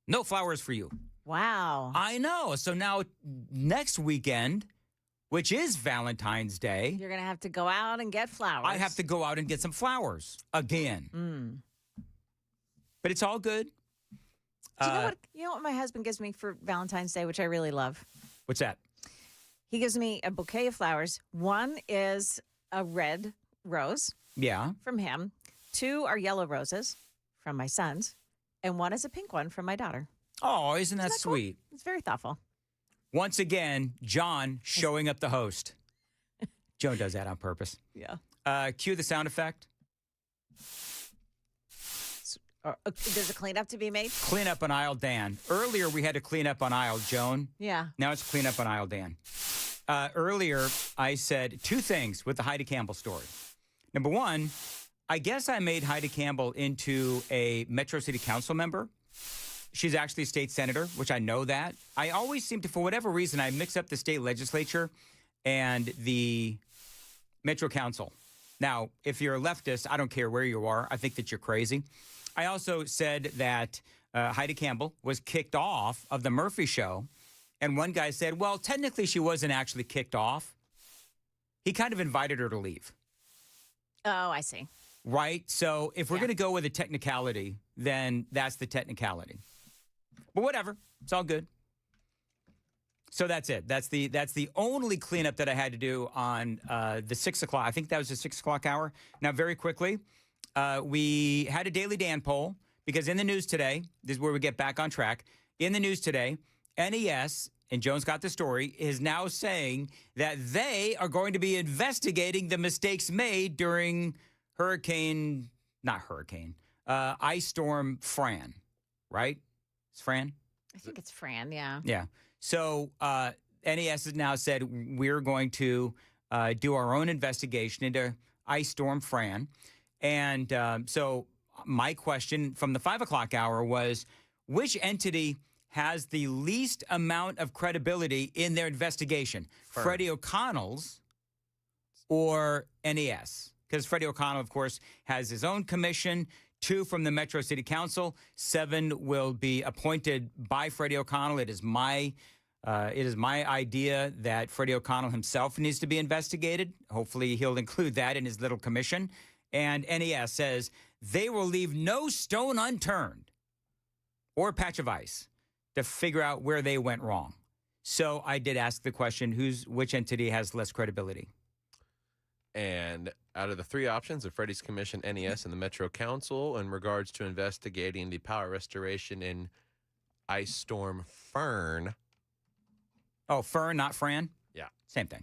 No flowers for you. Wow. I know. So now next weekend, which is Valentine's Day, You're going to have to go out and get flowers. I have to go out and get some flowers again. But it's all good. Do you know what my husband gives me for Valentine's Day, which I really love? What's that? He gives me a bouquet of flowers. One is a red rose. Yeah. From him. 2 are yellow roses from my sons. And 1 is a pink one from my daughter. Oh, isn't that cool? sweet? It's very thoughtful. Once again, John showing up the host. Joan does that on purpose. Yeah. Cue the sound effect. There's a cleanup to be made? Clean up on aisle Dan. Earlier, we had to clean up on aisle Joan. Yeah. Now it's clean up on aisle Dan. Earlier, I said 2 things with the Heidi Campbell story. Number 1, I guess I made Heidi Campbell into a Metro City Council member. She's actually a state senator, which I know that. I always seem to, for whatever reason, I mix up the state legislature and the Metro Council. Now, if you're a leftist, I don't care where you are. I think that you're crazy. I also said that Heidi Campbell was kicked off of the Murphy Show. And one guy said, well, technically she wasn't actually kicked off. He kind of invited her to leave. Oh, I see. Right? So if we're going to go with a technicality, then that's the technicality. But whatever. It's all good. So that's it. That's the only cleanup that I had to do on the 6 o'clock. I think that was the 6 o'clock hour. Now, very quickly, we had a Daily Dan poll because in the news today, this is where we get back on track. In the news today, NES, and Jones got the story, is now saying that they are going to be investigating the mistakes made during Ice Storm Fran, right? It's Fran? I think it's Fran, yeah. Yeah. So NES has now said we're going to do our own investigation into Ice Storm Fran. And so my question from the 5 o'clock hour was, which entity has the least amount of credibility in their investigation? Freddie O'Connell's or NES? Because Freddie O'Connell, of course, has his own commission, 2 from the Metro City Council, 7 will be appointed by Freddie O'Connell. It is my idea that Freddie O'Connell himself needs to be investigated. Hopefully, he'll include that in his little commission. And NES says they will leave no stone unturned or patch of ice to figure out where they went wrong. So I did ask the question, which entity has less credibility? And out of the 3 options of Freddie's Commission, NES, and the Metro Council in regards to investigating the power restoration in Ice Storm Fern. Oh, Fern, not Fran? Yeah. Same thing.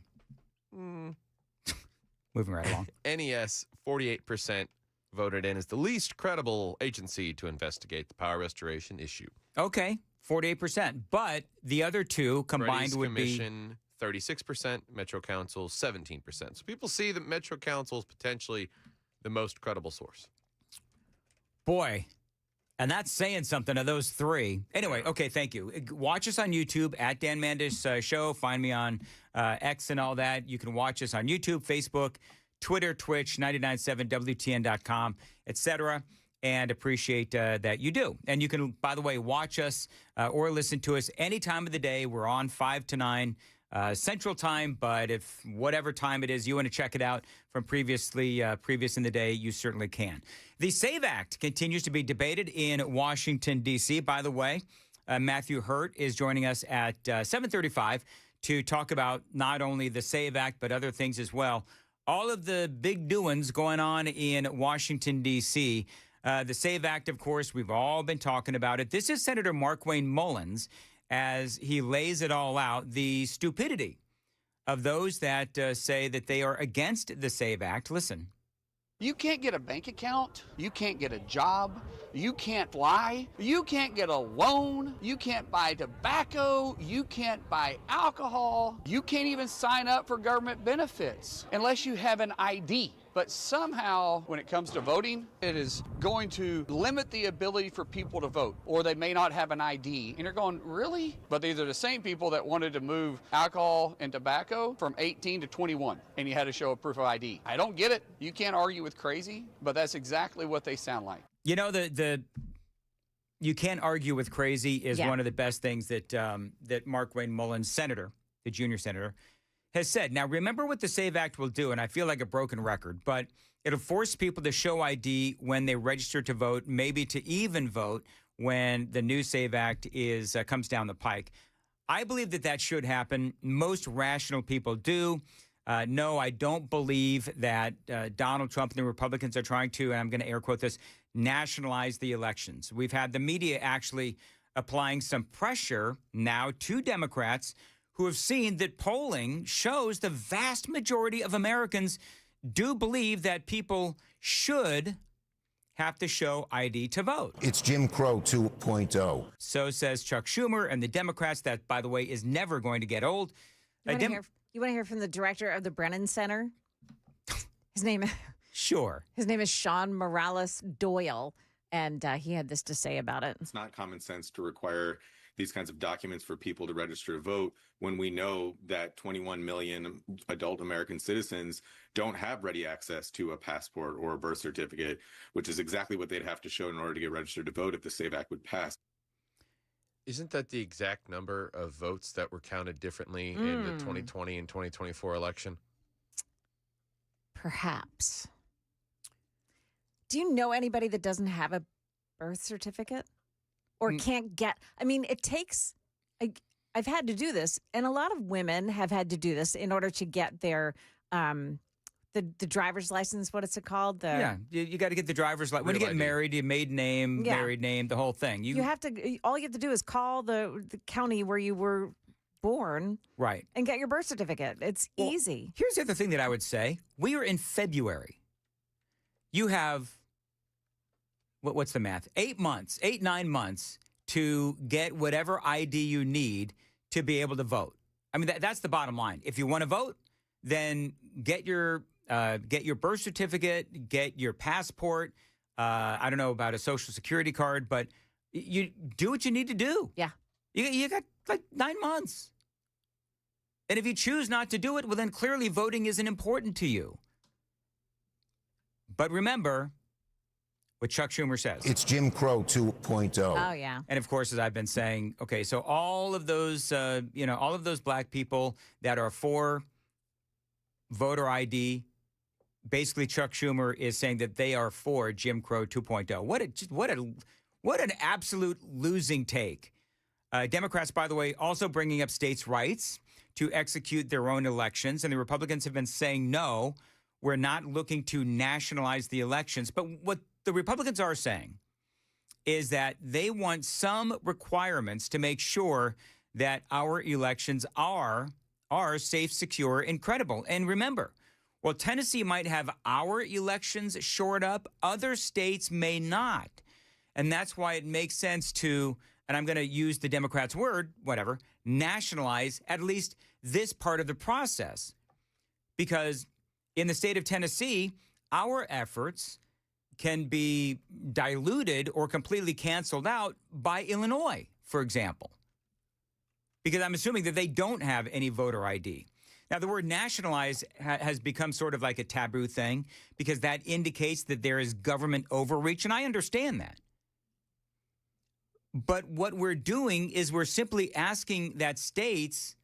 Moving right along. NES, 48% voted in as the least credible agency to investigate the power restoration issue. Okay. 48%. But the other two combined Freddie's would be Commission, 36%, Metro Council, 17%. So people see that Metro Council is potentially the most credible source. Boy, and that's saying something of those three. Anyway, okay, thank you. Watch us on YouTube at Dan Mandis Show. Find me on X and all that. You can watch us on YouTube, Facebook, Twitter, Twitch, 997WTN.com, etc. And appreciate that you do. And you can, by the way, watch us or listen to us any time of the day. We're on 5 to 9 Central Time, but if whatever time it is you want to check it out from previous in the day, you certainly can. The SAVE Act continues to be debated in Washington, D.C. By the way, Matthew Hurt is joining us at 7:35 to talk about not only the SAVE Act, but other things as well. All of the big doings going on in Washington, D.C. The SAVE Act, of course, we've all been talking about it. This is Senator Markwayne Mullins as he lays it all out, the stupidity of those that say that they are against the SAVE Act. Listen. You can't get a bank account. You can't get a job. You can't lie. You can't get a loan. You can't buy tobacco. You can't buy alcohol. You can't even sign up for government benefits unless you have an ID. But somehow, when it comes to voting, it is going to limit the ability for people to vote, or they may not have an ID. And you're going, really? But these are the same people that wanted to move alcohol and tobacco from 18 to 21, and you had to show a proof of ID. I don't get it. You can't argue with crazy, but that's exactly what they sound like. You know, you can't argue with crazy is one of the best things that that Markwayne Mullins, senator, the junior senator, has said. Now, remember what the SAVE Act will do, and I feel like a broken record, but it'll force people to show ID when they register to vote, maybe to even vote when the new SAVE Act comes down the pike. I believe that should happen. Most rational people do. No, I don't believe that Donald Trump and the Republicans are trying to, and I'm going to air quote this, nationalize the elections. We've had the media actually applying some pressure now to Democrats who have seen that polling shows the vast majority of Americans do believe that people should have to show ID to vote. It's Jim Crow 2.0. So says Chuck Schumer and the Democrats. That, by the way, is never going to get old. You want to hear from the director of the Brennan Center? His name is Sean Morales Doyle, and he had this to say about it. It's not common sense to require these kinds of documents for people to register to vote when we know that 21 million adult American citizens don't have ready access to a passport or a birth certificate, which is exactly what they'd have to show in order to get registered to vote if the SAVE Act would pass. Isn't that the exact number of votes that were counted differently in the 2020 and 2024 election? Perhaps. Do you know anybody that doesn't have a birth certificate or can't get? I mean, it takes. I've had to do this, and a lot of women have had to do this in order to get their the driver's license. What is it called? You got to get the driver's license. When you get married, your maiden name, married name, the whole thing. You have to. All you have to do is call the county where you were born, right, and get your birth certificate. It's easy. Here's the other thing that I would say: we are in February. You have what's the math? 9 months to get whatever ID you need to be able to vote. I mean, that's the bottom line. If you want to vote, then get your birth certificate, get your passport. I don't know about a social security card, but you do what you need to do. Yeah. You got like 9 months. And if you choose not to do it, well, then clearly voting isn't important to you. But remember what Chuck Schumer says. It's Jim Crow 2.0. Oh, yeah. And of course, as I've been saying, okay, so all of those, all of those black people that are for voter ID, basically Chuck Schumer is saying that they are for Jim Crow 2.0. What an absolute losing take. Democrats, by the way, also bringing up states' rights to execute their own elections. And the Republicans have been saying, no, we're not looking to nationalize the elections. But what the Republicans are saying is that they want some requirements to make sure that our elections are safe, secure, and credible. And remember, while Tennessee might have our elections shored up, other states may not. And that's why it makes sense to, and and I'm going to use the Democrats' word, whatever, nationalize at least this part of the process. Because in the state of Tennessee, our efforts can be diluted or completely canceled out by Illinois, for example. Because I'm assuming that they don't have any voter ID. Now, the word nationalize has become sort of like a taboo thing because that indicates that there is government overreach, and I understand that. But what we're doing is we're simply asking that states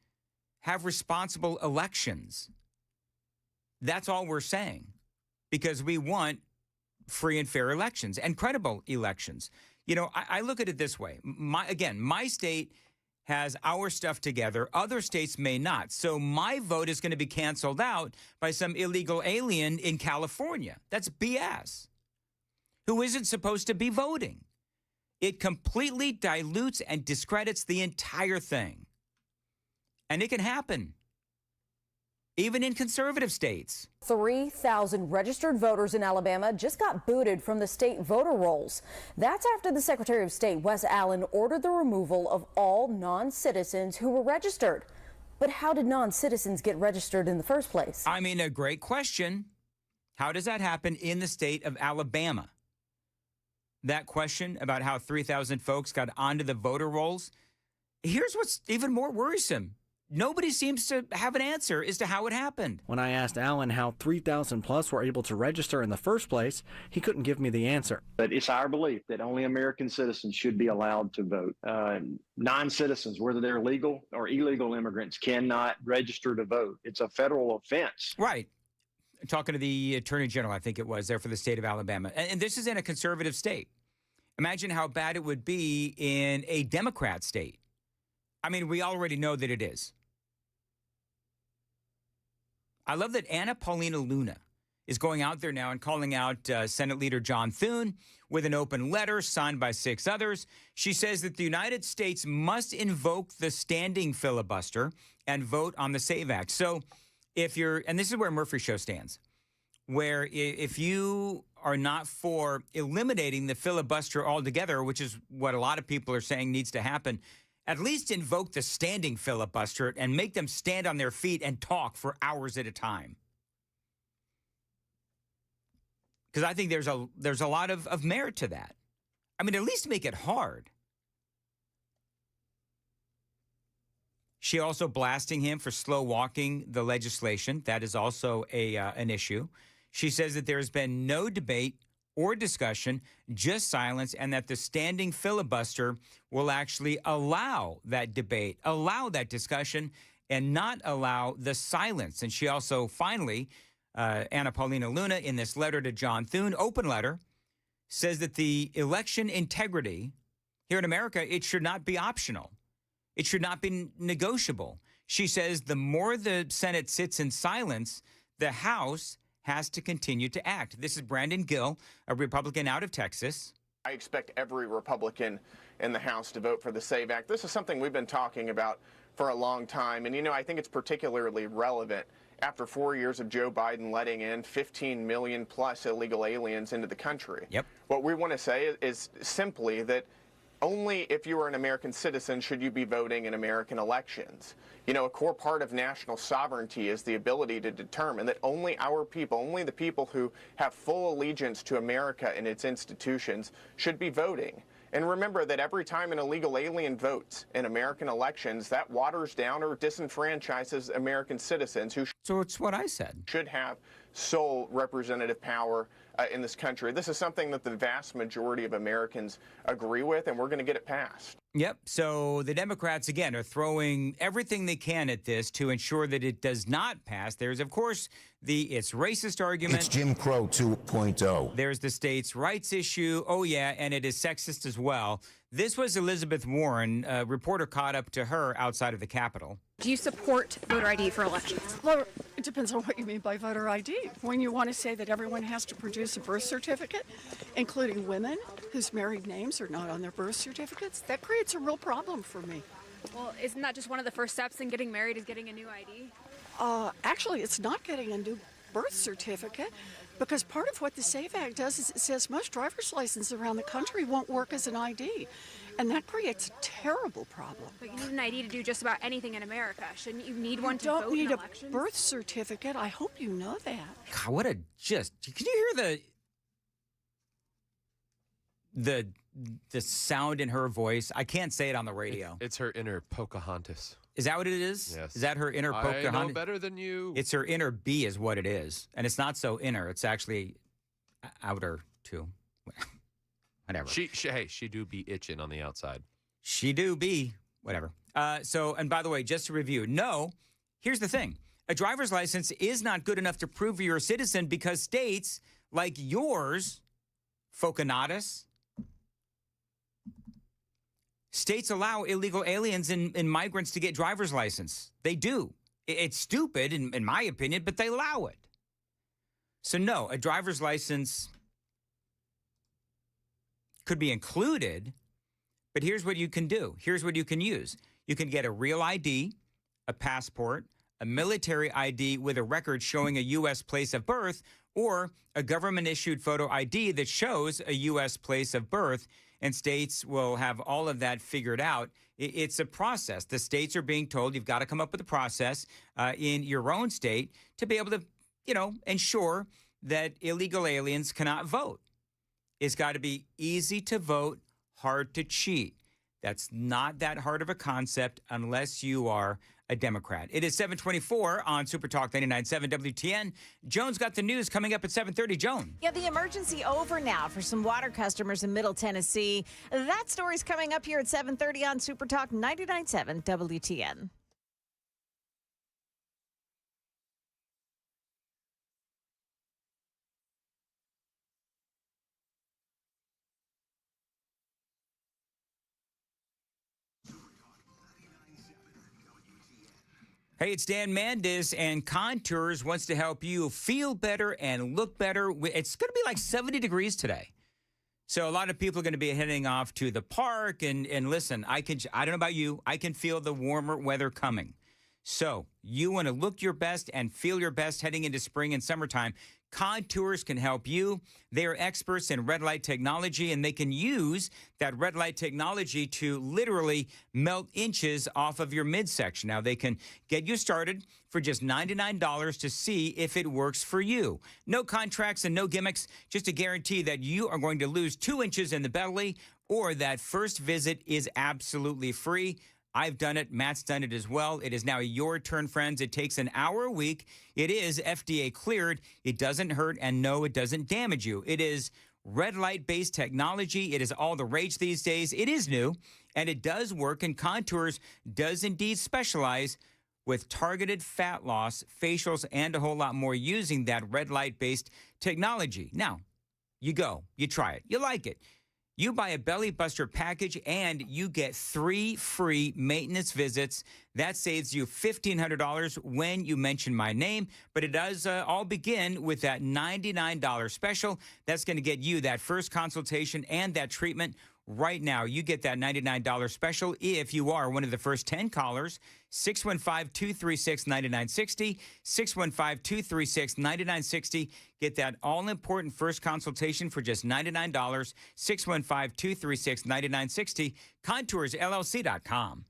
have responsible elections. That's all we're saying, because we want free and fair elections and credible elections. You know, I look at it this way. My state has our stuff together. Other states may not. So my vote is going to be canceled out by some illegal alien in California. That's BS. Who isn't supposed to be voting. It completely dilutes and discredits the entire thing. And it can happen, even in conservative states. 3,000 registered voters in Alabama just got booted from the state voter rolls. That's after the Secretary of State, Wes Allen, ordered the removal of all non-citizens who were registered. But how did non-citizens get registered in the first place? I mean, a great question. How does that happen in the state of Alabama? That question about how 3,000 folks got onto the voter rolls. Here's what's even more worrisome. Nobody seems to have an answer as to how it happened. When I asked Allen how 3,000 plus were able to register in the first place, he couldn't give me the answer. But it's our belief that only American citizens should be allowed to vote. Non-citizens, whether they're legal or illegal immigrants, cannot register to vote. It's a federal offense. Right. Talking to the Attorney General, I think it was, there for the state of Alabama. And this is in a conservative state. Imagine how bad it would be in a Democrat state. I mean, we already know that it is. I love that Anna Paulina Luna is going out there now and calling out Senate Leader John Thune with an open letter signed by 6 others. She says that the United States must invoke the standing filibuster and vote on the SAVE Act. So if you're, and this is where Murphy Show stands, where if you are not for eliminating the filibuster altogether, which is what a lot of people are saying needs to happen, at least invoke the standing filibuster and make them stand on their feet and talk for hours at a time. Because I think there's a lot of merit to that. I mean, at least make it hard. She also blasting him for slow walking the legislation. That is also an issue. She says that there has been no debate or discussion, just silence, and that the standing filibuster will actually allow that debate, allow that discussion, and not allow the silence. And she also finally, Anna Paulina Luna, in this letter to John Thune, open letter, says that the election integrity here in America, it should not be optional. It should not be negotiable. She says the more the Senate sits in silence, the House has to continue to act. This is Brandon Gill, a Republican out of Texas. I expect every Republican in the House to vote for the SAVE Act. This is something we've been talking about for a long time. And, you know, I think it's particularly relevant after 4 years of Joe Biden letting in 15 million plus illegal aliens into the country. Yep. What we want to say is simply that only if you are an American citizen should you be voting in American elections. You know, a core part of national sovereignty is the ability to determine that only our people, only the people who have full allegiance to America and its institutions should be voting. And remember that every time an illegal alien votes in American elections, that waters down or disenfranchises American citizens who So it's what I said. Should have sole representative power in this country. This is something that the vast majority of Americans agree with, and we're going to get it passed. Yep. So the Democrats, again, are throwing everything they can at this to ensure that it does not pass. There's, of course, the it's racist argument. It's Jim Crow 2.0. There's the states' rights issue. Oh, yeah, and it is sexist as well. This was Elizabeth Warren. A reporter caught up to her outside of the Capitol. Do you support voter ID for elections? Well, it depends on what you mean by voter ID. When you want to say that everyone has to produce a birth certificate, including women whose married names are not on their birth certificates, that creates a real problem for me. Well, isn't that just one of the first steps in getting married is getting a new ID? Actually, it's not getting a new birth certificate. Because part of what the SAVE Act does is it says most driver's licenses around the country won't work as an ID. And that creates a terrible problem. But you need an ID to do just about anything in America. Shouldn't you need one to You don't vote in need a elections? birth certificate. I hope you know that. God, what a just. Can you hear the sound in her voice? I can't say it on the radio. It's her inner Pocahontas. Is that what it is? Yes. Is that her inner Pocahontas? I know better than you. It's her inner bee is what it is. And it's not so inner. It's actually outer, too. Whatever. She do be itching on the outside. She do be. Whatever. And by the way, just to review, no, here's the thing. A driver's license is not good enough to prove you're a citizen because states like yours, Pocahontas, states allow illegal aliens and migrants to get driver's license. They do. It's stupid, in my opinion, but they allow it. So no, a driver's license could be included, but here's what you can do. Here's what you can use. You can get a real ID, a passport, a military ID with a record showing a U.S. place of birth, or a government-issued photo ID that shows a U.S. place of birth, and states will have all of that figured out. It's a process. The states are being told you've got to come up with a process in your own state to be able to, ensure that illegal aliens cannot vote. It's got to be easy to vote, hard to cheat. That's not that hard of a concept unless you are a Democrat. It is 7:24 on Super Talk 99.7 WTN. Joan's got the news coming up at 7:30. Joan. Yeah, the emergency over now for some water customers in Middle Tennessee. That story's coming up here at 7:30 on Super Talk 99.7 WTN. Hey, it's Dan Mandis, and Contours wants to help you feel better and look better. It's going to be like 70 degrees today. So a lot of people are going to be heading off to the park. And listen, I don't know about you, I can feel the warmer weather coming. So you want to look your best and feel your best heading into spring and summertime. Contours can help you. They are experts in red light technology, and they can use that red light technology to literally melt inches off of your midsection. Now, they can get you started for just $99 to see if it works for you. No contracts and no gimmicks, just a guarantee that you are going to lose 2 inches in the belly, or that first visit is absolutely free. I've done it. Matt's done it as well. It is now your turn, friends. It takes an hour a week. It is FDA cleared. It doesn't hurt, and no, it doesn't damage you. It is red light-based technology. It is all the rage these days. It is new, and it does work, and Contours does indeed specialize with targeted fat loss, facials, and a whole lot more using that red light-based technology. Now, you go. You try it. You like it. You buy a Belly Buster package and you get 3 free maintenance visits. That saves you $1,500 when you mention my name. But it does all begin with that $99 special. That's going to get you that first consultation and that treatment right now. You get that $99 special if you are one of the first 10 callers. 615-236-9960. 615-236-9960. Get that all-important first consultation for just $99. 615-236-9960. ContoursLLC.com.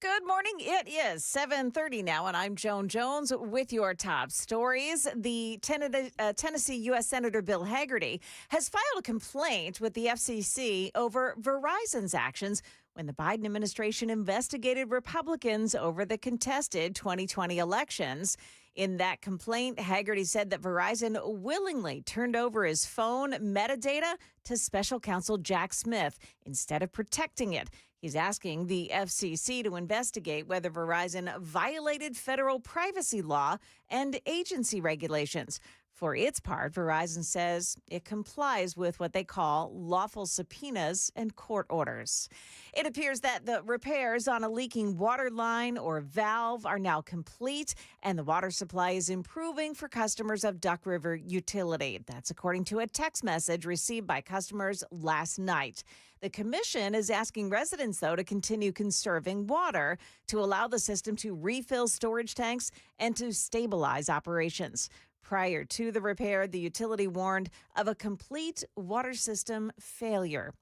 Good morning. It is 7:30 now, and I'm Joan Jones with your top stories. The Tennessee U.S. Senator Bill Hagerty has filed a complaint with the FCC over Verizon's actions when the Biden administration investigated Republicans over the contested 2020 elections. In that complaint, Hagerty said that Verizon willingly turned over his phone metadata to special counsel Jack Smith instead of protecting it. He's asking the FCC to investigate whether Verizon violated federal privacy law and agency regulations. For its part, Verizon says it complies with what they call lawful subpoenas and court orders. It appears that the repairs on a leaking water line or valve are now complete, and the water supply is improving for customers of Duck River Utility. That's according to a text message received by customers last night. The commission is asking residents, though, to continue conserving water to allow the system to refill storage tanks and to stabilize operations. Prior to the repair, the utility warned of a complete water system failure.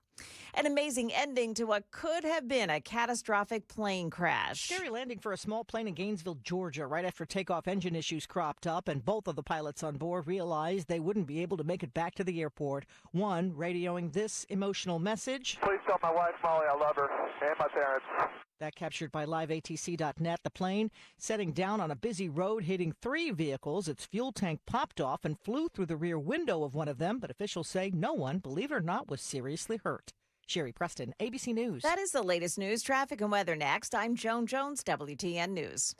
An amazing ending to what could have been a catastrophic plane crash. Scary landing for a small plane in Gainesville, Georgia. Right after takeoff, engine issues cropped up, and both of the pilots on board realized they wouldn't be able to make it back to the airport. One radioing this emotional message. Please tell my wife, Molly, I love her, and my parents. That captured by liveatc.net. The plane setting down on a busy road, hitting three vehicles. Its fuel tank popped off and flew through the rear window of one of them, but officials say no one, believe it or not, was seriously hurt. Sherry Preston, ABC News. That is the latest news, traffic, and weather next. I'm Joan Jones, WTN News.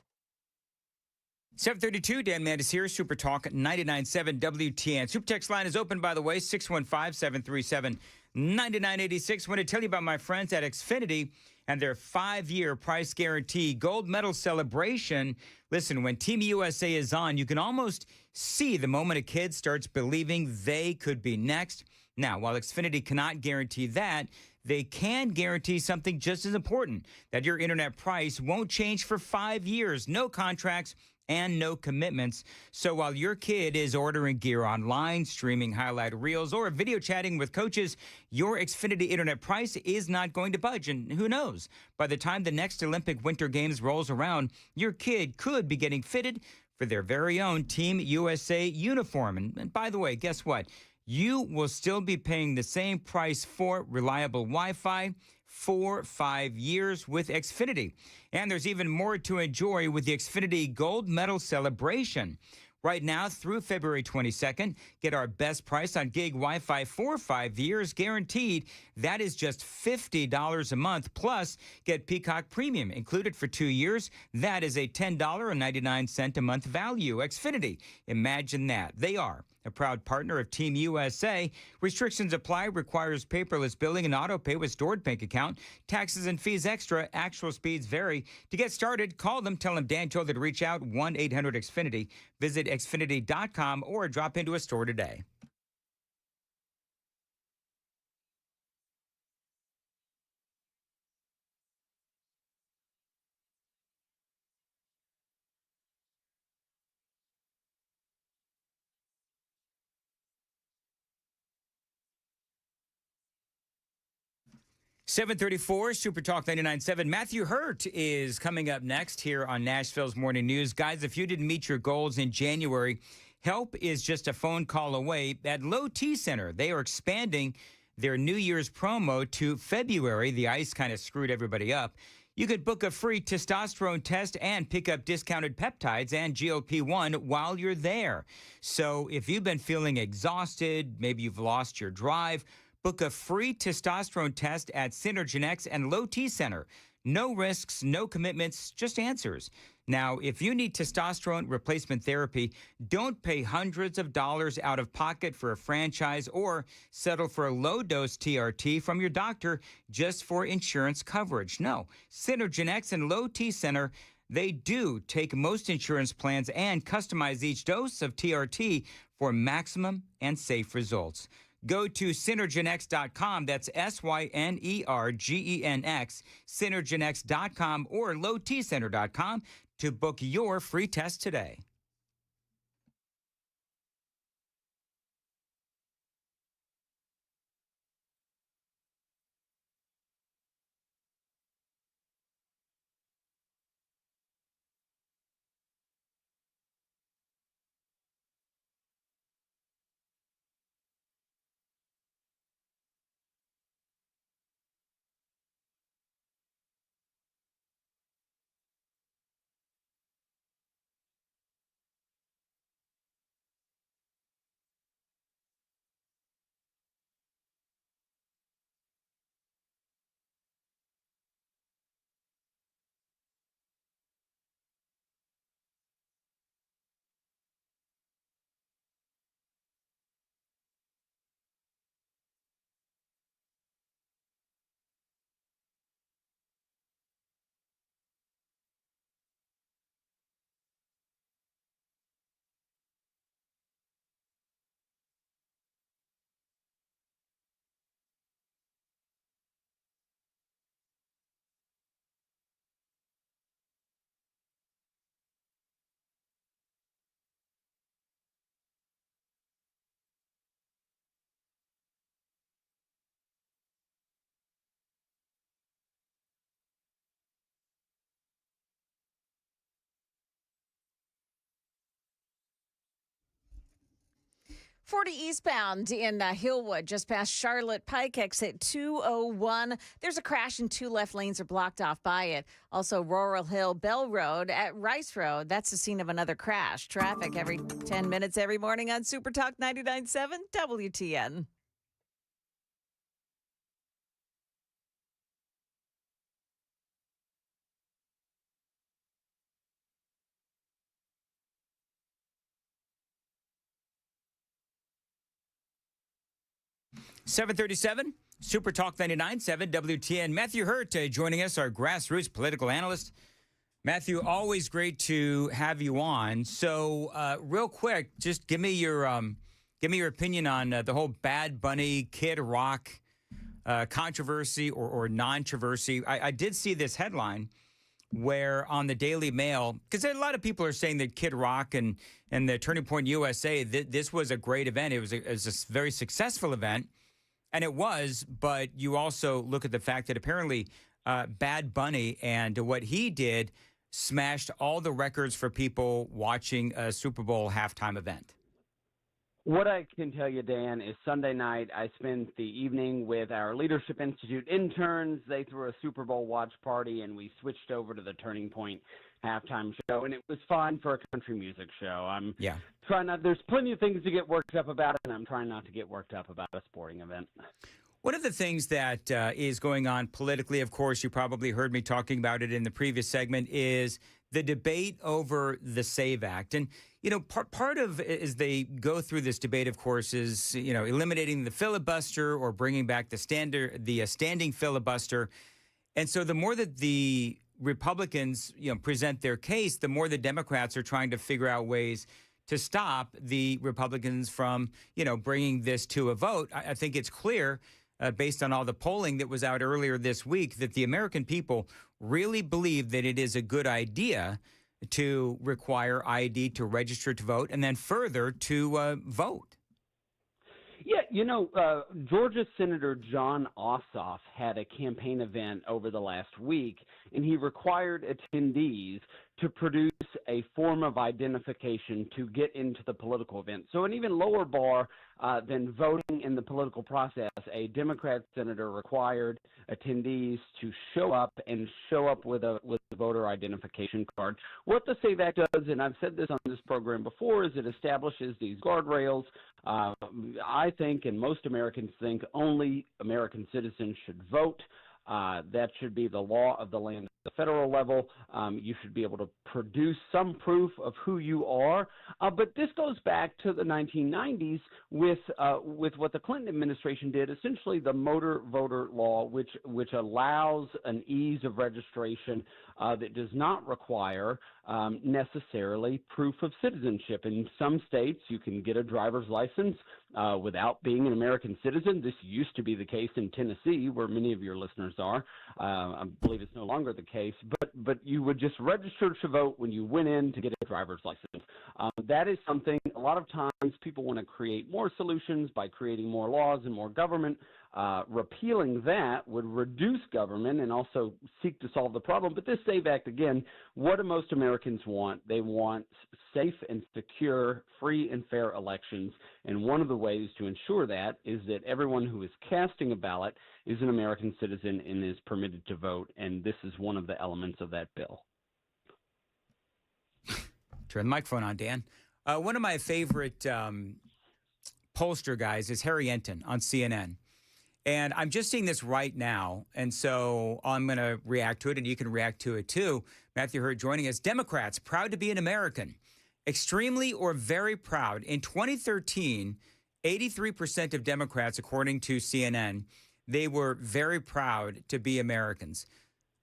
7:32, Dan Mandis here, Super Talk 99.7 WTN. Super Text line is open, by the way, 615-737-9986. Want to tell you about my friends at Xfinity and their 5-year price guarantee gold medal celebration. Listen, when Team USA is on, you can almost see the moment a kid starts believing they could be next. Now, while Xfinity cannot guarantee that, they can guarantee something just as important, that your internet price won't change for 5 years. No contracts and no commitments. So while your kid is ordering gear online, streaming highlight reels, or video chatting with coaches, your Xfinity internet price is not going to budge. And who knows, by the time the next Olympic Winter Games rolls around, your kid could be getting fitted for their very own Team USA uniform. And by the way, guess what? You will still be paying the same price for reliable Wi-Fi for 5 years with Xfinity. And there's even more to enjoy with the Xfinity Gold Medal Celebration. Right now, through February 22nd, get our best price on gig Wi-Fi for 5 years, guaranteed. That is just $50 a month, plus get Peacock Premium included for 2 years. That is a $10.99 a month value. Xfinity, imagine that. They are a proud partner of Team USA. Restrictions apply, requires paperless billing and auto pay with stored bank account. Taxes and fees extra. Actual speeds vary. To get started, call them. Tell them Dan told you to reach out. 1-800-XFINITY. Visit Xfinity.com or drop into a store today. $7:34, Super Talk 99.7. Matthew Hurt is coming up next here on Nashville's Morning News. Guys, if you didn't meet your goals in January, help is just a phone call away. At Low T Center, they are expanding their New Year's promo to February. The ice kind of screwed everybody up. You could book a free testosterone test and pick up discounted peptides and GLP-1 while you're there. So if you've been feeling exhausted, maybe you've lost your drive, book a free testosterone test at Synergenex and Low T Center. No risks, no commitments, just answers. Now, if you need testosterone replacement therapy, don't pay hundreds of dollars out of pocket for a franchise or settle for a low-dose TRT from your doctor just for insurance coverage. No, Synergenex and Low T Center, they do take most insurance plans and customize each dose of TRT for maximum and safe results. Go to Synergenex.com, that's Synergenx, Synergenex.com or lowtcenter.com to book your free test today. 40 eastbound in Hillwood, just past Charlotte Pike, exit 201. There's a crash and 2 left lanes are blocked off by it. Also, Laurel Hill Bell Road at Rice Road. That's the scene of another crash. Traffic every 10 minutes every morning on Super Talk 99.7 WTN. (7:37) Super Talk 99.7 WTN. Matthew Hurt joining us, our grassroots political analyst. Matthew, always great to have you on. So, real quick, just give me your opinion on the whole Bad Bunny Kid Rock controversy or non-controversy. I did see this headline where on the Daily Mail, because a lot of people are saying that Kid Rock and the Turning Point USA, this was a great event. It was a very successful event. And it was, but you also look at the fact that apparently Bad Bunny and what he did smashed all the records for people watching a Super Bowl halftime event. What I can tell you, Dan, is Sunday night I spent the evening with our Leadership Institute interns. They threw a Super Bowl watch party, and we switched over to the Turning Point halftime show, and it was fun for a country music show. There's plenty of things to get worked up about, and I'm trying not to get worked up about a sporting event. One of the things that is going on politically, of course, you probably heard me talking about it in the previous segment, is the debate over the SAVE Act. And, part of as they go through this debate, of course, is, eliminating the filibuster or bringing back the standing filibuster. And so the more that the Republicans, present their case, the more the Democrats are trying to figure out ways to stop the Republicans from, bringing this to a vote. I think it's clear, based on all the polling that was out earlier this week, that the American people really believe that it is a good idea to require ID to register to vote and then further to vote. Yeah, Georgia Senator John Ossoff had a campaign event over the last week, and he required attendees to produce a form of identification to get into the political event. So an even lower bar than voting in the political process, a Democrat senator required attendees to show up with a voter identification card. What the SAVE Act does, and I've said this on this program before, is it establishes these guardrails. I think, and most Americans think, only American citizens should vote. That should be the law of the land at the federal level. You should be able to produce some proof of who you are. But this goes back to the 1990s with what the Clinton administration did, essentially the motor voter law, which allows an ease of registration that does not require necessarily proof of citizenship. In some states, you can get a driver's license without being an American citizen. This used to be the case in Tennessee, where many of your listeners are. I believe it's no longer the case, but you would just register to vote when you went in to get a driver's license. That is something a lot of times people want to create more solutions by creating more laws and more government. Repealing that would reduce government and also seek to solve the problem. But this SAVE Act, again, what do most Americans want? They want safe and secure, free and fair elections. And one of the ways to ensure that is that everyone who is casting a ballot is an American citizen and is permitted to vote. And this is one of the elements of that bill. Turn the microphone on, Dan. One of my favorite pollster guys is Harry Enton on CNN. And I'm just seeing this right now, and so I'm going to react to it, and you can react to it too. Matthew Hurt joining us. Democrats, proud to be an American. Extremely or very proud. In 2013, 83% of Democrats, according to CNN, they were very proud to be Americans.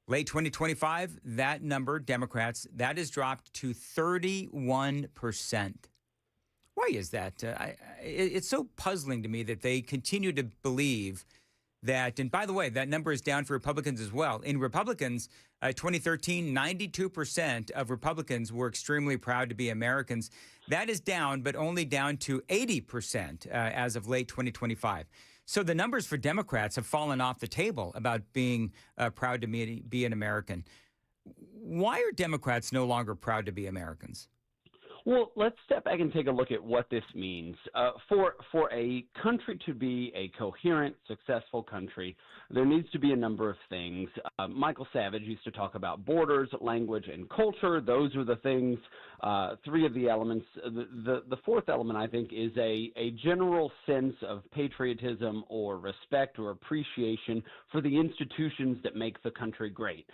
Late 2025, that number, Democrats, that has dropped to 31%. Why is that? It's so puzzling to me that they continue to believe that, and by the way, that number is down for Republicans as well. In Republicans, 2013, 92% of Republicans were extremely proud to be Americans. That is down, but only down to 80% as of late 2025. So the numbers for Democrats have fallen off the table about being proud to be an American. Why are Democrats no longer proud to be Americans? Well, let's step back and take a look at what this means. For a country to be a coherent, successful country, there needs to be a number of things. Michael Savage used to talk about borders, language, and culture. Those are the things, three of the elements. The fourth element, I think, is a general sense of patriotism or respect or appreciation for the institutions that make the country great.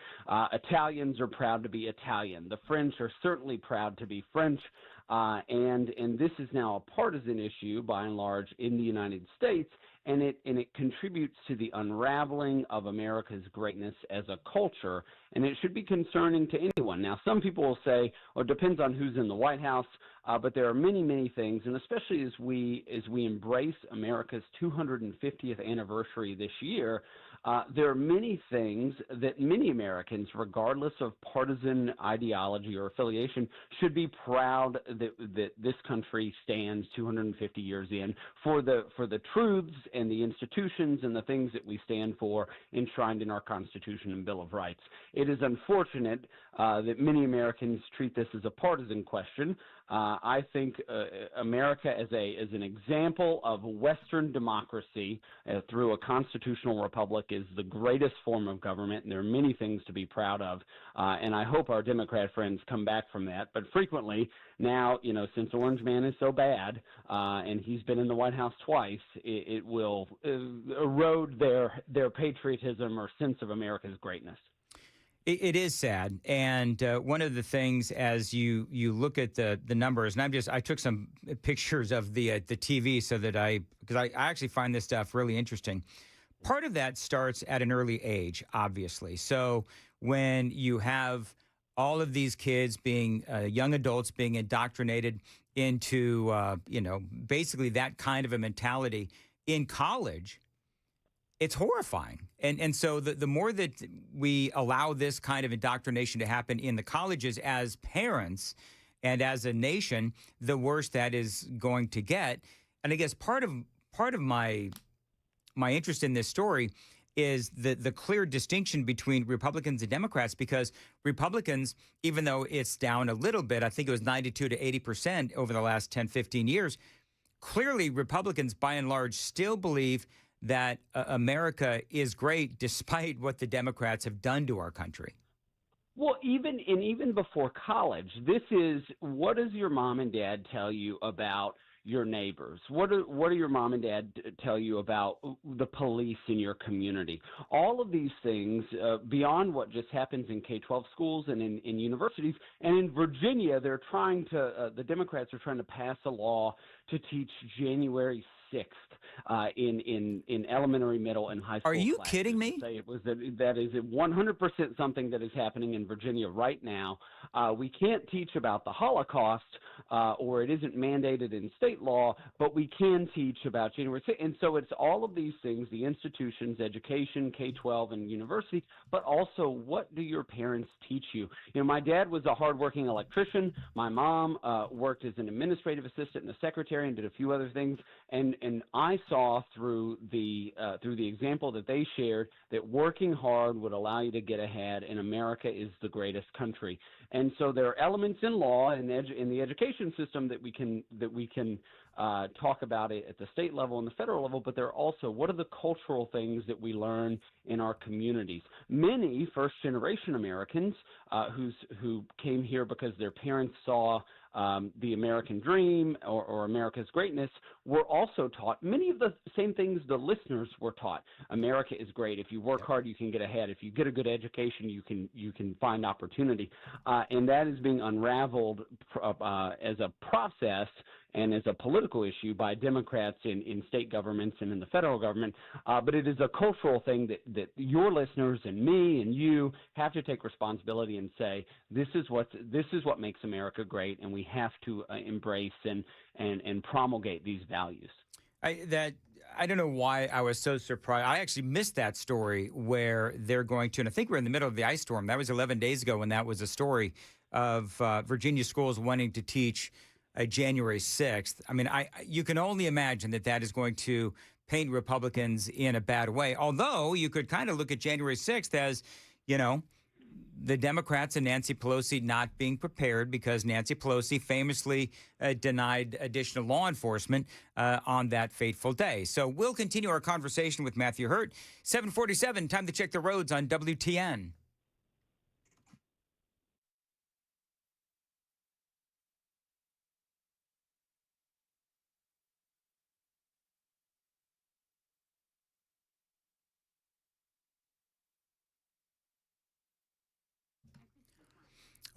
Italians are proud to be Italian. The French are certainly proud to be French. And this is now a partisan issue, by and large, in the United States, and it contributes to the unraveling of America's greatness as a culture, and it should be concerning to anyone. Now, some people will say, well, it depends on who's in the White House, but there are many, many things, and especially as we embrace America's 250th anniversary this year, there are many things that many Americans, regardless of partisan ideology or affiliation, should be proud that this country stands 250 years in for the truths and the institutions and the things that we stand for enshrined in our Constitution and Bill of Rights. It is unfortunate that many Americans treat this as a partisan question. I think America as an example of Western democracy through a constitutional republic is the greatest form of government, and there are many things to be proud of. And I hope our Democrat friends come back from that. But frequently now, since Orange Man is so bad, and he's been in the White House twice, it will erode their patriotism or sense of America's greatness. It is sad, and one of the things as you look at the numbers, and I took some pictures of the TV so that because I actually find this stuff really interesting. Part of that starts at an early age, obviously. So when you have all of these kids being young adults being indoctrinated into basically that kind of a mentality in college, it's horrifying. And so the more that we allow this kind of indoctrination to happen in the colleges as parents and as a nation, the worse that is going to get. And I guess part of my interest in this story is the clear distinction between Republicans and Democrats, because Republicans, even though it's down a little bit, I think it was 92 to 80% over the last 10, 15 years, clearly Republicans by and large still believe that America is great despite what the Democrats have done to our country. Well, even before college, this is, what does your mom and dad tell you about your neighbors? What do your mom and dad tell you about the police in your community? All of these things, beyond what just happens in K-12 schools and in universities, and in Virginia, they're trying to, the Democrats are trying to pass a law to teach January 6th in elementary, middle, and high school. Are you classes. kidding me? That is 100% something that is happening in Virginia right now. We can't teach about the Holocaust, or it isn't mandated in state law, but we can teach about January 6th. And so it's all of these things, the institutions, education, K-12 and university, but also what do your parents teach you? My dad was a hardworking electrician. My mom worked as an administrative assistant and a secretary and did a few other things. And I saw through the example that they shared that working hard would allow you to get ahead, and America is the greatest country. And so there are elements in law and in the education system that we can talk about it at the state level and the federal level, but there are also, what are the cultural things that we learn in our communities? Many first-generation Americans who came here because their parents saw the American dream or America's greatness were also taught many of the same things the listeners were taught. America is great. If you work hard, you can get ahead. If you get a good education, you can find opportunity. And that is being unraveled as a process and as a political issue by Democrats in state governments and in the federal government. But it is a cultural thing that your listeners and me and you have to take responsibility and say, this is what makes America great, and we have to embrace and promulgate these values. I don't know why I was so surprised. I actually missed that story where they're going to, and I think we're in the middle of the ice storm. That was 11 days ago when that was a story of Virginia schools wanting to teach January 6th. I mean, you can only imagine that is going to paint Republicans in a bad way. Although you could kind of look at January 6th as, the Democrats and Nancy Pelosi not being prepared because Nancy Pelosi famously denied additional law enforcement on that fateful day. So we'll continue our conversation with Matthew Hurt. 747, time to check the roads on WTN.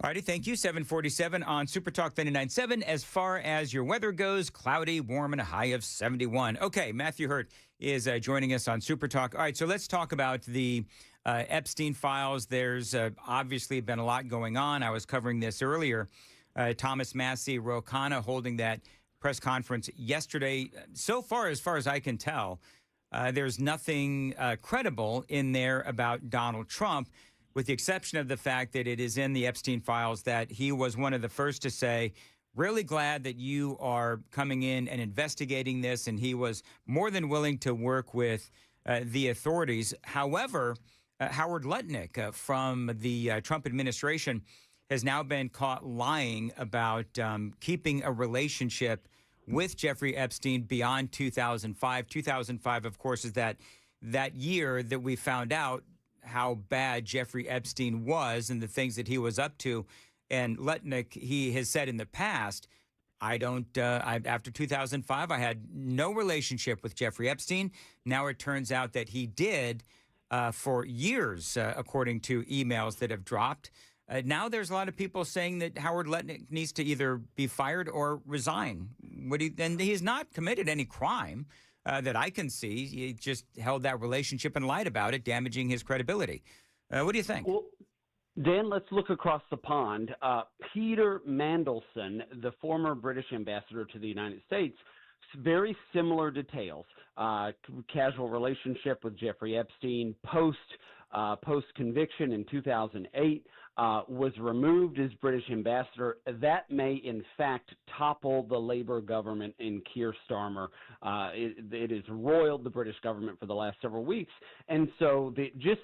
Alrighty, thank you. 747 on Super Talk 99.7. As far as your weather goes, cloudy, warm, and a high of 71. Okay, Matthew Hurt is joining us on Super Talk. All right, so let's talk about the Epstein files. There's obviously been a lot going on. I was covering this earlier. Thomas Massie, Ro Khanna holding that press conference yesterday. So far as I can tell, there's nothing credible in there about Donald Trump, with the exception of the fact that it is in the Epstein files that he was one of the first to say, really glad that you are coming in and investigating this, and he was more than willing to work with the authorities. However, Howard Lutnick from the Trump administration has now been caught lying about keeping a relationship with Jeffrey Epstein beyond 2005. 2005, of course, is that year that we found out how bad Jeffrey Epstein was and the things that he was up to. And Lutnick, he has said in the past, after 2005, I had no relationship with Jeffrey Epstein. Now it turns out that he did for years, according to emails that have dropped. Now there's a lot of people saying that Howard Lutnick needs to either be fired or resign. And he has not committed any crime that I can see. He just held that relationship and lied about it, damaging his credibility. What do you think? Well, Dan, let's look across the pond. Peter Mandelson, the former British ambassador to the United States, very similar details. Casual relationship with Jeffrey Epstein post-conviction in 2008, was removed as British ambassador. That may, in fact, topple the Labour government in Keir Starmer. It has roiled the British government for the last several weeks. And so just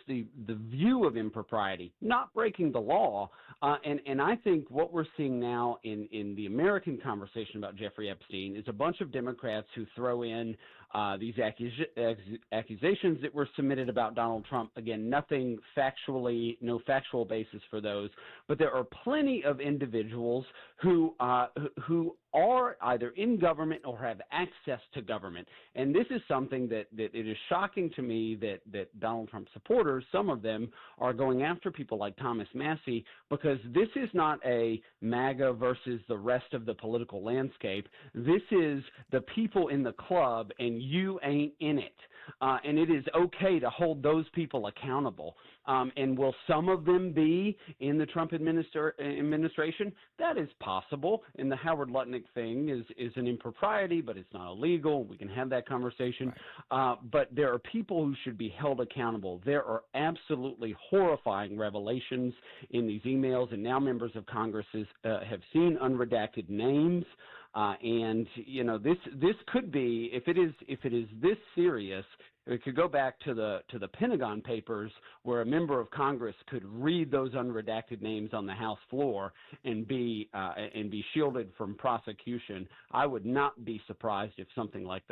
the view of impropriety, not breaking the law, and I think what we're seeing now in the American conversation about Jeffrey Epstein is a bunch of Democrats who throw in these accusations that were submitted about Donald Trump. Again, no factual basis for those, but there are plenty of individuals who are either in government or have access to government. And this is something that it is shocking to me that Donald Trump supporters, some of them, are going after people like Thomas Massie, because this is not a MAGA versus the rest of the political landscape. This is the people in the club, and you ain't in it. And it is okay to hold those people accountable. And will some of them be in the Trump administration? That is possible. And the Howard Lutnick thing is an impropriety, but it's not illegal. We can have that conversation. Right. But there are people who should be held accountable. There are absolutely horrifying revelations in these emails, and now members of Congress have seen unredacted names. And you know, this could be, if it is this serious, it could go back to the Pentagon Papers, where a member of Congress could read those unredacted names on the House floor and be shielded from prosecution. I would not be surprised if something like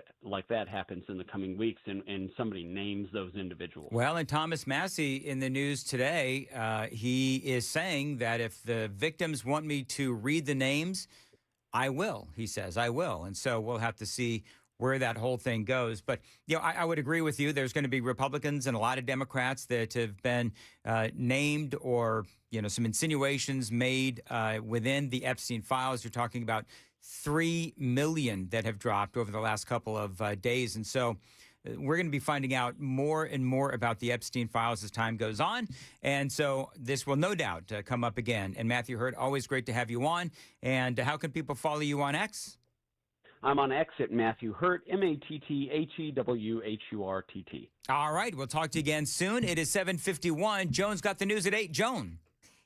that happens in the coming weeks, and somebody names those individuals. Well, and Thomas Massie in the news today, he is saying that if the victims want me to read the names, I will. He says, I will. And so we'll have to see where that whole thing goes. But, you know, I would agree with you. There's going to be Republicans and a lot of Democrats that have been named, or, you know, some insinuations made within the Epstein files. You're talking about 3 million that have dropped over the last couple of days. And so we're going to be finding out more and more about the Epstein files as time goes on. And so this will no doubt come up again. And Matthew Hurt, always great to have you on. And how can people follow you on X? I'm on X at Matthew Hurt, MattheWHURTT. All right. We'll talk to you again soon. It is 7:51. Joan's got the news at 8. Joan.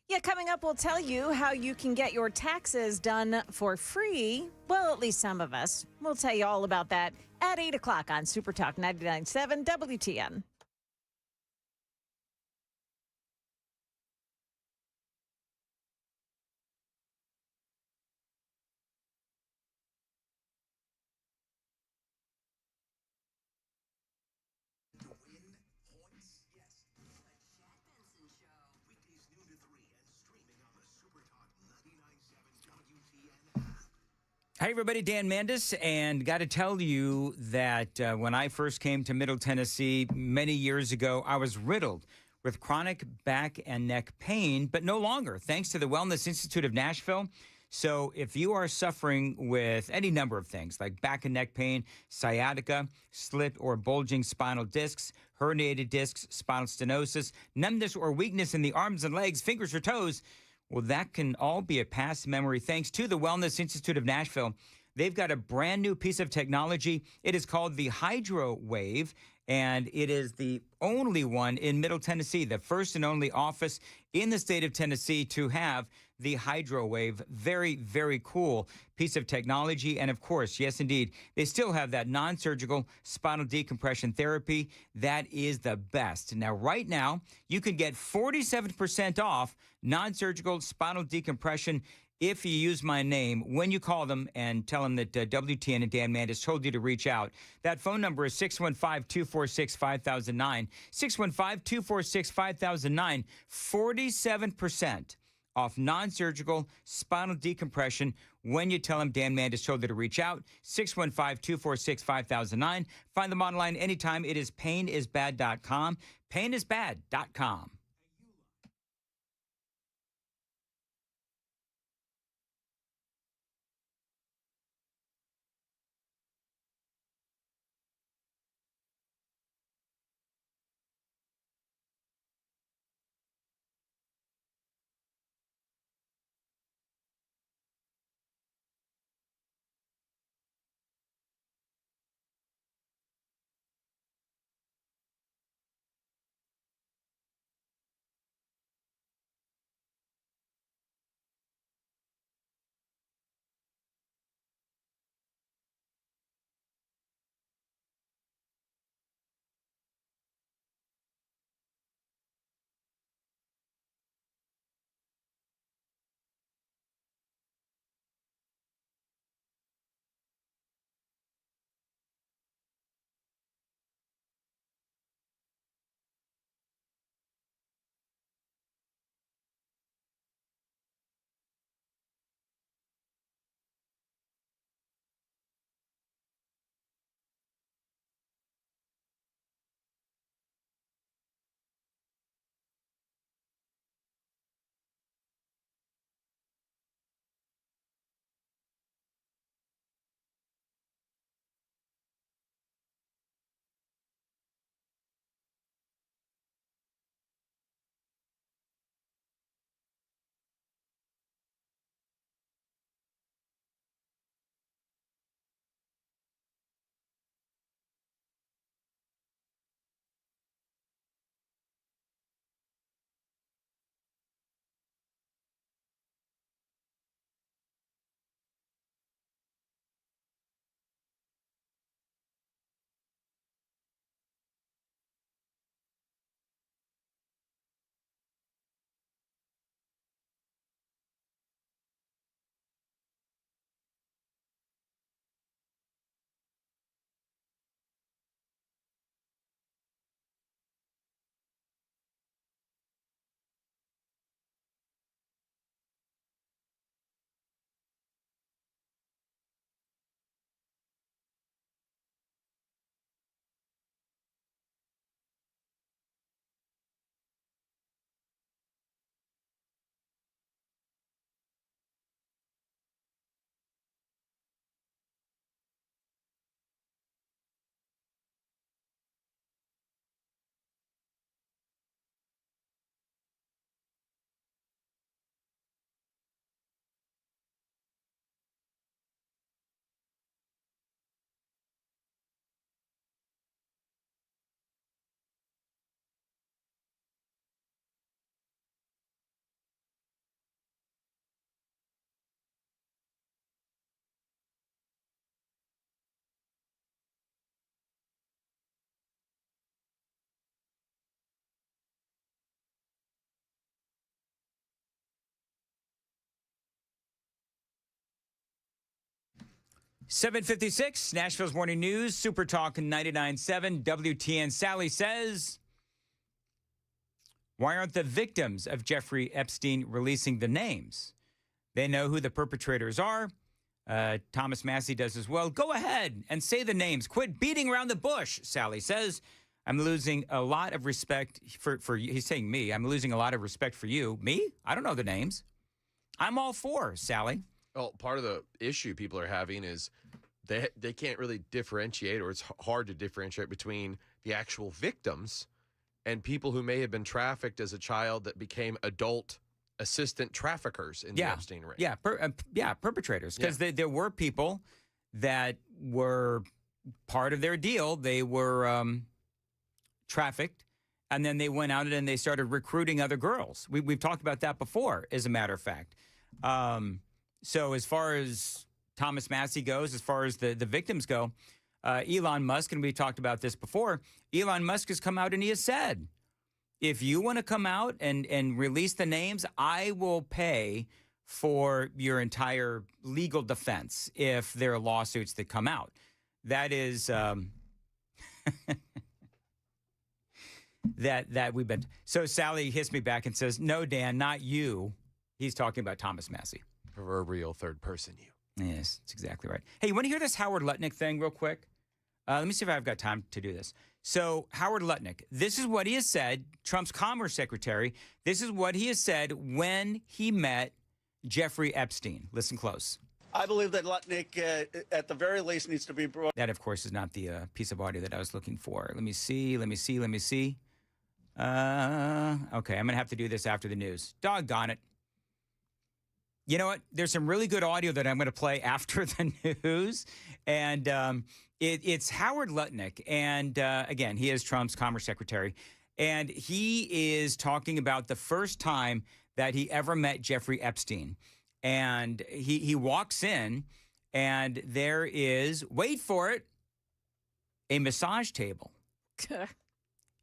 Yeah, coming up, we'll tell you how you can get your taxes done for free. Well, at least some of us. We'll tell you all about that at 8 o'clock on Super Talk 99.7 WTN. Hi, everybody. Dan Mandis, and got to tell you that when I first came to Middle Tennessee many years ago, I was riddled with chronic back and neck pain, but no longer, thanks to the Wellness Institute of Nashville. So if you are suffering with any number of things like back and neck pain, sciatica, slip or bulging spinal discs, herniated discs, spinal stenosis, numbness or weakness in the arms and legs, fingers or toes, well, that can all be a past memory thanks to the Wellness Institute of Nashville. They've got a brand new piece of technology. It is called the Hydro Wave, and it is the only one in Middle Tennessee, the first and only office in the state of Tennessee to have the Hydro Wave. Very, very cool piece of technology. And of course, yes, indeed, they still have that non-surgical spinal decompression therapy. That is the best. Now, right now, you can get 47% off non-surgical spinal decompression if you use my name when you call them and tell them that WTN and Dan Mandis told you to reach out. That phone number is 615-246-5009. 615-246-5009. 47% off non-surgical spinal decompression when you tell them Dan Mandis told you to reach out. 615-246-5009. Find them online anytime. It is painisbad.com. Painisbad.com. $7:56, Nashville's Morning News, Super Talk 99.7, WTN. Sally says, why aren't the victims of Jeffrey Epstein releasing the names? They know who the perpetrators are. Thomas Massey does as well. Go ahead and say the names. Quit beating around the bush, Sally says. I'm losing a lot of respect for you. He's saying me. I'm losing a lot of respect for you. Me? I don't know the names. I'm all for, Sally. Well, part of the issue people are having is they can't really differentiate, or it's hard to differentiate between the actual victims and people who may have been trafficked as a child that became adult assistant traffickers in the Epstein ring. Yeah, perpetrators. Because there were people that were part of their deal. They were trafficked, and then they went out and they started recruiting other girls. We've talked about that before, as a matter of fact. So as far as Thomas Massey goes, as far as the victims go, Elon Musk, and we talked about this before, Elon Musk has come out and he has said, if you want to come out and release the names, I will pay for your entire legal defense if there are lawsuits that come out. That is that we've been. So Sally hits me back and says, no, Dan, not you. He's talking about Thomas Massey. Proverbial third person you. Yes, that's exactly right. Hey, you want to hear this Howard Lutnick thing real quick? Let me see if I've got time to do this. So Howard Lutnick, this is what he has said, Trump's Commerce Secretary. This is what he has said when he met Jeffrey Epstein. Listen close. I believe that Lutnick, at the very least, needs to be brought. That, of course, is not the piece of audio that I was looking for. Let me see. Okay, I'm going to have to do this after the news. Doggone it. You know what? There's some really good audio that I'm going to play after the news. And it's Howard Lutnick. And again, he is Trump's Commerce Secretary. And he is talking about the first time that he ever met Jeffrey Epstein. And he walks in, and there is, wait for it, a massage table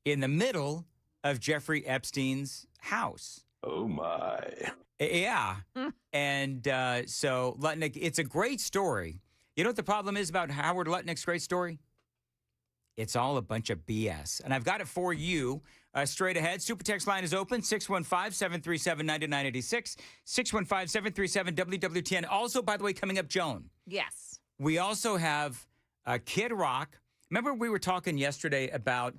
in the middle of Jeffrey Epstein's house. Oh, my. Yeah. And so Lutnick, it's a great story. You know what the problem is about Howard Lutnick's great story? It's all a bunch of BS. And I've got it for you straight ahead. Super text line is open, 615-737-9986, 615-737-WWTN. Also, by the way, coming up, Joan. Yes. We also have Kid Rock. Remember we were talking yesterday about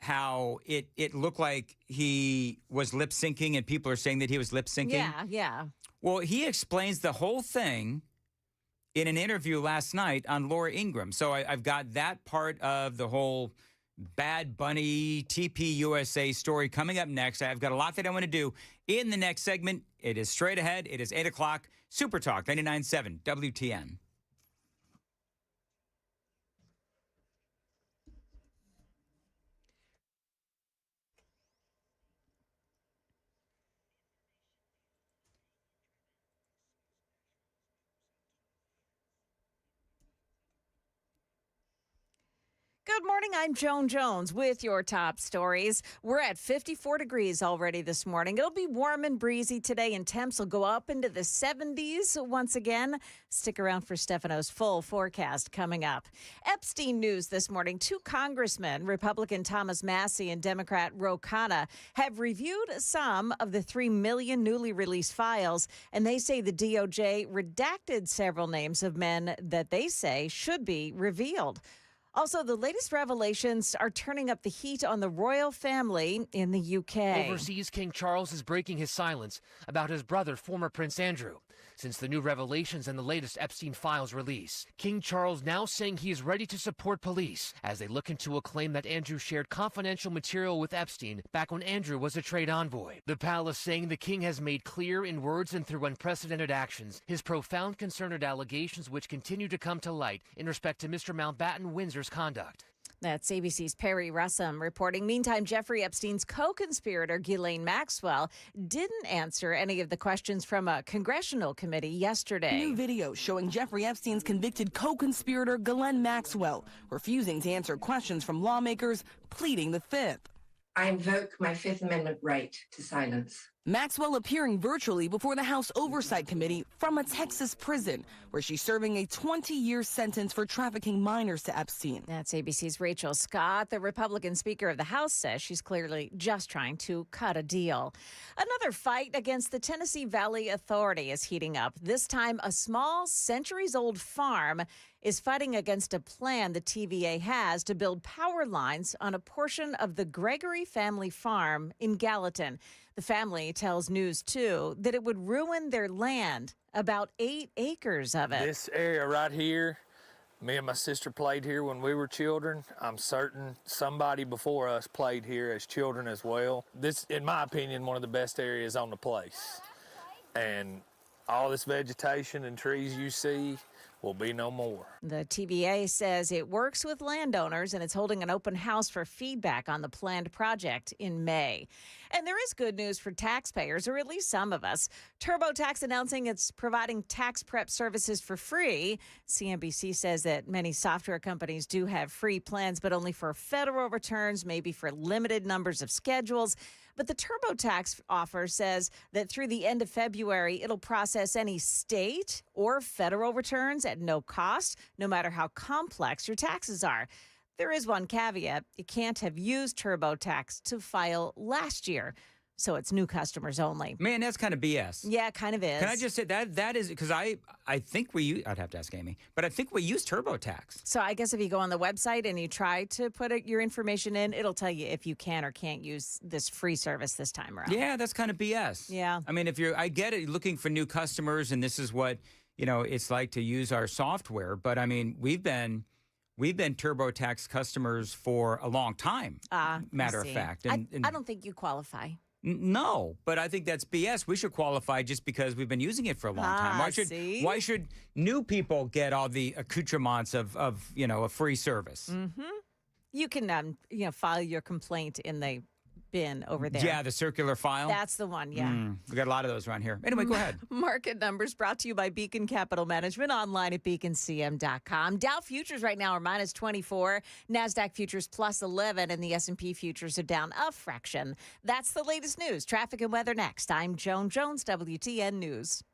how it looked like he was lip syncing, and people are saying that he was lip syncing. Yeah. Well, he explains the whole thing in an interview last night on Laura Ingraham. So I've got that part of the whole Bad Bunny TP USA story coming up next. I've got a lot that I want to do in the next segment. It is straight ahead. It is 8 o'clock. Super Talk 99.7 WTN. Good morning. I'm Joan Jones with your top stories. We're at 54 degrees already this morning. It'll be warm and breezy today, and temps will go up into the 70s once again. Stick around for Stefano's full forecast coming up. Epstein news this morning. Two congressmen, Republican Thomas Massey and Democrat Ro Khanna, have reviewed some of the 3 million newly released files, and they say the DOJ redacted several names of men that they say should be revealed. Also, the latest revelations are turning up the heat on the royal family in the UK. Overseas, King Charles is breaking his silence about his brother, former Prince Andrew. Since the new revelations and the latest Epstein files release, King Charles now saying he is ready to support police as they look into a claim that Andrew shared confidential material with Epstein back when Andrew was a trade envoy. The palace saying the king has made clear in words and through unprecedented actions his profound concern at allegations which continue to come to light in respect to Mr. Mountbatten Windsor's conduct. That's ABC's Perry Russum reporting. Meantime, Jeffrey Epstein's co-conspirator, Ghislaine Maxwell, didn't answer any of the questions from a congressional committee yesterday. New video showing Jeffrey Epstein's convicted co-conspirator, Ghislaine Maxwell, refusing to answer questions from lawmakers, pleading the Fifth. I invoke my Fifth Amendment right to silence. Maxwell appearing virtually before the House Oversight Committee from a Texas prison, where she's serving a 20-year sentence for trafficking minors to Epstein. That's ABC's Rachel Scott. The Republican Speaker of the House says she's clearly just trying to cut a deal. Another fight against the Tennessee Valley Authority is heating up. This time, a small, centuries-old farm is fighting against a plan the TVA has to build power lines on a portion of the Gregory family farm in Gallatin. The family tells News 2 that it would ruin their land, about 8 acres of it. This area right here, me and my sister played here when we were children. I'm certain somebody before us played here as children as well. This, in my opinion, one of the best areas on the place. And all this vegetation and trees you see will be no more. The TVA says it works with landowners and it's holding an open house for feedback on the planned project in May. And there is good news for taxpayers, or at least some of us. TurboTax announcing it's providing tax prep services for free. CNBC says that many software companies do have free plans, but only for federal returns, maybe for limited numbers of schedules. But the TurboTax offer says that through the end of February, it'll process any state or federal returns at no cost, no matter how complex your taxes are. There is one caveat. You can't have used TurboTax to file last year. So it's new customers only. Man, that's kind of BS. Yeah, it kind of is. Can I just say that is because I think I'd have to ask Amy, but I think we use TurboTax. So I guess if you go on the website and you try to put your information in, it'll tell you if you can or can't use this free service this time around. Yeah, that's kind of BS. Yeah. I mean, I get it, looking for new customers, and this is what, it's like to use our software. But I mean, we've been TurboTax customers for a long time, matter of fact. I don't think you qualify. No, but I think that's BS. We should qualify just because we've been using it for a long time. Why should new people get all the accoutrements of a free service? Mm-hmm. You can file your complaint in the bin over there. Yeah, the circular file. That's the one, yeah. We got a lot of those around here. Anyway, go ahead. Market numbers brought to you by Beacon Capital Management, online at beaconcm.com. Dow futures right now are minus 24, NASDAQ futures plus 11, and the S&P futures are down a fraction. That's the latest news. Traffic and weather next. I'm Joan Jones, WTN News.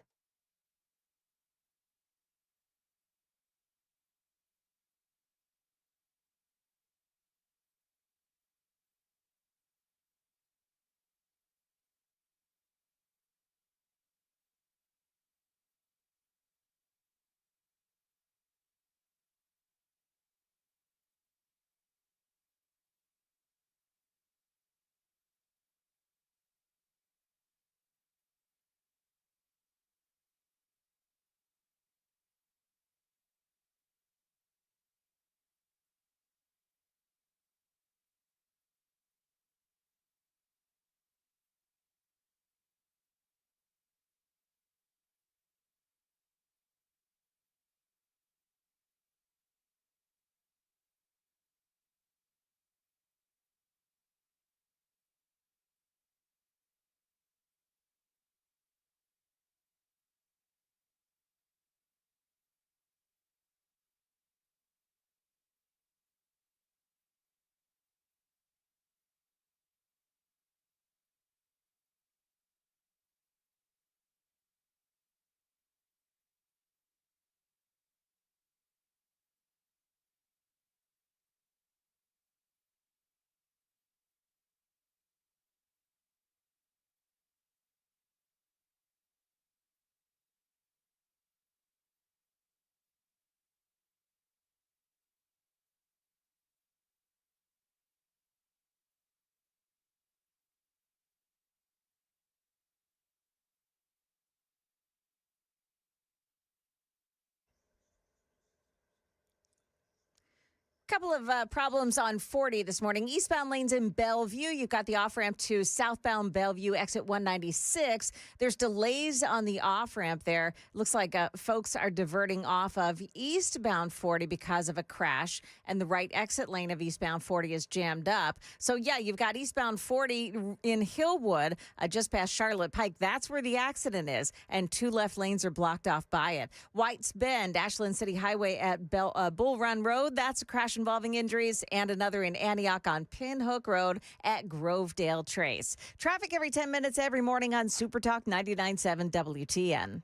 Couple of problems on 40 this morning. Eastbound lanes in Bellevue. You've got the off-ramp to southbound Bellevue, exit 196. There's delays on the off-ramp there. Looks like folks are diverting off of eastbound 40 because of a crash, and the right exit lane of eastbound 40 is jammed up. So, yeah, you've got eastbound 40 in Hillwood, just past Charlotte Pike. That's where the accident is, and 2 left lanes are blocked off by it. White's Bend, Ashland City Highway at Bull Run Road. That's a crash crash involving injuries, and another in Antioch on Pinhook Road at Grovedale Trace. Traffic every 10 minutes every morning on Super Talk 99.7 WTN.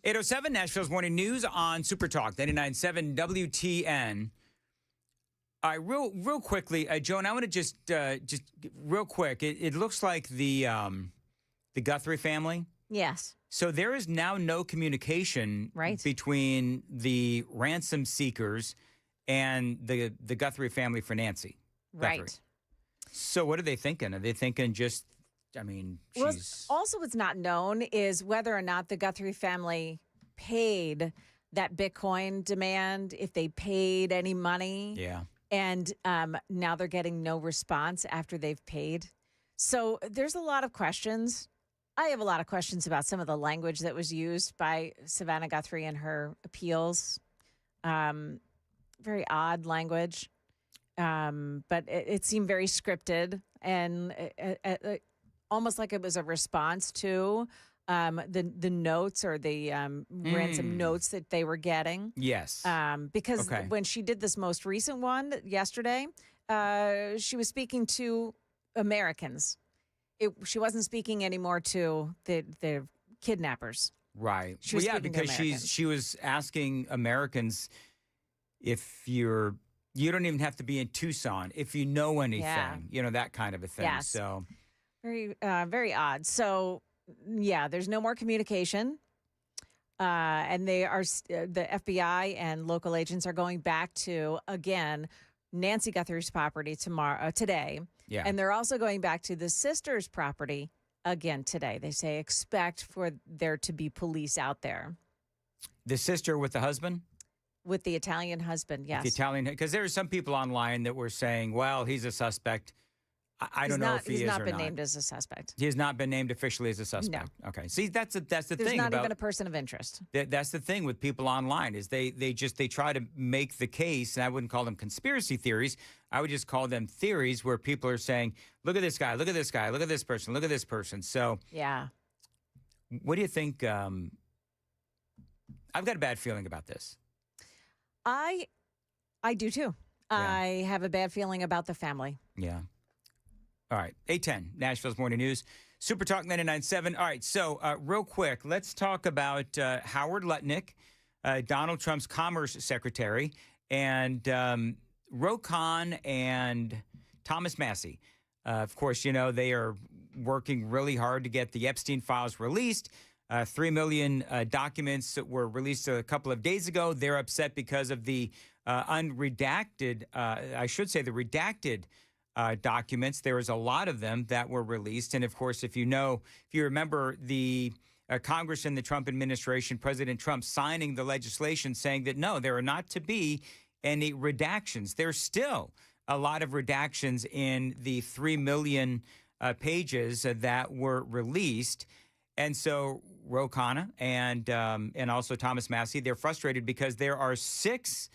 .807 Nashville's Morning News on Super Talk 99.7 WTN. All right, real quickly, Joan, I want to just real quick. It looks like the Guthrie family. Yes. So there is now no communication between the ransom seekers and the Guthrie family for Nancy Guthrie. Right. So what are they thinking? Are they thinking just? I mean, Well, she's also what's not known is whether or not the Guthrie family paid that Bitcoin demand, if they paid any money. Yeah. And now they're getting no response after they've paid. So there's a lot of questions. I have a lot of questions about some of the language that was used by Savannah Guthrie in her appeals. Very odd language. But it seemed very scripted and almost like it was a response to the notes or the ransom notes that they were getting. Yes. Because when she did this most recent one yesterday, she was speaking to Americans. She wasn't speaking anymore to the kidnappers. Right. She was yeah, speaking to because Americans. she was asking Americans if you don't even have to be in Tucson if you know anything, that kind of a thing. Yes. So very, very odd. So, yeah, there's no more communication. And they are the FBI and local agents are going back to, again, Nancy Guthrie's property today. Yeah. And they're also going back to the sister's property again today. They say expect for there to be police out there. The sister with the husband? With the Italian husband, yes. The Italian, because there are some people online that were saying, well, he's a suspect. I don't know if he is or not. He's not been named as a suspect. He has not been named officially as a suspect. No. Okay. See, that's the There's thing. There's not about, even a person of interest. That's the thing with people online is they try to make the case, and I wouldn't call them conspiracy theories. I would just call them theories where people are saying, look at this guy, look at this guy, look at this person, look at this person. So yeah. What do you think? I've got a bad feeling about this. I do too. Yeah. I have a bad feeling about the family. Yeah. All right. 8:10, Nashville's Morning News. Super Talk 99.7. All right. So real quick, let's talk about Howard Lutnick, Donald Trump's Commerce Secretary, and Ro Khan and Thomas Massie. Of course, they are working really hard to get the Epstein files released. 3 million documents that were released a couple of days ago. They're upset because of the unredacted, the redacted documents. There was a lot of them that were released. And of course, if you remember the Congress and the Trump administration, President Trump signing the legislation saying that, no, there are not to be any redactions. There's still a lot of redactions in the 3 million pages that were released. And so Ro Khanna and also Thomas Massie, they're frustrated because there are 6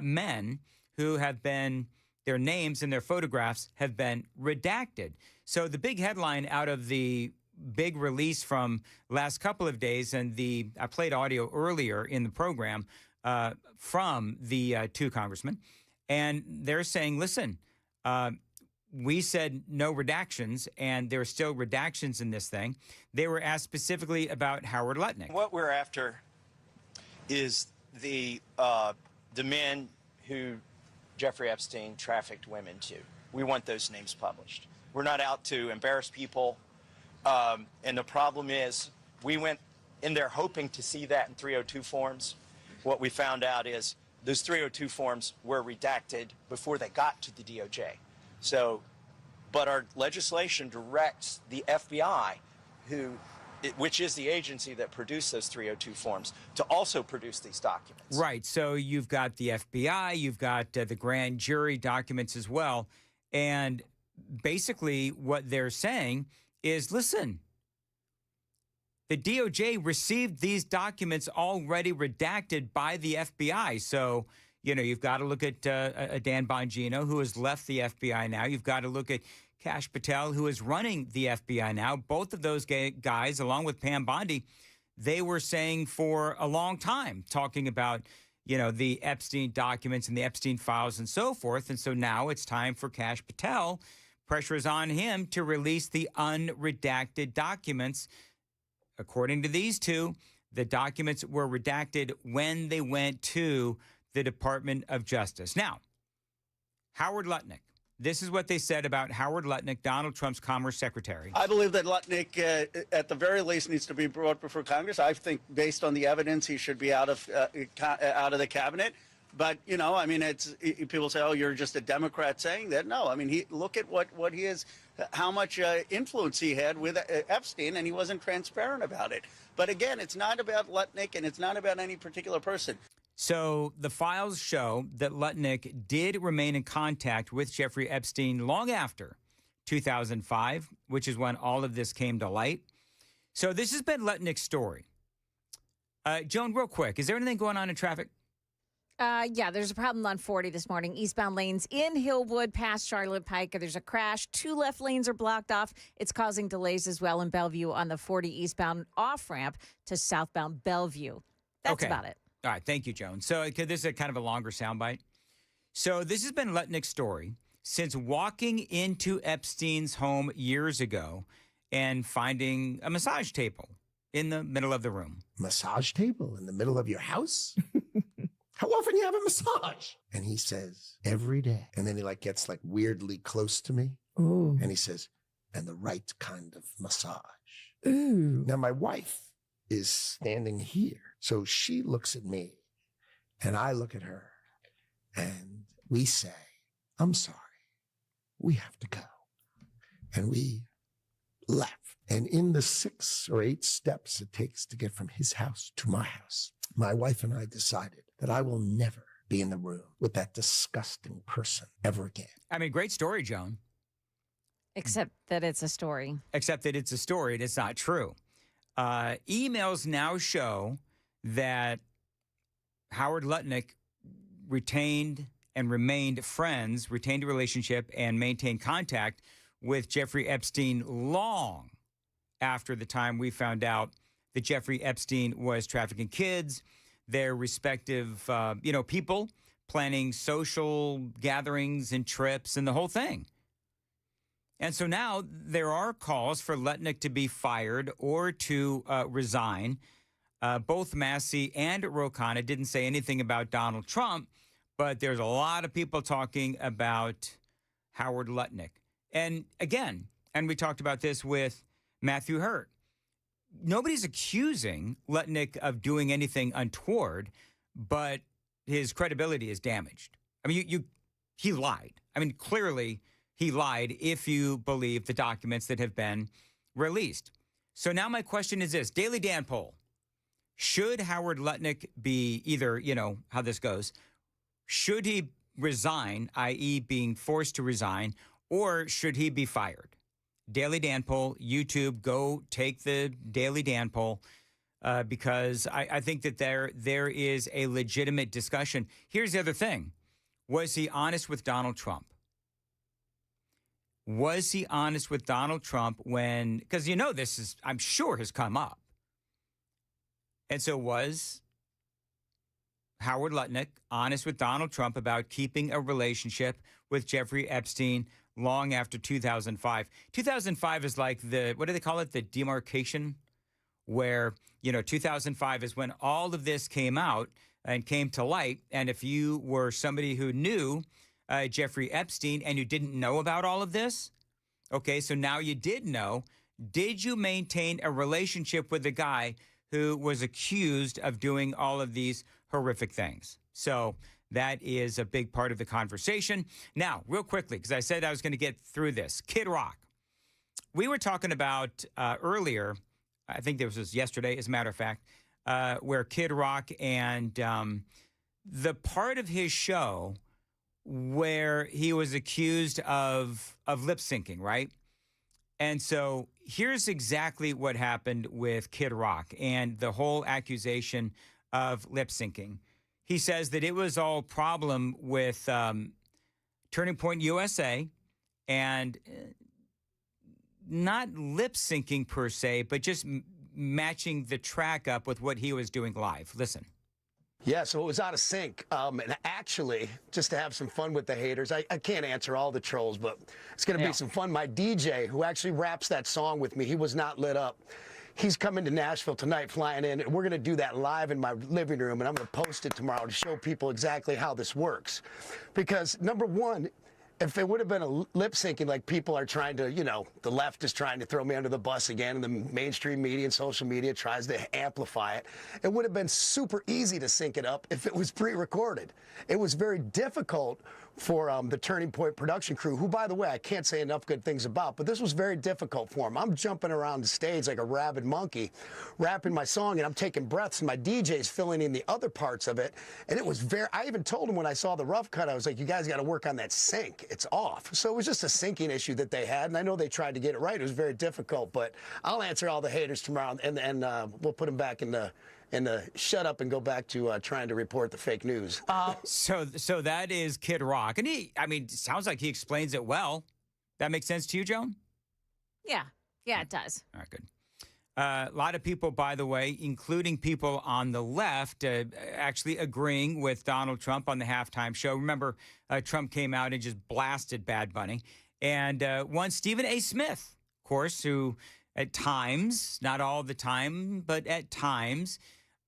men who have been, their names and their photographs have been redacted. So the big headline out of the big release from last couple of days, and I played audio earlier in the program from the 2 congressmen, and they're saying, listen, we said no redactions, and there are still redactions in this thing. They were asked specifically about Howard Lutnick. What we're after is the men who Jeffrey Epstein trafficked women to. We want those names published. We're not out to embarrass people. And the problem is we went in there hoping to see that in 302 forms. What we found out is those 302 forms were redacted before they got to the DOJ. So, but our legislation directs the FBI, which is the agency that produced those 302 forms, to also produce these documents. Right. So you've got the FBI, you've got the grand jury documents as well. And basically what they're saying is, listen, the DOJ received these documents already redacted by the FBI. So, you've got to look at Dan Bongino, who has left the FBI now. You've got to look at Kash Patel, who is running the FBI now. Both of those guys, along with Pam Bondi, they were saying for a long time, talking about, the Epstein documents and the Epstein files and so forth. And so now it's time for Kash Patel. Pressure is on him to release the unredacted documents. According to these two, the documents were redacted when they went to the Department of Justice. Now, Howard Lutnick. This is what they said about Howard Lutnick, Donald Trump's Commerce Secretary. I believe that Lutnick, at the very least, needs to be brought before Congress. I think, based on the evidence, he should be out of the cabinet. But it's people say, "Oh, you're just a Democrat saying that." No, look at what he is, how much influence he had with Epstein, and he wasn't transparent about it. But again, it's not about Lutnick, and it's not about any particular person. So the files show that Lutnick did remain in contact with Jeffrey Epstein long after 2005, which is when all of this came to light. So this has been Lutnick's story. Joan, real quick, is there anything going on in traffic? Yeah, there's a problem on 40 this morning. Eastbound lanes in Hillwood past Charlotte Pike. There's a crash. 2 left lanes are blocked off. It's causing delays as well in Bellevue on the 40 eastbound off-ramp to southbound Bellevue. That's about it. All right. Thank you, Joan. So this is kind of a longer soundbite. So this has been Lutnick's story since walking into Epstein's home years ago and finding a massage table in the middle of the room. Massage table in the middle of your house? How often you have a massage? And he says, every day. And then he gets weirdly close to me. Ooh. And he says, and the right kind of massage. Ooh. Now my wife is standing here. So she looks at me and I look at her and we say, I'm sorry, we have to go. And we left. And in the 6 or 8 steps it takes to get from his house to my house, my wife and I decided that I will never be in the room with that disgusting person ever again. Great story, Joan. Except that it's a story. Except that it's a story and it's not true. Emails now show that Howard Lutnick retained and remained friends, retained a relationship and maintained contact with Jeffrey Epstein long after the time we found out that Jeffrey Epstein was trafficking kids, their respective, people planning social gatherings and trips and the whole thing. And so now there are calls for Lutnick to be fired or to resign. Both Massey and Ro Khanna didn't say anything about Donald Trump, but there's a lot of people talking about Howard Lutnick. And again, and we talked about this with Matthew Hurt, nobody's accusing Lutnick of doing anything untoward, but his credibility is damaged. He lied. Clearly he lied if you believe the documents that have been released. So now my question is this, Daily Dan poll. Should Howard Lutnick be either, how this goes, should he resign, i.e. being forced to resign, or should he be fired? Daily Dan poll, YouTube, go take the Daily Dan poll because I think that there is a legitimate discussion. Here's the other thing. Was he honest with Donald Trump? Was he honest with Donald Trump when, because this is, I'm sure, has come up. And so was Howard Lutnick honest with Donald Trump about keeping a relationship with Jeffrey Epstein long after 2005? 2005 is like what do they call it? The demarcation, where, 2005 is when all of this came out and came to light. And if you were somebody who knew Jeffrey Epstein and you didn't know about all of this, Okay, so now you did know. Did you maintain a relationship with the guy who was accused of doing all of these horrific things? So that is a big part of the conversation. Now, real quickly, because I said I was going to get through this. Kid Rock. We were talking about earlier, I think this was yesterday, as a matter of fact, where Kid Rock and the part of his show where he was accused of lip syncing, right? And so here's exactly what happened with Kid Rock and the whole accusation of lip syncing. He says that it was all problem with Turning Point USA and not lip syncing per se, but just matching the track up with what he was doing live. Listen. Yeah, so it was out of sync. And actually, just to have some fun with the haters, I can't answer all the trolls, but it's going to be some fun. My DJ, who actually raps that song with me, he was not lit up. He's coming to Nashville tonight, flying in, and we're going to do that live in my living room, and I'm going to post it tomorrow to show people exactly how this works. Because, number one, if it would have been a lip syncing like people are trying to, the left is trying to throw me under the bus again, and the mainstream media and social media tries to amplify it, it would have been super easy to sync it up if it was pre-recorded. It was very difficult for the Turning Point production crew, who, by the way, I can't say enough good things about, but this was very difficult for them. I'm jumping around the stage like a rabid monkey, rapping my song, and I'm taking breaths, and my DJ's filling in the other parts of it, and it was I even told him when I saw the rough cut, I was like, you guys got to work on that sync. It's off. So it was just a syncing issue that they had, and I know they tried to get it right. It was very difficult, but I'll answer all the haters tomorrow, and we'll put them back in the shut up and go back to trying to report the fake news. So that is Kid Rock. And it sounds like he explains it well. That makes sense to you, Joan? Yeah. Yeah, it does. All right, good. A lot of people, by the way, including people on the left, actually agreeing with Donald Trump on the halftime show. Remember, Trump came out and just blasted Bad Bunny. And one Stephen A. Smith, of course, who at times, not all the time, but at times,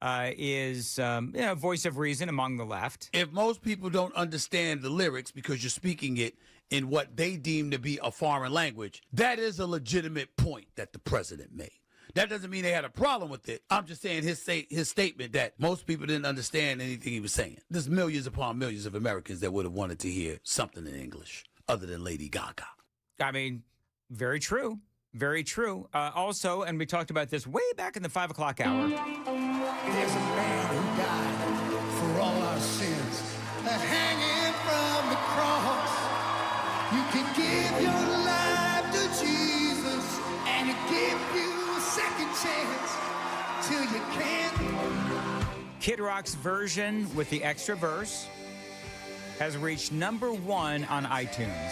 is a voice of reason among the left. If most people don't understand the lyrics because you're speaking it in what they deem to be a foreign language, that is a legitimate point that the president made. That doesn't mean they had a problem with it. I'm just saying his statement that most people didn't understand anything he was saying. There's millions upon millions of Americans that would have wanted to hear something in English other than Lady Gaga. I mean, very true. Very true. Also, and we talked about this way back in the 5 o'clock hour. There's a man who died for all our sins, hanging from the cross. You can give your life to Jesus, and He'll give you a second chance till you can't. Kid Rock's version with the extra verse has reached #1 on iTunes.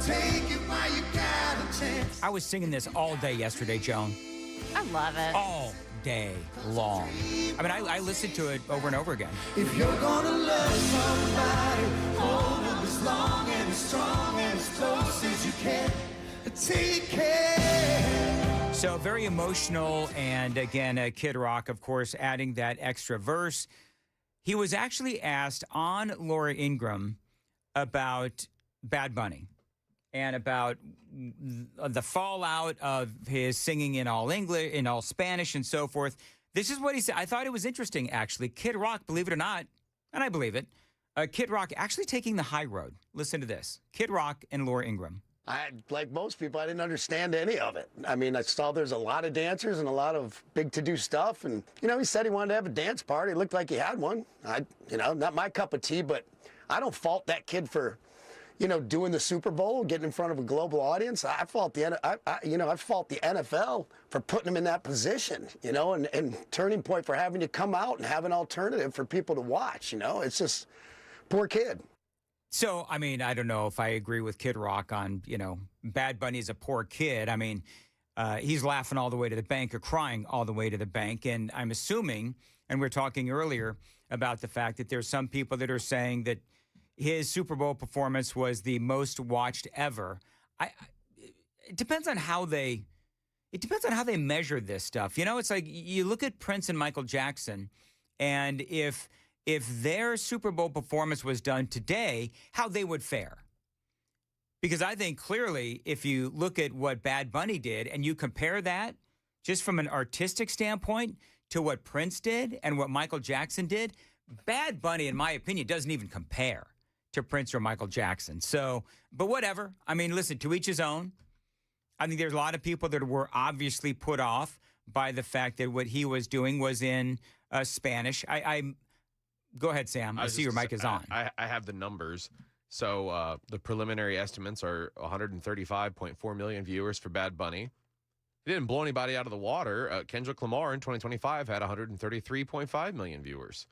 Take it while you got a chance. I was singing this all day yesterday, Joan. I love it. All day long. I mean, I listened to it over and over again. If you're gonna love somebody, hold them as long and as strong and as close as you can. Take care. So very emotional, and again, Kid Rock, of course, adding that extra verse. He was actually asked on Laura Ingraham about Bad Bunny and about the fallout of his singing in all English, in all Spanish, and so forth. This is what he said. I thought it was interesting, actually. Kid Rock, believe it or not, and I believe it, Kid Rock actually taking the high road. Listen to this. Kid Rock and Laura Ingraham. Like most people, I didn't understand any of it. I mean, I saw there's a lot of dancers and a lot of big to-do stuff. And, he said he wanted to have a dance party. It looked like he had one. Not my cup of tea, but I don't fault that kid for, doing the Super Bowl, getting in front of a global audience. I fault the NFL for putting him in that position, and Turning Point for having to come out and have an alternative for people to watch, It's just poor kid. So, I mean, I don't know if I agree with Kid Rock on, Bad Bunny's a poor kid. I mean, he's laughing all the way to the bank or crying all the way to the bank. And I'm assuming, and we were talking earlier about the fact that there's some people that are saying that his Super Bowl performance was the most watched ever. It depends on how they measure this stuff. It's like you look at Prince and Michael Jackson, and if their Super Bowl performance was done today, how they would fare. Because I think clearly, if you look at what Bad Bunny did and you compare that just from an artistic standpoint to what Prince did and what Michael Jackson did, Bad Bunny, in my opinion, doesn't even compare to Prince or Michael Jackson. So, but whatever. I mean, listen, to each his own. I think there's a lot of people that were obviously put off by the fact that what he was doing was in Spanish. Go ahead, Sam. I see your mic is on. I have the numbers. So the preliminary estimates are 135.4 million viewers for Bad Bunny. He didn't blow anybody out of the water. Kendrick Lamar in 2025 had 133.5 million viewers.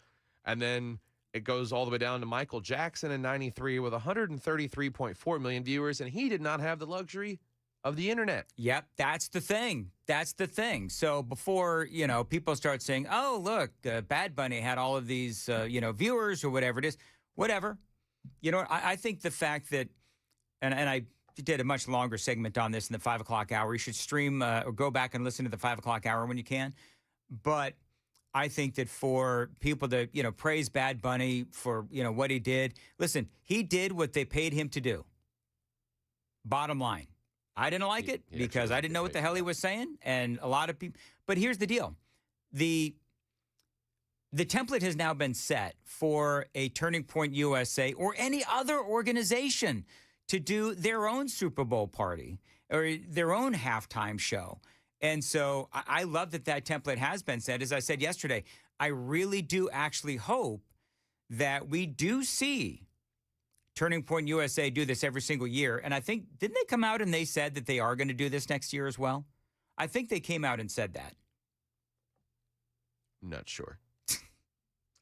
And then it goes all the way down to Michael Jackson in 93 with 133.4 million viewers, and he did not have the luxury of the internet. Yep, that's the thing. That's the thing. So before, people start saying, oh, look, Bad Bunny had all of these, viewers or whatever it is, whatever. I think the fact that, and I did a much longer segment on this in the 5 o'clock hour. You should stream or go back and listen to the 5 o'clock hour when you can. But I think that for people to, praise Bad Bunny for, what he did. Listen, he did what they paid him to do. Bottom line. I didn't like it because I didn't know what the hell he was saying. And a lot of people. But here's the deal. The template has now been set for a Turning Point USA or any other organization to do their own Super Bowl party or their own halftime show. And so I love that template has been set. As I said yesterday, I really do actually hope that we do see Turning Point USA do this every single year. And I think, didn't they come out and they said that they are going to do this next year as well? I think they came out and said that. Not sure.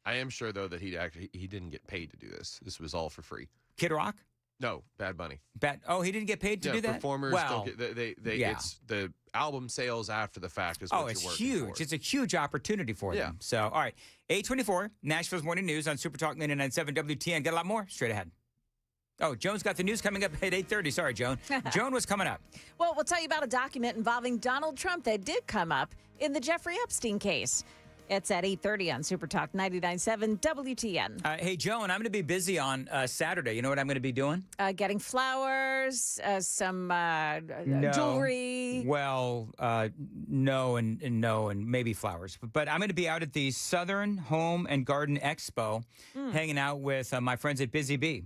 I am sure, though, that he didn't get paid to do this. This was all for free. Kid Rock? No, Bad Bunny. He didn't get paid to do that? Performers don't get, it's the album sales after the fact is what you're working huge. for. It's a huge opportunity for them. So, all right. 8:24, Nashville's Morning News on Super Talk 99.7 WTN. Got a lot more straight ahead. Oh, Joan's got the news coming up at 8:30. Sorry, Joan. Joan was coming up. Well, we'll tell you about a document involving Donald Trump that did come up in the Jeffrey Epstein case. It's at 8:30 on Super Talk 99.7 WTN. Hey, Joan, I'm going to be busy on Saturday. You know what I'm going to be doing? Getting flowers, some jewelry. Well, no and maybe flowers. But I'm going to be out at the Southern Home and Garden Expo hanging out with my friends at Busy Bee.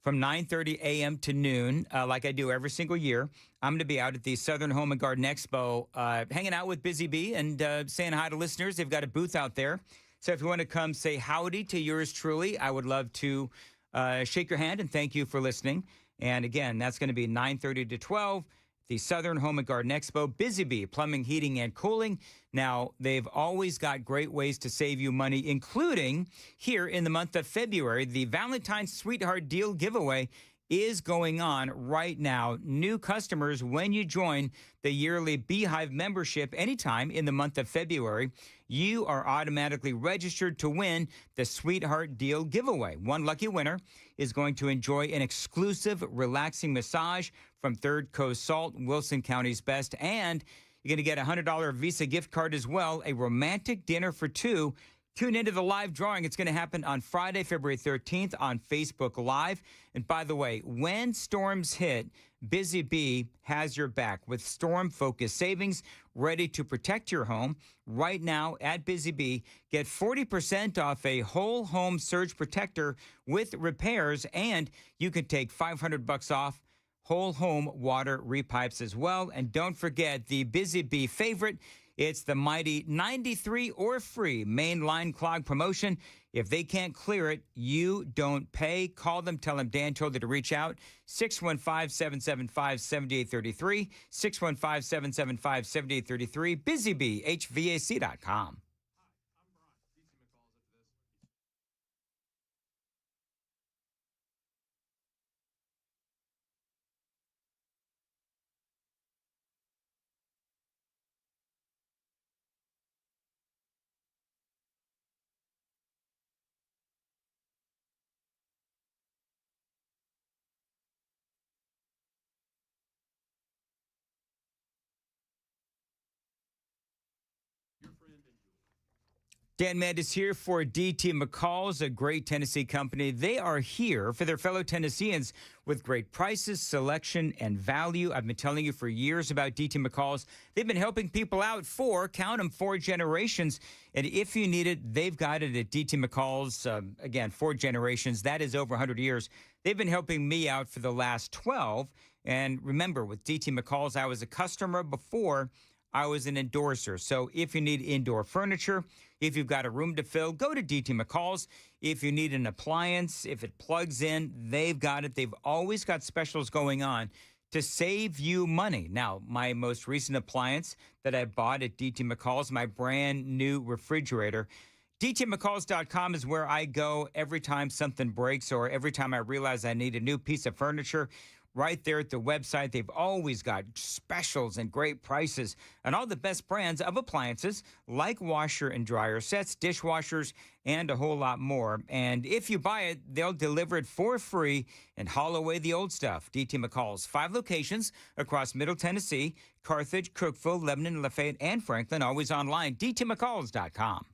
From 9:30 a.m. to noon, like I do every single year. I'm going to be out at the Southern Home and Garden Expo hanging out with Busy Bee and saying hi to listeners. They've got a booth out there. So if you want to come say howdy to yours truly, I would love to shake your hand and thank you for listening. And again, that's going to be 9:30 to 12, the Southern Home and Garden Expo, Busy Bee, Plumbing, Heating, and Cooling. Now, they've always got great ways to save you money, including here in the month of February. The Valentine's Sweetheart Deal giveaway is going on right now. New customers, when you join the yearly Beehive membership anytime in the month of February, you are automatically registered to win the Sweetheart Deal giveaway. One lucky winner is going to enjoy an exclusive relaxing massage from Third Coast Salt, Wilson County's best, and you're going to get a $100 Visa gift card as well, a romantic dinner for two. Tune into the live drawing. It's going to happen on Friday, February 13th on Facebook Live. And by the way, when storms hit, Busy Bee has your back with storm-focused savings ready to protect your home. Right now at Busy Bee, get 40% off a whole home surge protector with repairs, and you can take $500 off whole home water repipes as well. And don't forget the Busy Bee favorite. It's the mighty 93 or free main line clog promotion. If they can't clear it, you don't pay. Call them. Tell them Dan told you to reach out. 615-775-7833. 615-775-7833. BusyBeeHVAC.com. Your friend and yours. Dan Mandis here for DT McCall's, a great Tennessee company. They are here for their fellow Tennesseans with great prices, selection, and value. I've been telling you for years about DT McCall's. They've been helping people out for, count them, 4 generations. And if you need it, they've got it at DT McCall's. Again, 4 generations. That is over 100 years. They've been helping me out for the last 12. And remember, with DT McCall's, I was a customer before I was an endorser. So if you need indoor furniture, if you've got a room to fill, go to DT McCall's. If you need an appliance, if it plugs in, they've got it. They've always got specials going on to save you money. Now, my most recent appliance that I bought at DT McCall's, my brand new refrigerator. DTMcCalls.com is where I go every time something breaks or every time I realize I need a new piece of furniture. Right there at the website, they've always got specials and great prices and all the best brands of appliances like washer and dryer sets, dishwashers, and a whole lot more. And if you buy it, they'll deliver it for free and haul away the old stuff. DT McCall's, 5 locations across Middle Tennessee, Carthage, Cookeville, Lebanon, Lafayette, and Franklin. Always online, DTMcCalls.com.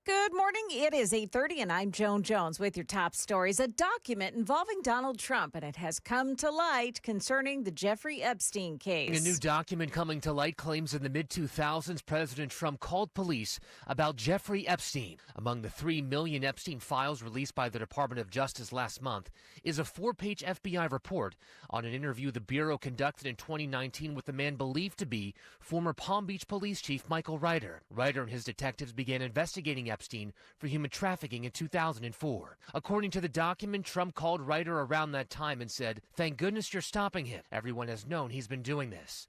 Good morning. It is 8:30, and I'm Joan Jones with your top stories. A document involving Donald Trump, and it has come to light concerning the Jeffrey Epstein case. A new document coming to light claims in the mid-2000s, President Trump called police about Jeffrey Epstein. Among the 3 million Epstein files released by the Department of Justice last month is a 4-page FBI report on an interview the Bureau conducted in 2019 with the man believed to be former Palm Beach Police Chief Michael Ryder. Ryder and his detectives began investigating Epstein for human trafficking in 2004. According to the document, Trump called Ryder around that time and said, "Thank goodness you're stopping him. Everyone has known he's been doing this."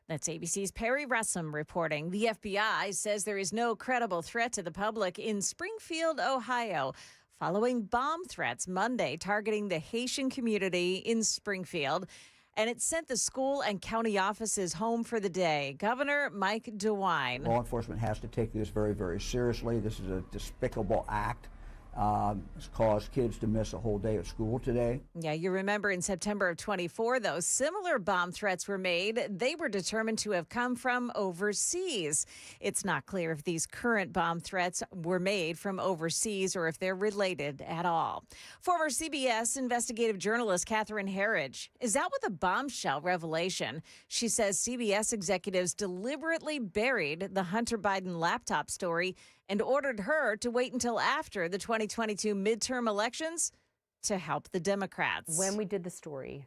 That's ABC's Perry Russum reporting. The FBI says there is no credible threat to the public in Springfield, Ohio, following bomb threats Monday targeting the Haitian community in Springfield. And it sent the school and county offices home for the day. Governor Mike DeWine. Law enforcement has to take this very, very seriously. This is a despicable act. It's caused kids to miss a whole day of school today. Yeah, you remember in September of 24, though, similar bomb threats were made. They were determined to have come from overseas. It's not clear if these current bomb threats were made from overseas or if they're related at all. Former CBS investigative journalist Catherine Herridge is out with a bombshell revelation. She says CBS executives deliberately buried the Hunter Biden laptop story and ordered her to wait until after the 2022 midterm elections to help the Democrats. When we did the story,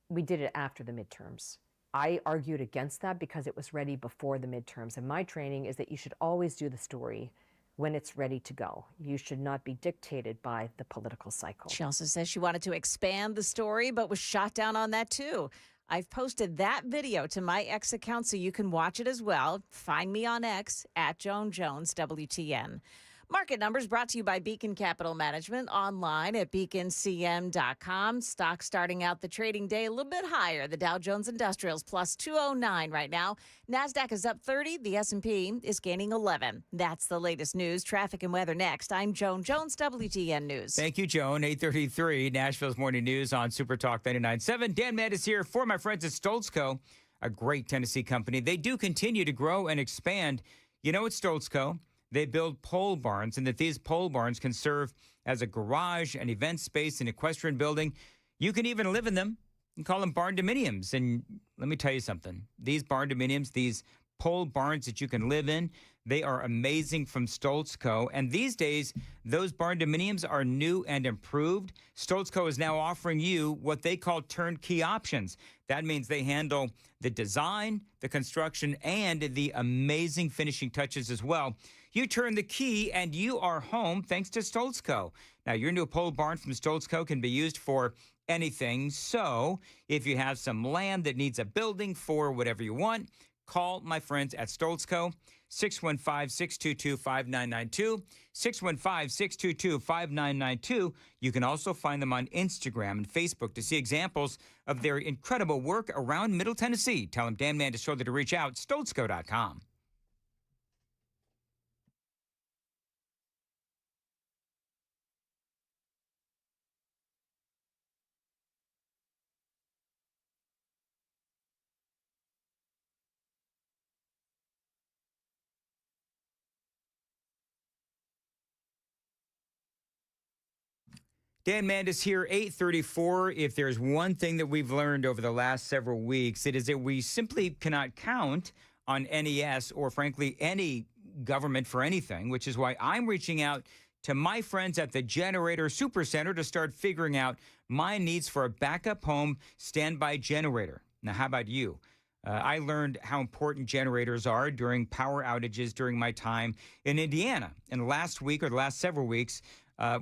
we did it after the midterms. I argued against that because it was ready before the midterms. And my training is that you should always do the story when it's ready to go. You should not be dictated by the political cycle. She also says she wanted to expand the story, but was shot down on that too. I've posted that video to my X account so you can watch it as well. Find me on X at Joan Jones WTN. Market numbers brought to you by Beacon Capital Management, online at beaconcm.com. Stock starting out the trading day a little bit higher. The Dow Jones Industrials plus 209 right now. NASDAQ is up 30. The S&P is gaining 11. That's the latest news. Traffic and weather next. I'm Joan Jones, WTN News. Thank you, Joan. 8:33, Nashville's Morning News on Super Talk 99.7. Dan Mandis here for my friends at Stoltzco, a great Tennessee company. They do continue to grow and expand. You know, at Stoltzco, they build pole barns, and that these pole barns can serve as a garage, an event space, an equestrian building. You can even live in them and call them barn dominiums. And let me tell you something. These barn dominiums, these pole barns that you can live in, they are amazing from Stoltzco. And these days, those barn dominiums are new and improved. Stoltzco is now offering you what they call turnkey options. That means they handle the design, the construction, and the amazing finishing touches as well. You turn the key and you are home thanks to Stoltzco. Now, your new pole barn from Stoltzco can be used for anything. So if you have some land that needs a building for whatever you want, call my friends at Stoltzco, 615-622-5992, 615-622-5992. You can also find them on Instagram and Facebook to see examples of their incredible work around Middle Tennessee. Tell them Dan Mandis told you to reach out, stoltzco.com. Dan Mandis here, 8:34. If there's one thing that we've learned over the last several weeks, it is that we simply cannot count on NES or, frankly, any government for anything, which is why I'm reaching out to my friends at the Generator Supercenter to start figuring out my needs for a backup home standby generator. Now, how about you? I learned how important generators are during power outages during my time in Indiana. And last week, or the last several weeks,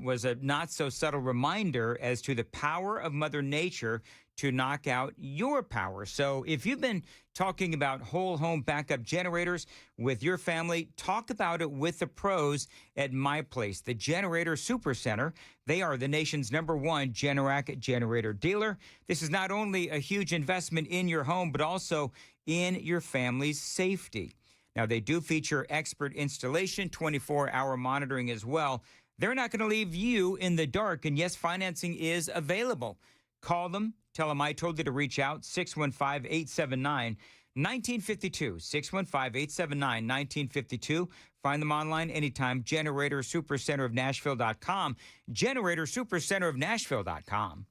was a not-so-subtle reminder as to the power of Mother Nature to knock out your power. So if you've been talking about whole home backup generators with your family, talk about it with the pros at my place, the Generator Supercenter. They are the nation's #1 Generac generator dealer. This is not only a huge investment in your home, but also in your family's safety. Now, they do feature expert installation, 24-hour monitoring as well. They're not going to leave you in the dark. And yes, financing is available. Call them. Tell them I told you to reach out. 615-879-1952. 615-879-1952. Find them online anytime. GeneratorSuperCenterofNashville.com. GeneratorSuperCenterofNashville.com.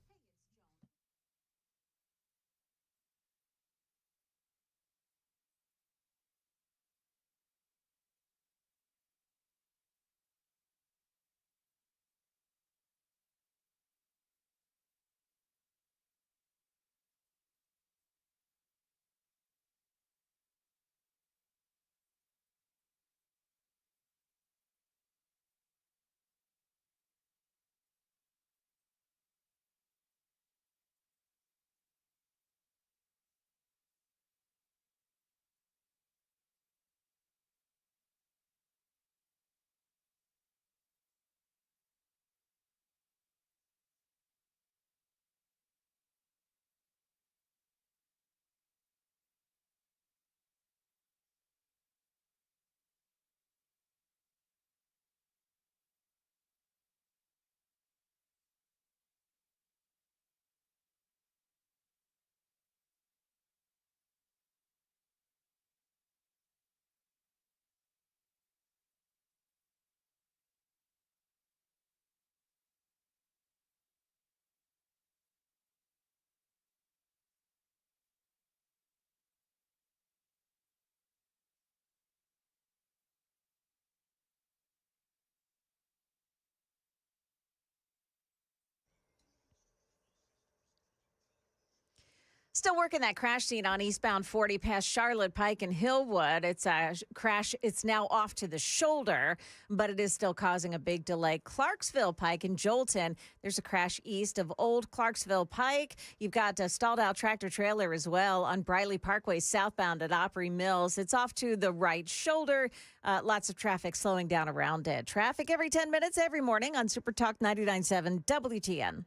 Still working that crash scene on eastbound 40 past Charlotte Pike and Hillwood. It's a crash. It's now off to the shoulder, but it is still causing a big delay. Clarksville Pike and Jolton. There's a crash east of Old Clarksville Pike. You've got a stalled out tractor trailer as well on Briley Parkway southbound at Opry Mills. It's off to the right shoulder. Lots of traffic slowing down around it. Traffic every 10 minutes every morning on Super Talk 99.7 WTN.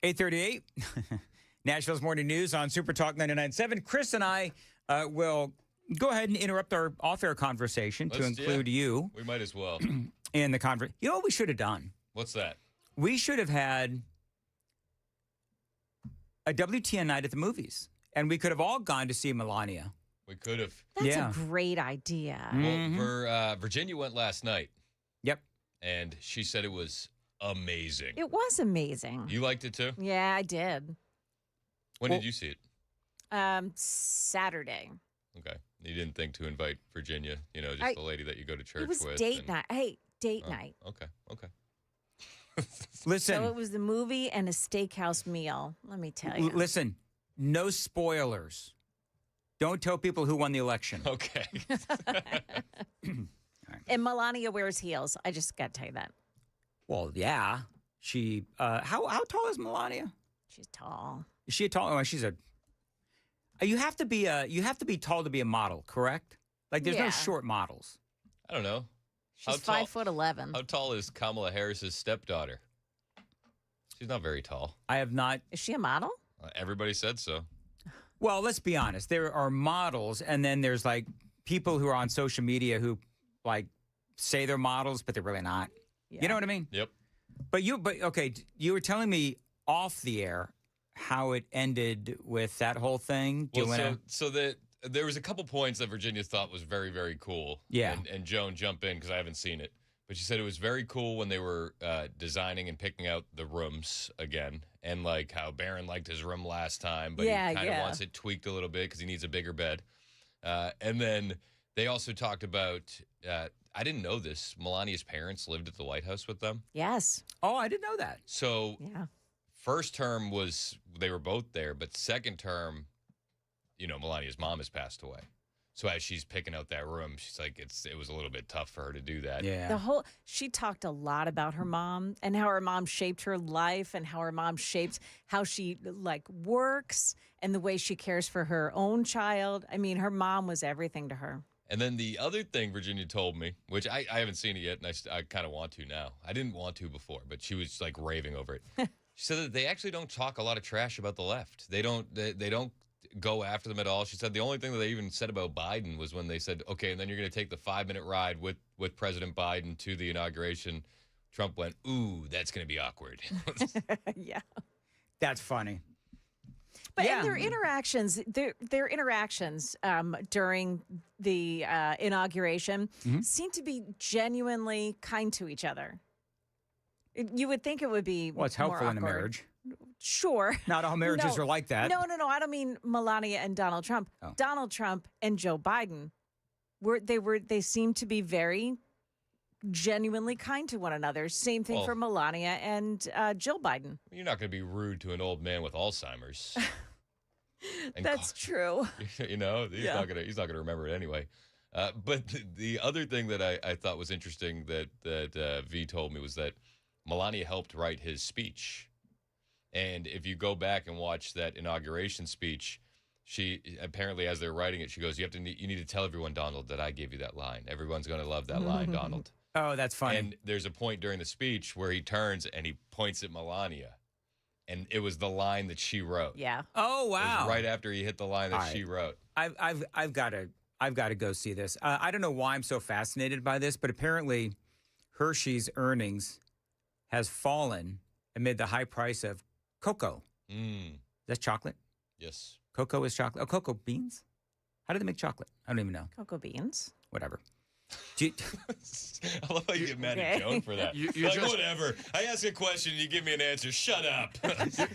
.838, Nashville's Morning News on Super Talk 99.7. Chris and I will go ahead and interrupt our off-air conversation to include you. We might as well. In the conversation. You know what we should have done? What's that? We should have had a WTN night at the movies, and we could have all gone to see Melania. We could have. That's a great idea. Well, Virginia went last night. Yep. And she said it was amazing. It was amazing. You liked it too? Yeah, I did. When did you see it? Saturday. Okay. You didn't think to invite Virginia, just the lady that you go to church with. It was date night. Hey, date night. Okay. Listen. So it was the movie and a steakhouse meal, let me tell you. Listen, no spoilers. Don't tell people who won the election. Okay. And Melania wears heels. I just got to tell you that. Well, yeah. She, how tall is Melania? She's tall. Is she a tall? Oh, she's a. You have to be tall to be a model, correct? Like, there's no short models. I don't know. She's 5'11". How tall is Kamala Harris's stepdaughter? She's not very tall. I have not. Is she a model? Everybody said so. Well, let's be honest. There are models, and then there's like people who are on social media who like say they're models, but they're really not. Yeah. You know what I mean? Yep. But okay, you were telling me off the air how it ended with that whole thing. Well, so that there was a couple points that Virginia thought was very, very cool. Yeah. And Joan, jump in because I haven't seen it. But she said it was very cool when they were designing and picking out the rooms again. And like how Barron liked his room last time, but he kind of wants it tweaked a little bit because he needs a bigger bed. And then they also talked about, I didn't know this, Melania's parents lived at the White House with them. Yes. Oh, I didn't know that. So yeah. First term was, they were both there, but second term, Melania's mom has passed away. So as she's picking out that room, she's like, it was a little bit tough for her to do that. Yeah. She talked a lot about her mom and how her mom shaped her life and how her mom shaped how she works and the way she cares for her own child. I mean, her mom was everything to her. And then the other thing Virginia told me, which I haven't seen it yet, and I kind of want to now. I didn't want to before, but she was like raving over it. She said that they actually don't talk a lot of trash about the left. They don't go after them at all. She said the only thing that they even said about Biden was when they said, okay, and then you're going to take the 5-minute ride with President Biden to the inauguration. Trump went, ooh, that's going to be awkward. Yeah. That's funny. But in their interactions, during the inauguration seem to be genuinely kind to each other. You would think it would be well, it's helpful in a marriage. Sure. Not all marriages are like that. No. I don't mean Melania and Donald Trump. Oh. Donald Trump and Joe Biden they seem to be very genuinely kind to one another. Same thing for Melania and Jill Biden. You're not going to be rude to an old man with Alzheimer's. That's true. He's not gonna remember it anyway. But the other thing that I thought was interesting that V told me was that Melania helped write his speech. And if you go back and watch that inauguration speech, she apparently, as they're writing it, she goes, "You need to tell everyone, Donald, that I gave you that line. Everyone's going to love that line, Donald." Oh, that's funny. And there's a point during the speech where he turns and he points at Melania, and it was the line that she wrote. Yeah. Oh, wow. It was right after he hit the line that she wrote. I've got to go see this. I don't know why I'm so fascinated by this, but apparently Hershey's earnings has fallen amid the high price of cocoa. Is that chocolate? Yes. Cocoa is chocolate. Oh, cocoa beans? How do they make chocolate? I don't even know. Cocoa beans. Whatever. Do you, I love how you get mad at Joan for that. You're like, just- whatever. I ask a question, you give me an answer. Shut up.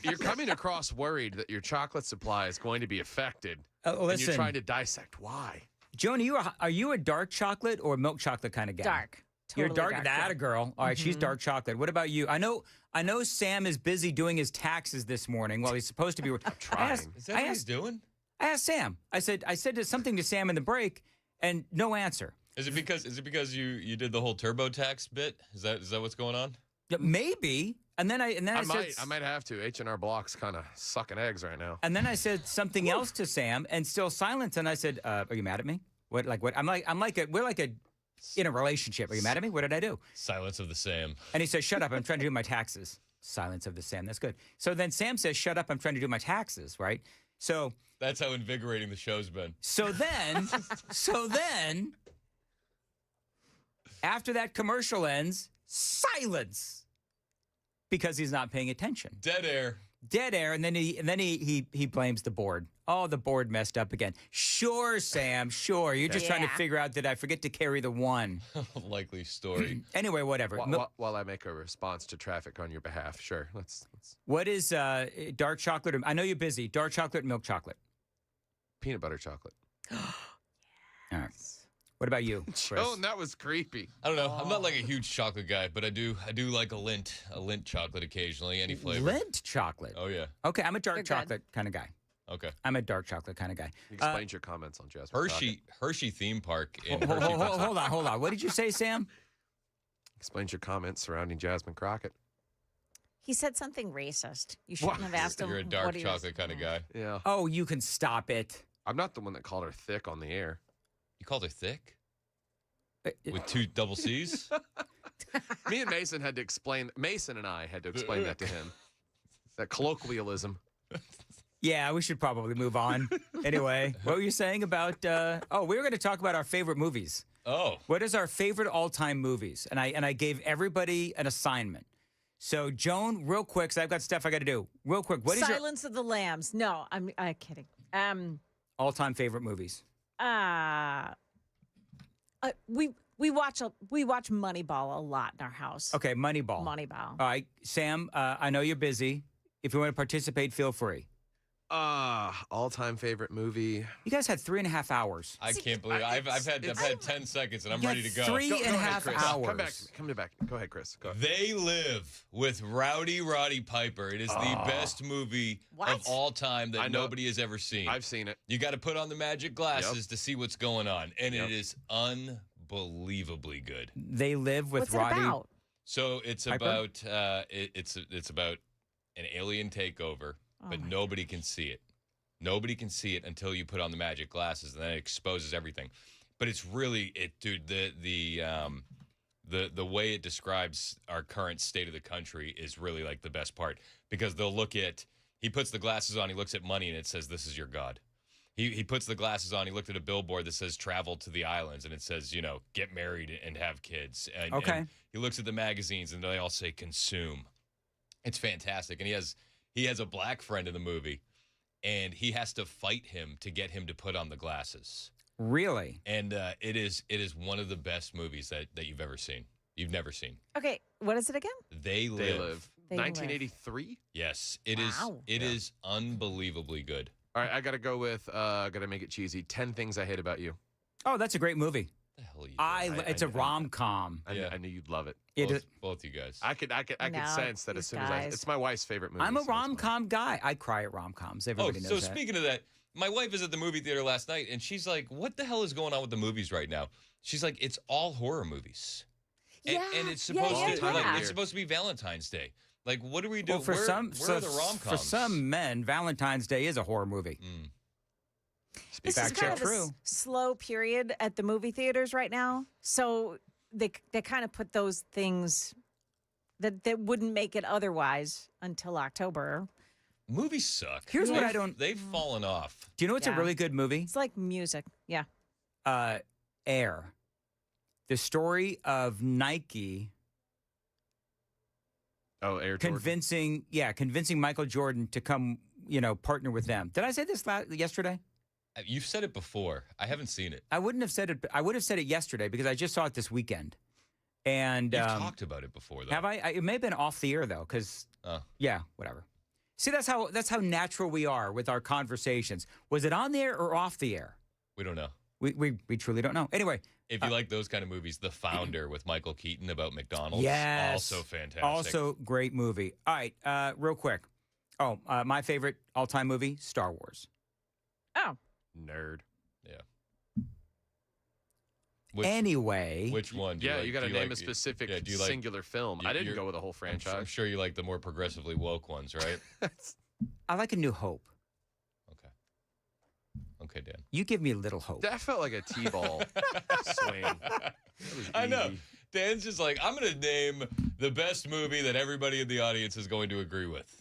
You're coming across worried that your chocolate supply is going to be affected. And listen. you're trying to dissect why. Joan, are you a dark chocolate or milk chocolate kind of guy? Dark. You're Totally dark. dark, That yeah. a girl. All right, she's dark chocolate. What about you? I know Sam is busy doing his taxes this morning while he's supposed to be. Trying. Is that what he's doing? I asked Sam. I said something to Sam in the break, and no answer. Is it because you did the whole TurboTax bit? Is that what's going on? Yeah, maybe. And then I might have to. H&R Block's kind of sucking eggs right now. And then I said something else to Sam, and still silence. And I said, "Are you mad at me? What? We're in a relationship. Are you mad at me? What did I do?" Silence of the Sam. And he says, "Shut up! I'm trying to do my taxes." Silence of the Sam. That's good. So then Sam says, "Shut up! I'm trying to do my taxes." Right. So That's how invigorating the show's been. So then, after that commercial ends, silence, because he's not paying attention. Dead air. Dead air, and then he blames the board. Oh, the board messed up again. Sure, Sam. Sure, you're just trying to figure out, did I forget to carry the one? Likely story. Anyway, whatever. While I make a response to traffic on your behalf, sure. Let's. What is dark chocolate? I know you're busy. Dark chocolate, milk chocolate. Peanut butter chocolate. All right. What about you, Chris? Oh, that was creepy. I don't know. I'm not like a huge chocolate guy, but I do like a lint chocolate occasionally, any flavor. Lint chocolate? Oh, yeah. Okay, I'm a dark chocolate kind of guy. Okay. I'm a dark chocolate kind of guy. Explain your comments on Jasmine Hershey theme park in Hold Hershey. on. What did you say, Sam? Explains your comments surrounding Jasmine Crockett. He said something racist. You shouldn't have asked him. You're a what dark he was- chocolate kind of guy. Yeah. Oh, you can stop it. I'm not the one that called her thick on the air. You called her thick? With 2 double C's? Me and Mason had to explain. Mason and I had to explain that to him. That colloquialism. Yeah, we should probably move on. Anyway, what were you saying about? We were going to talk about our favorite movies. Oh, what is our favorite all-time movies? And I gave everybody an assignment. So Joan, real quick, because I've got stuff I got to do. Real quick, what is your Silence of the Lambs? No, I'm kidding. all-time favorite movies? We watch Moneyball a lot in our house. Okay, Moneyball. Moneyball. All right, Sam. I know you're busy. If you want to participate, feel free. All-time favorite movie. You guys had 3.5 hours. I can't believe I've had 10 seconds and I'm You ready had to go. 3.5 Chris. hours. Come back. Go ahead, Chris. Go ahead. They Live with Roddy Piper. It is the best movie of all time that nobody has ever seen. I've seen it. You got to put on the magic glasses to see what's going on, and it is unbelievably good. They Live with What's Roddy. it about? So it's Piper? about it's about an alien takeover, but nobody can see it. Nobody can see it until you put on the magic glasses, and then it exposes everything. But it's really the way it describes our current state of the country is really like the best part, because he puts the glasses on, he looks at money, and it says, "This is your God." He puts the glasses on, he looked at a billboard that says travel to the islands, and it says, get married and have kids. And, Okay. and he looks at the magazines, and they all say consume. It's fantastic. And he has a black friend in the movie, and he has to fight him to get him to put on the glasses. Really? And it is one of the best movies that you've ever seen. You've never seen. Okay, what is it again? They Live. They Live. 1983? Yes, it is. Wow. It is unbelievably good. All right, I got to go with, got to make it cheesy, 10 Things I Hate About You. Oh, that's a great movie. The hell you It's a rom-com. I knew you'd love it. Both you guys. I could No, sense that as these soon as guys. it's my wife's favorite movie. I'm a so it's fine. rom-com guy. I cry at rom-coms. Everybody knows so that. speaking of that, my wife is at the movie theater last night, and she's like, "What the hell is going on with the movies right now?" She's like, "It's all horror movies." And it's supposed it's supposed to be Valentine's Day. Like, what do we do? Well, for where are the rom-coms? for some men, Valentine's Day is a horror movie. This is kind of a slow period at the movie theaters right now. So they kind of put those things that wouldn't make it otherwise until October. Movies suck. Here's what I don't. They've fallen off. Do you know what's a really good movie? It's like music. Yeah. Air. The story of Nike. Oh, Air Jordan. Convincing Michael Jordan to come, partner with them. Did I say this yesterday? You've said it before. I haven't seen it. I wouldn't have said it. I would have said it yesterday because I just saw it this weekend. And You've talked about it before, though. have I? It may have been off the air though, because yeah, whatever. See, that's how natural we are with our conversations. Was it on the air or off the air? We don't know. We truly don't know. Anyway, if you like those kind of movies, The Founder with Michael Keaton about McDonald's, yes, also fantastic. Also great movie. All right, real quick. Oh, my favorite all-time movie, Star Wars. Oh, nerd. Yeah. Anyway, which one? You got to name a specific singular film. I didn't go with the whole franchise. I'm sure you like the more progressively woke ones, right? I like A New Hope. Okay, Dan. You give me a little hope. That felt like a T-ball swing. I know. Dan's just like, I'm going to name the best movie that everybody in the audience is going to agree with.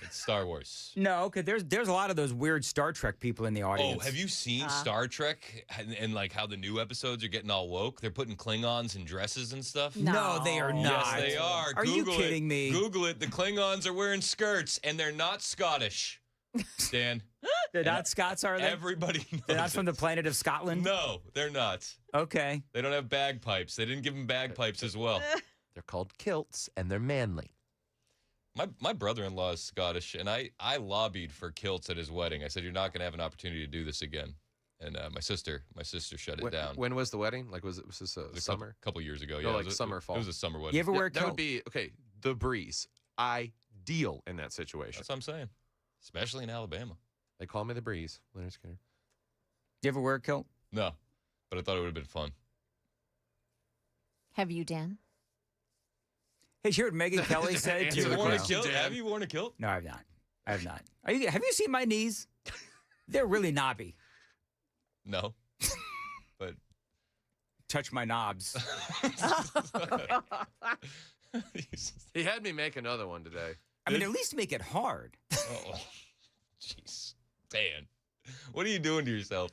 It's Star Wars. No, because there's a lot of those weird Star Trek people in the audience. Oh, have you seen Star Trek and like how the new episodes are getting all woke? They're putting Klingons in dresses and stuff. No, they are not. Yes, they are. Are you kidding me? Google it. The Klingons are wearing skirts and they're not Scottish. Dan. They're not Scots, are they? Everybody knows They're not from the planet of Scotland? No, they're not. Okay. They don't have bagpipes. They didn't give them bagpipes as well. They're called kilts, and they're manly. My brother-in-law is Scottish, and I lobbied for kilts at his wedding. I said, you're not going to have an opportunity to do this again. And my sister shut it down. When was the wedding? Like, was this a summer? A couple years ago, No, yeah. like summer, fall. It was a summer wedding. You ever wear a That kilt? would be, okay, the breeze. Ideal in that situation. That's what I'm saying. Especially in Alabama. They call me the breeze, Leonard Skinner. Do you ever wear a kilt? No, but I thought it would have been fun. have you, Dan? Hey, you heard Megyn Kelly said Have you worn a kilt? Have you worn a kilt? No, I have not. I have not. Have you seen my knees? They're really knobby. No. But touch my knobs. He had me make another one today. I mean, at least make it hard. Oh, jeez. Dan, what are you doing to yourself?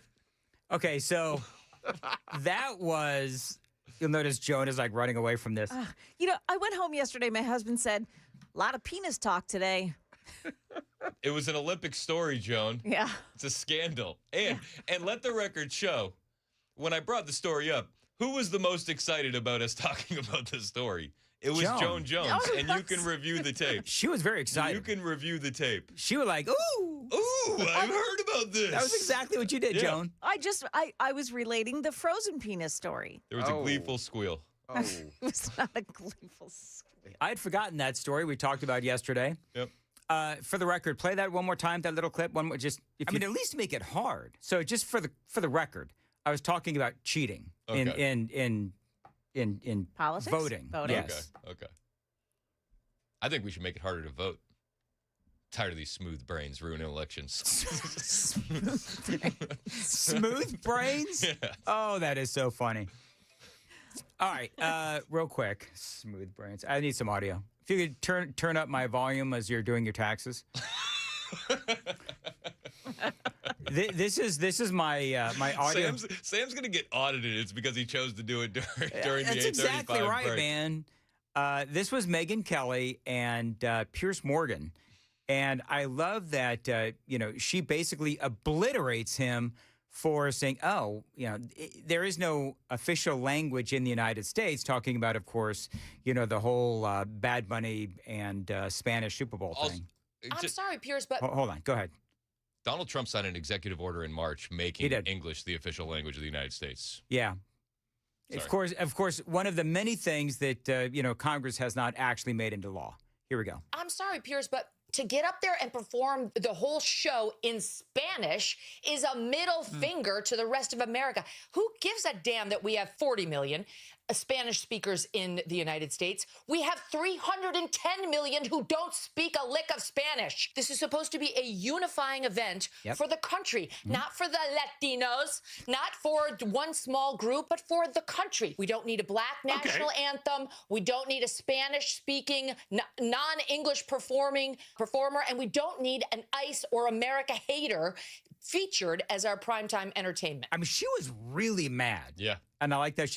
Okay, so that was, you'll notice Joan is like running away from this. You know, I went home yesterday. My husband said, a lot of penis talk today. It was an Olympic story, Joan. Yeah. It's a scandal. And let the record show, when I brought the story up, who was the most excited about us talking about the story? It was Joan Jones, and you can review the tape. She was very excited. You can review the tape. She was like, ooh. Ooh, I've heard about this. That was exactly what you did, Joan. I was relating the frozen penis story. There was a gleeful squeal. Oh. It was not a gleeful squeal. I had forgotten that story we talked about yesterday. Yep. For the record, play that one more time, that little clip. One more, just, at least make it hard. So just for the record, I was talking about cheating in politics? voting. Yes. Okay. I think we should make it harder to vote. Tired of these smooth brains ruining elections. Smooth brains? Yeah. Oh, that is so funny. All right, real quick, smooth brains. I need some audio. If you could turn up my volume as you're doing your taxes. This is my my audio. Sam's gonna get audited. It's because he chose to do it during the 8:35 That's exactly right, break. man. This was Megyn Kelly and Piers Morgan, and I love that she basically obliterates him for saying, there is no official language in the United States, talking about, of course, the whole Bad Bunny and Spanish Super Bowl thing. I'm sorry, Piers, but Hold on, go ahead. Donald Trump signed an executive order in March making English the official language of the United States. Yeah. Of course, one of the many things that Congress has not actually made into law. Here we go. I'm sorry, Piers, but to get up there and perform the whole show in Spanish is a middle finger to the rest of America. Who gives a damn that we have 40 million Spanish speakers in the United States? We have 310 million who don't speak a lick of Spanish. This is supposed to be a unifying event for the country, not for the Latinos, not for one small group, but for the country. We don't need a black national anthem. We don't need a Spanish-speaking, non-English performer, and we don't need an ICE or America hater featured as our primetime entertainment. I mean, she was really mad. Yeah. And I like that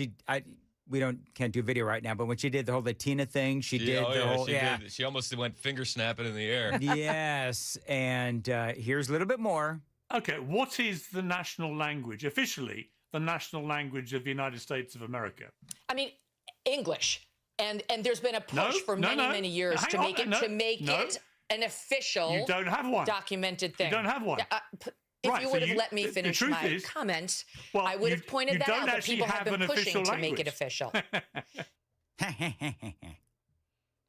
we can't do video right now, but when she did the whole Latina thing, she did the whole did. She almost went finger snapping in the air. Yes, and here's a little bit more. Okay, what is the national language, officially, the national language of the United States of America? I mean, English. And there's been a push for many years to make it an official, you don't have one. Documented thing. You don't have one. If you would have let me finish my comment, I would have pointed that out, that people have been pushing to make it official.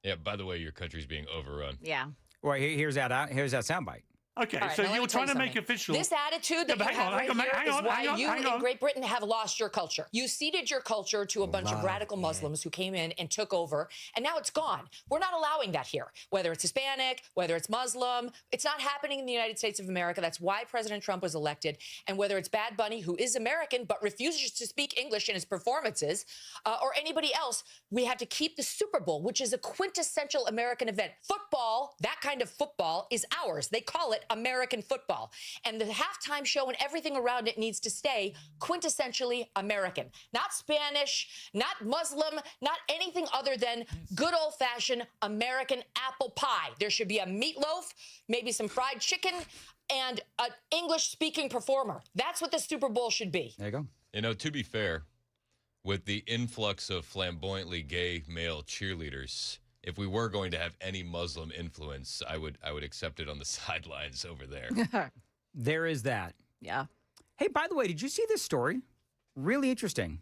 Yeah, by the way, your country's being overrun. Yeah. Well, here's that soundbite. Okay, right, so you were trying to make official. This attitude that you have right here is why you in Great Britain have lost your culture. You ceded your culture to a bunch of radical Muslims who came in and took over, and now it's gone. We're not allowing that here. Whether it's Hispanic, whether it's Muslim, it's not happening in the United States of America. That's why President Trump was elected. And whether it's Bad Bunny, who is American but refuses to speak English in his performances, or anybody else, we have to keep the Super Bowl, which is a quintessential American event. Football, that kind of football, is ours. They call it American football. And the halftime show and everything around it needs to stay quintessentially American. Not Spanish, not Muslim, not anything other than good old-fashioned American apple pie. There should be a meatloaf, maybe some fried chicken, and an English-speaking performer. That's what the Super Bowl should be. There you go. You know, to be fair, with the influx of flamboyantly gay male cheerleaders, if we were going to have any Muslim influence, I would accept it on the sidelines over there. There is that. Yeah. Hey, by the way, did you see this story? Really interesting.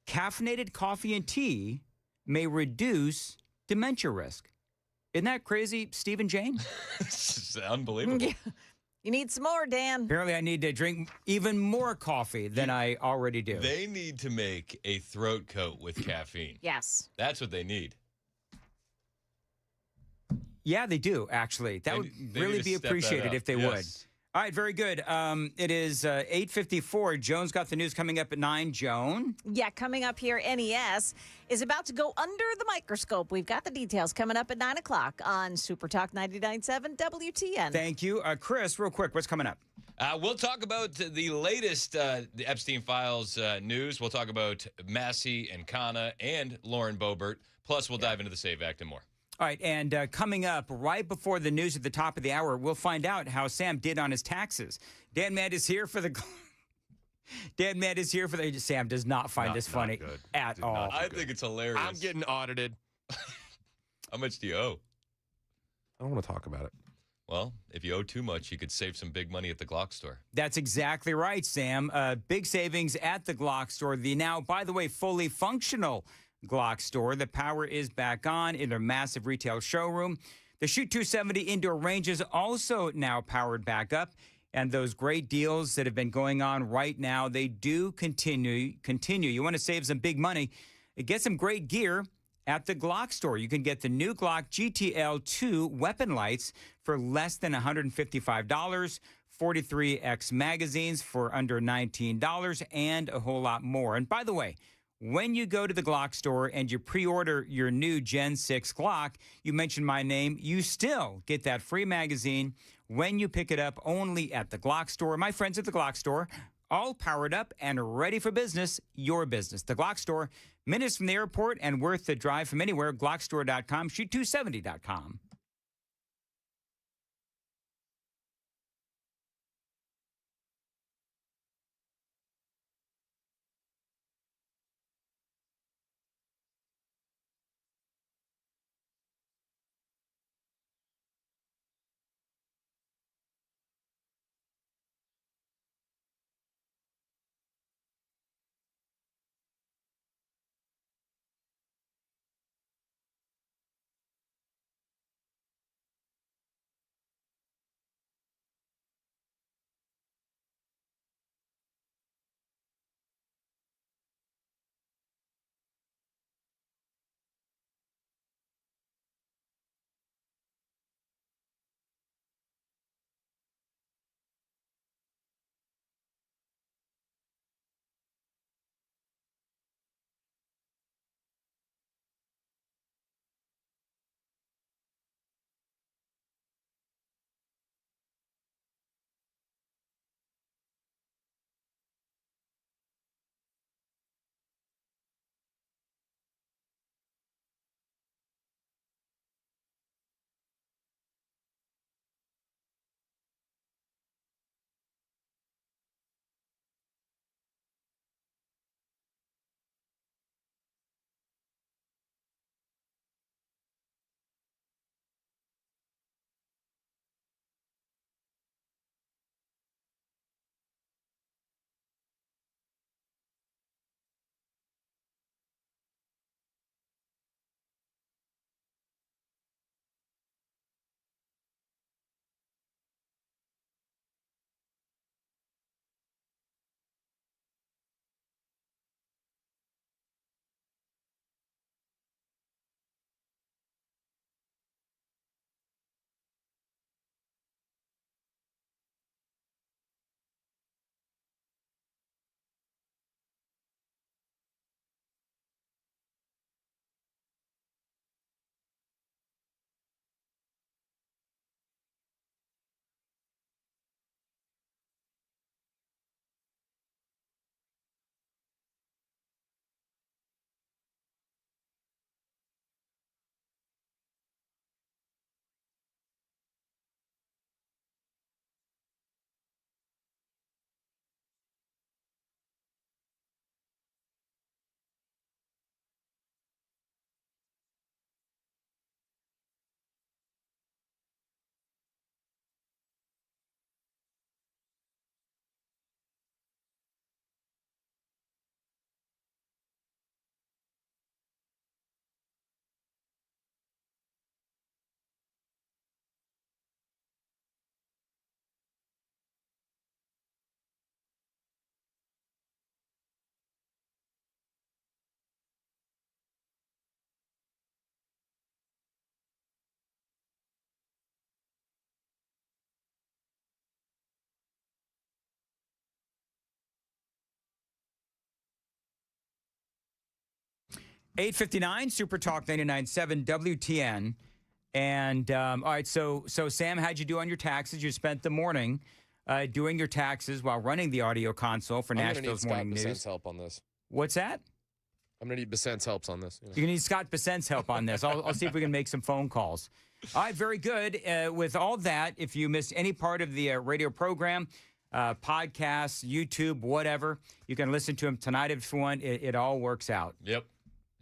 Caffeinated coffee and tea may reduce dementia risk. Isn't that crazy, Steve and Jane? It's unbelievable. Yeah. You need some more, Dan. Apparently, I need to drink even more coffee than I already do. They need to make a throat coat with caffeine. Yes. That's what they need. Yeah, they do, actually. That would really be appreciated if they would. All right, very good. It is 8:54. Joan's got the news coming up at 9. Joan? Yeah, coming up here, NES is about to go under the microscope. We've got the details coming up at 9 o'clock on Super Talk 99.7 WTN. Thank you. Chris, real quick, what's coming up? We'll talk about the latest the Epstein Files news. We'll talk about Massey and Kana and Lauren Boebert. Plus, we'll dive into the SAVE Act and more. All right, and coming up right before the news at the top of the hour, we'll find out how Sam did on his taxes. Dan Matt is here for the... Sam does not find this funny at all. I think it's hilarious. I'm getting audited. How much do you owe? I don't want to talk about it. Well, if you owe too much, you could save some big money at the Glock store. That's exactly right, Sam. Big savings at the Glock store. The now, by the way, fully functional Glock store. The power is back on in their massive retail showroom. The Shoot 270 indoor range is also now powered back up. And those great deals that have been going on right now, they do continue. You want to save some big money, get some great gear at the Glock store. You can get the new Glock GTL 2 weapon lights for less than $155, 43X magazines for under $19, and a whole lot more. And by the way, when you go to the Glock store and you pre-order your new Gen 6 Glock, you mention my name, you still get that free magazine when you pick it up only at the Glock store. My friends at the Glock store, all powered up and ready for business, your business. The Glock store, minutes from the airport and worth the drive from anywhere, glockstore.com, shoot270.com. 8:59, Super Talk 99.7 WTN. And all right, so Sam, how'd you do on your taxes? You spent the morning doing your taxes while running the audio console for Nashville's Morning News. Scott Bessent's help on this. What's that? I'm going to need Bessent's help on this. You're going to need Scott Bessent's help on this. I'll see if we can make some phone calls. All right, very good. With all that, if you missed any part of the radio program, podcasts, YouTube, whatever, you can listen to them tonight if you want. It all works out. Yep.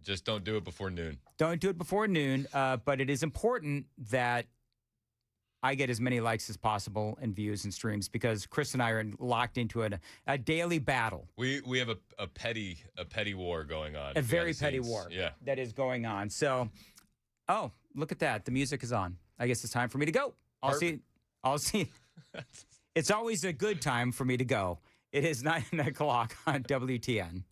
Just don't do it before noon. Don't do it before noon, but it is important that I get as many likes as possible and views and streams because Chris and I are locked into a daily battle. We have a petty war going on. A very petty war. Yeah. That is going on. So, oh, look at that. The music is on. I guess it's time for me to go. I'll see. It's always a good time for me to go. It is 9 o'clock on WTN.